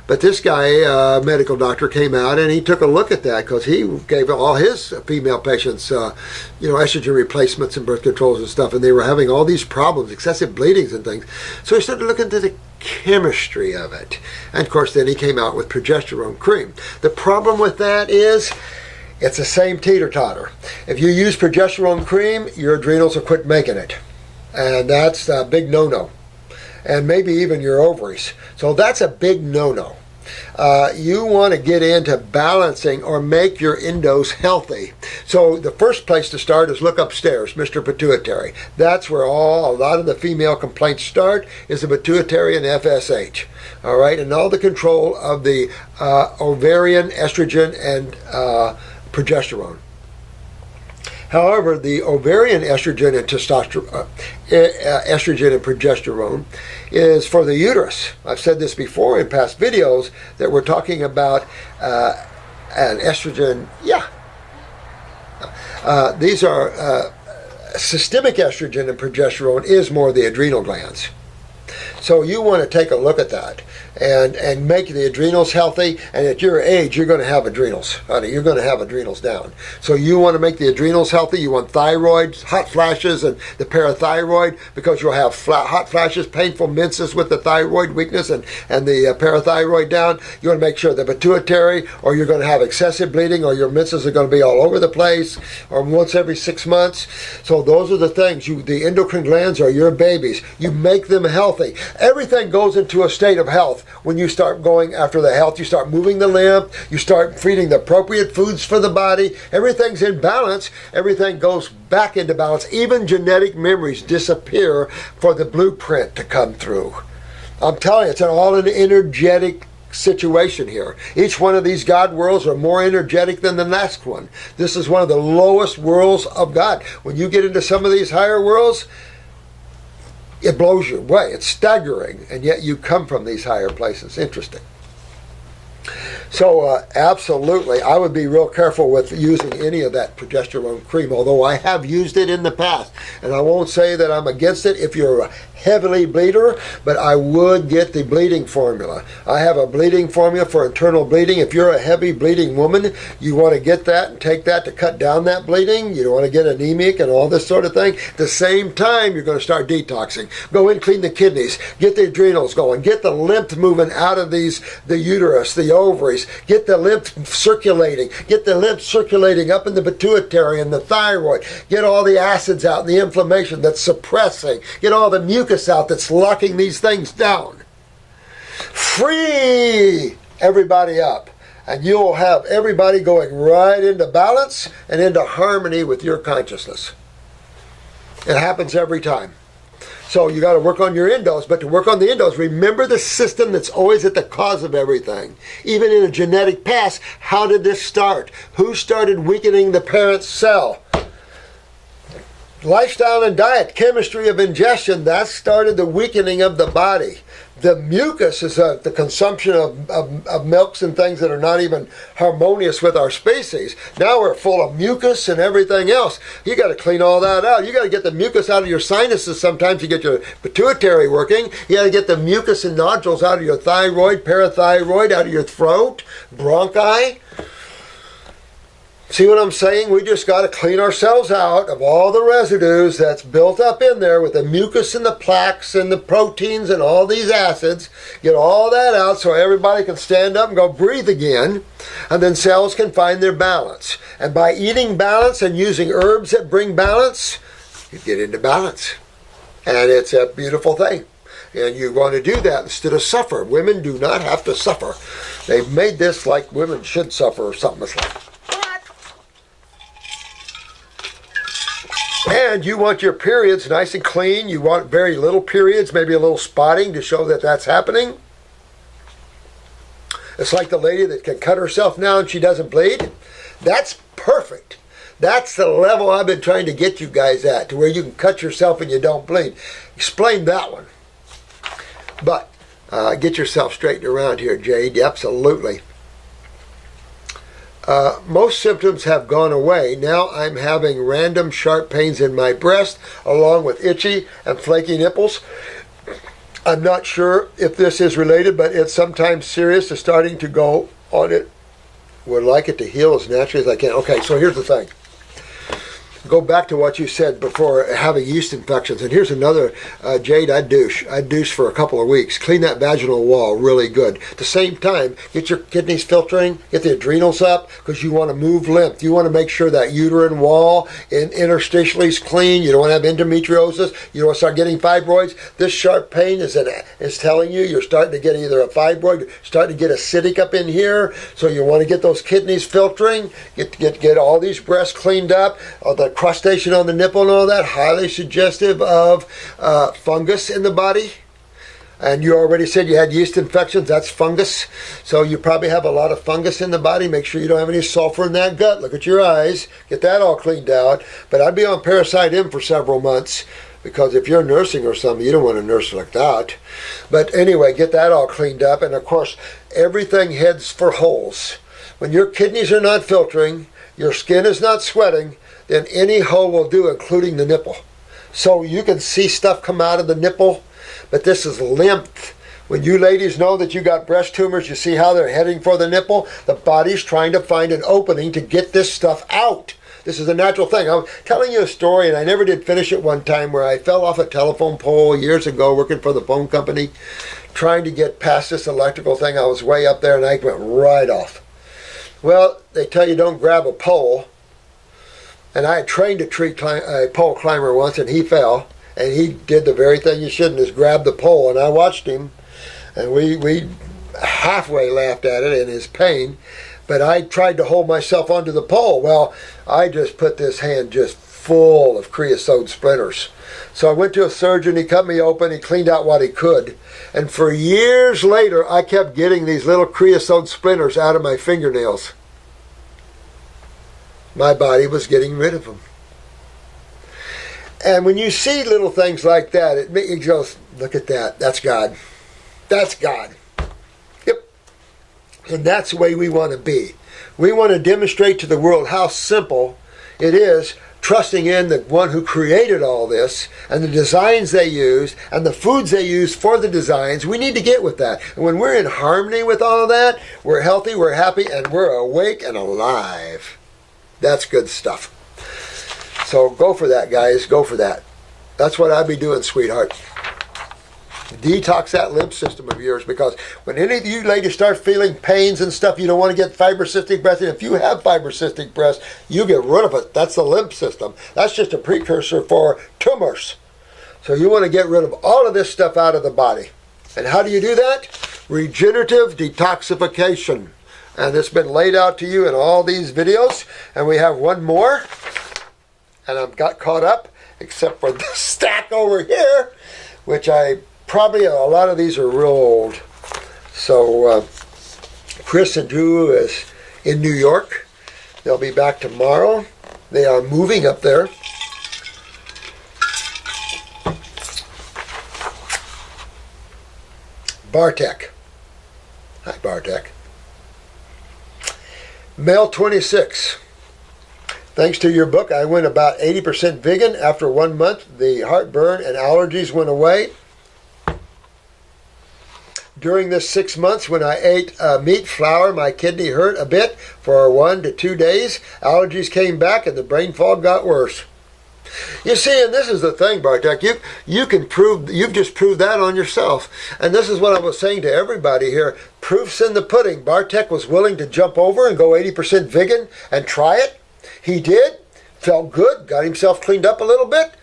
But this guy, medical doctor, came out and he took a look at that because he gave all his female patients, estrogen replacements and birth controls and stuff, and they were having all these problems, excessive bleedings and things. So he started looking into the chemistry of it. And of course, then he came out with progesterone cream. The problem with that is it's the same teeter-totter. If you use progesterone cream, your adrenals will quit making it. And that's a big no-no. And maybe even your ovaries. So that's a big no-no. You want to get into balancing or make your endos healthy. So the first place to start is look upstairs, Mr. Pituitary. That's where a lot of the female complaints start, is the pituitary and FSH. All right, and all the control of the ovarian, estrogen, and progesterone. However, the ovarian estrogen and estrogen and progesterone is for the uterus. I've said this before in past videos that we're talking about an estrogen. These are systemic estrogen and progesterone is more the adrenal glands. So you want to take a look at that and make the adrenals healthy. And at your age, you're going to have adrenals. Honey, you're going to have adrenals down. So you want to make the adrenals healthy. You want thyroid, hot flashes, and the parathyroid, because you'll have hot flashes, painful menses with the thyroid weakness and the parathyroid down. You want to make sure the pituitary, or you're going to have excessive bleeding, or your menses are going to be all over the place, or once every 6 months. So those are the things. The endocrine glands are your babies. You make them healthy. Everything goes into a state of health when you start going after the health. You start moving the lymph. You start feeding the appropriate foods for the body. Everything's in balance. Everything goes back into balance. Even genetic memories disappear for the blueprint to come through. I'm telling you, it's all an energetic situation here. Each one of these God worlds are more energetic than the last one. This is one of the lowest worlds of God. When you get into some of these higher worlds, it blows you away. It's staggering, and yet you come from these higher places. Interesting. So absolutely, I would be real careful with using any of that progesterone cream, although I have used it in the past. And I won't say that I'm against it if you're a heavily bleeder, but I would get the bleeding formula. I have a bleeding formula for internal bleeding. If you're a heavy bleeding woman, you want to get that and take that to cut down that bleeding. You don't want to get anemic and all this sort of thing. At the same time, you're going to start detoxing. Go in, clean the kidneys, get the adrenals going, get the lymph moving out of the uterus, the ovaries, get the lymph circulating, up in the pituitary and the thyroid, get all the acids out and the inflammation that's suppressing, get all the mucus out that's locking these things down. Free everybody up, and you'll have everybody going right into balance and into harmony with your consciousness. It happens every time. So you got to work on your endos, but to work on the endos, remember the system that's always at the cause of everything. Even in a genetic past, how did this start? Who started weakening the parent cell? Lifestyle and diet, chemistry of ingestion, that started the weakening of the body. The mucus is the consumption of milks and things that are not even harmonious with our species. Now we're full of mucus and everything else. You got to clean all that out. You got to get the mucus out of your sinuses sometimes to get your pituitary working. You got to get the mucus and nodules out of your thyroid, parathyroid, out of your throat, bronchi. See what I'm saying? We just got to clean ourselves out of all the residues that's built up in there with the mucus and the plaques and the proteins and all these acids. Get all that out so everybody can stand up and go breathe again. And then cells can find their balance. And by eating balance and using herbs that bring balance, you get into balance. And it's a beautiful thing. And you want to do that instead of suffer. Women do not have to suffer. They've made this like women should suffer or something. It's like, and you want your periods nice and clean. You want very little periods, maybe a little spotting to show that that's happening. It's like the lady that can cut herself now and she doesn't bleed. That's perfect. That's the level I've been trying to get you guys at, to where you can cut yourself and you don't bleed. Explain that one. But get yourself straightened around here, Jade. Absolutely. Most symptoms have gone away. Now I'm having random sharp pains in my breast, along with itchy and flaky nipples. I'm not sure if this is related, but it's sometimes serious. It's starting to go on it. Would like it to heal as naturally as I can. Okay, so here's the thing. go back to what you said before, having yeast infections. And here's another, Jade, I'd douche for a couple of weeks. Clean that vaginal wall really good. At the same time, get your kidneys filtering, get the adrenals up, because you want to move lymph. You want to make sure that uterine wall and interstitially is clean. You don't want to have endometriosis. You don't want to start getting fibroids. This sharp pain is telling you you're starting to get either a fibroid, you're starting to get acidic up in here. So you want to get those kidneys filtering, get all these breasts cleaned up. The crustation on the nipple and all that, highly suggestive of fungus in the body. And you already said you had yeast infections, that's fungus. So you probably have a lot of fungus in the body. Make sure you don't have any sulfur in that gut. Look at your eyes, get that all cleaned out. But I'd be on Parasite M for several months, because if you're nursing or something, you don't want to nurse like that. But anyway, get that all cleaned up. And of course, everything heads for holes. When your kidneys are not filtering, your skin is not sweating, then any hole will do, including the nipple. So you can see stuff come out of the nipple, but this is lymph. When you ladies know that you got breast tumors, you see how they're heading for the nipple? The body's trying to find an opening to get this stuff out. This is a natural thing. I'm telling you a story, and I never did finish it one time, where I fell off a telephone pole years ago working for the phone company, trying to get past this electrical thing. I was way up there, and I went right off. Well, they tell you don't grab a pole. And I had trained a pole climber once, and he fell. And he did the very thing you shouldn't, is grab the pole. And I watched him, and we halfway laughed at it in his pain. But I tried to hold myself onto the pole. Well, I just put this hand just full of creosote splinters. So I went to a surgeon, he cut me open, he cleaned out what he could. And for years later, I kept getting these little creosote splinters out of my fingernails. My body was getting rid of them. And when you see little things like that, it makes you go, look at that, that's God. That's God. Yep. And that's the way we want to be. We want to demonstrate to the world how simple it is, trusting in the one who created all this, and the designs they use, and the foods they use for the designs. We need to get with that. And when we're in harmony with all of that, we're healthy, we're happy, and we're awake and alive. That's good stuff. So go for that, guys. Go for that. That's what I'd be doing, sweetheart. Detox that lymph system of yours, because when any of you ladies start feeling pains and stuff, you don't want to get fibrocystic breast. And if you have fibrocystic breast, you get rid of it. That's the lymph system. That's just a precursor for tumors. So you want to get rid of all of this stuff out of the body. And how do you do that? Regenerative detoxification. And it's been laid out to you in all these videos. And we have one more. And I've got caught up, except for the stack over here, which probably a lot of these are real old. So Chris and Drew is in New York. They'll be back tomorrow. They are moving up there. Bartek. Hi, Bartek. Male 26. Thanks to your book, I went about 80% vegan. After 1 month, the heartburn and allergies went away. During this 6 months, when I ate meat, flour, my kidney hurt a bit for 1 to 2 days. Allergies came back and the brain fog got worse. You see, and this is the thing, Bartek, you've just proved that on yourself. And this is what I was saying to everybody here. Proof's in the pudding. Bartek was willing to jump over and go 80% vegan and try it. He did, felt good, got himself cleaned up a little bit.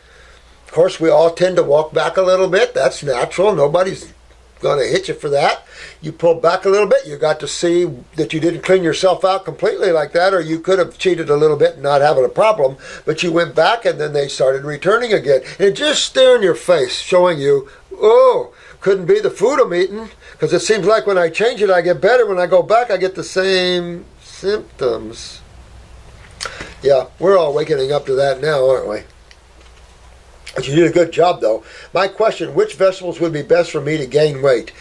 Of course, we all tend to walk back a little bit. That's natural. Nobody's going to hit you for that. You pulled back a little bit. You got to see that you didn't clean yourself out completely like that, or you could have cheated a little bit and not having a problem. But you went back, and then they started returning again. And just stare in your face, showing you, oh, couldn't be the food I'm eating, because it seems like when I change it, I get better. When I go back, I get the same symptoms. Yeah, we're all waking up to that now, aren't we? But you did a good job, though. My question, which vegetables would be best for me to gain weight?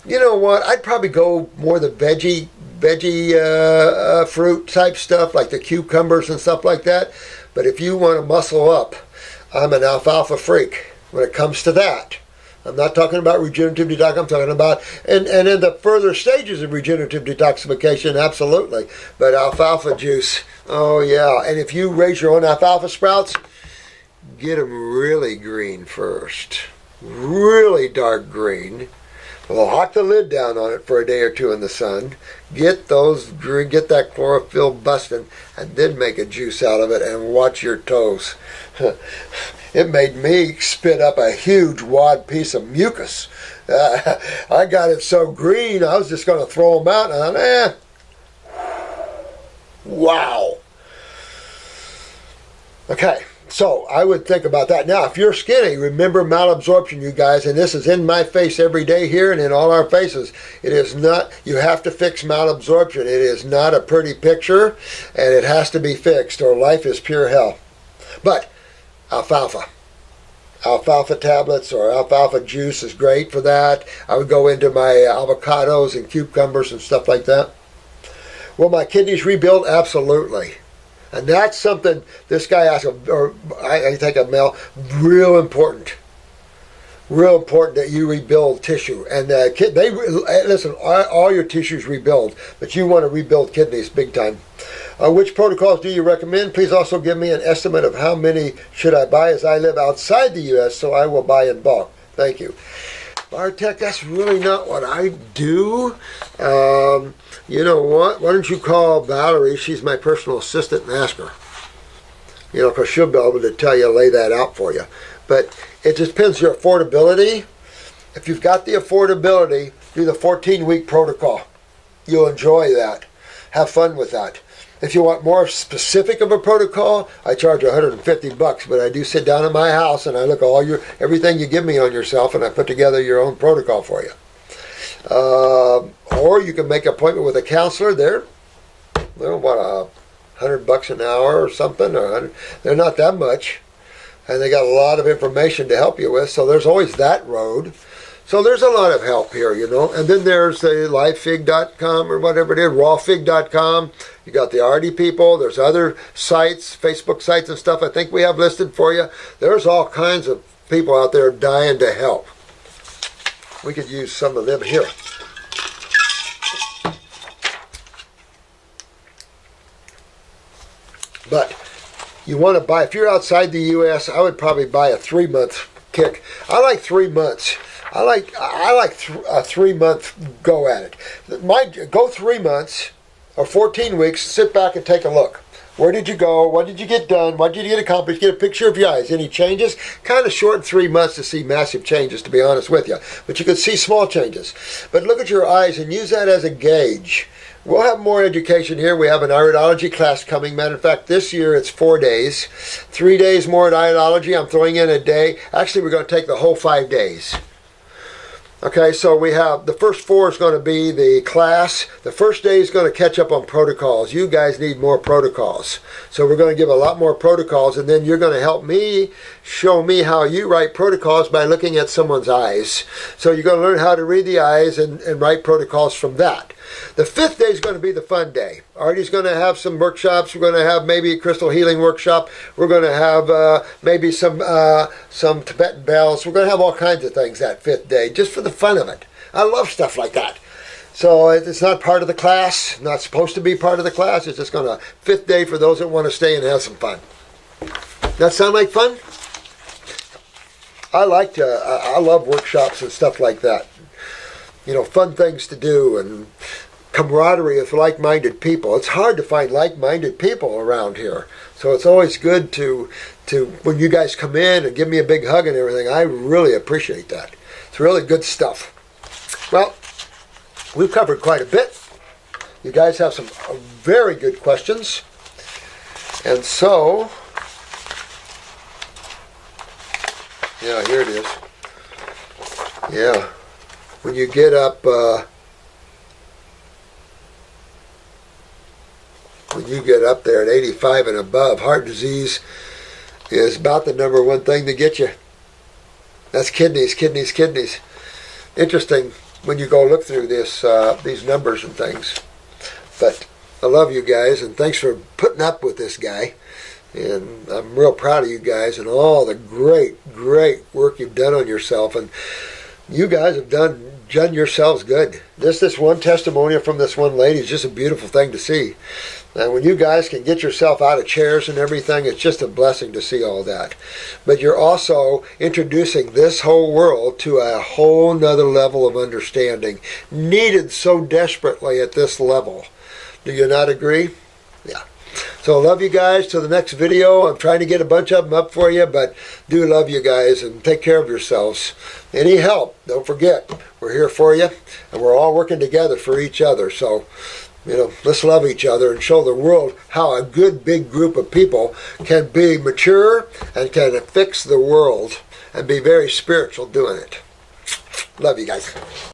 You know what? I'd probably go more the veggie fruit type stuff, like the cucumbers and stuff like that. But if you want to muscle up, I'm an alfalfa freak when it comes to that. I'm not talking about regenerative detox. I'm talking about, and in the further stages of regenerative detoxification, absolutely. But alfalfa juice, oh yeah. And if you raise your own alfalfa sprouts, get them really green first. Really dark green. Well, lock the lid down on it for a day or two in the sun. Get that chlorophyll busting, and then make a juice out of it and watch your toes. It made me spit up a huge wad piece of mucus. I got it so green, I was just going to throw them out, and I thought, wow. Okay. So I would think about that. Now, if you're skinny, remember malabsorption, you guys, and this is in my face every day here and in all our faces. It is not, you have to fix malabsorption. It is not a pretty picture, and it has to be fixed, or life is pure hell. But alfalfa tablets or alfalfa juice is great for that. I would go into my avocados and cucumbers and stuff like that. Will my kidneys rebuild? Absolutely. And that's something this guy asked, or I think a male, real important that you rebuild tissue. And listen, all your tissues rebuild, but you want to rebuild kidneys big time. Which protocols do you recommend? Please also give me an estimate of how many should I buy, as I live outside the U.S., so I will buy in bulk. Thank you. Bartek, that's really not what I do. You know what? Why don't you call Valerie? She's my personal assistant, and ask her. You know, because she'll be able to tell you, lay that out for you. But it just depends your affordability. If you've got the affordability, do the 14-week protocol. You'll enjoy that. Have fun with that. If you want more specific of a protocol, I charge $150, but I do sit down in my house and I look at everything you give me on yourself, and I put together your own protocol for you. Or you can make an appointment with a counselor. They're what, $100 an hour or something, or they're not that much, and they got a lot of information to help you with. So there's always that road. So there's a lot of help here, you know. And then there's the livefig.com or whatever it is, rawfig.com. You got the Arty people. There's other sites, Facebook sites and stuff I think we have listed for you. There's all kinds of people out there dying to help. We could use some of them here. But you want to buy, if you're outside the U.S., I would probably buy a 3-month kick. I like 3 months. I like a 3-month go at it. Go 3 months or 14 weeks, sit back and take a look. Where did you go? What did you get done? What did you get accomplished? Get a picture of your eyes. Any changes? Kind of short 3 months to see massive changes, to be honest with you. But you could see small changes. But look at your eyes and use that as a gauge. We'll have more education here. We have an iridology class coming. Matter of fact, this year it's 4 days. 3 days more at iridology. I'm throwing in a day. Actually, we're going to take the whole 5 days. Okay, so we have, the first 4 is going to be the class. The first day is going to catch up on protocols. You guys need more protocols. So we're going to give a lot more protocols, and then you're going to help me, show me how you write protocols by looking at someone's eyes. So you're going to learn how to read the eyes and write protocols from that. The 5th day is going to be the fun day. Artie's going to have some workshops. We're going to have maybe a crystal healing workshop. We're going to have maybe some Tibetan bells. We're going to have all kinds of things that 5th day, just for the fun of it. I love stuff like that. So it's not part of the class, not supposed to be part of the class. It's just going to 5th day for those that want to stay and have some fun. That sound like fun? I love workshops and stuff like that. You know, fun things to do and camaraderie with like-minded people. It's hard to find like-minded people around here. So it's always good to when you guys come in and give me a big hug and everything. I really appreciate that. It's really good stuff. Well, we've covered quite a bit. You guys have some very good questions. And so, yeah, here it is. Yeah. When you get up, there at 85 and above, heart disease is about the number one thing to get you. That's kidneys. Interesting when you go look through this, these numbers and things. But I love you guys, and thanks for putting up with this guy. And I'm real proud of you guys and all the great work you've done on yourself. And you guys have done yourselves good. This one testimonial from this one lady is just a beautiful thing to see. And when you guys can get yourself out of chairs and everything, it's just a blessing to see all that. But you're also introducing this whole world to a whole nother level of understanding, needed so desperately at this level. Do you not agree? Yeah. So I love you guys. Till the next video. I'm trying to get a bunch of them up for you, but do love you guys and take care of yourselves. Any help, don't forget, we're here for you, and we're all working together for each other. So, let's love each other and show the world how a good big group of people can be mature and can fix the world and be very spiritual doing it. Love you guys.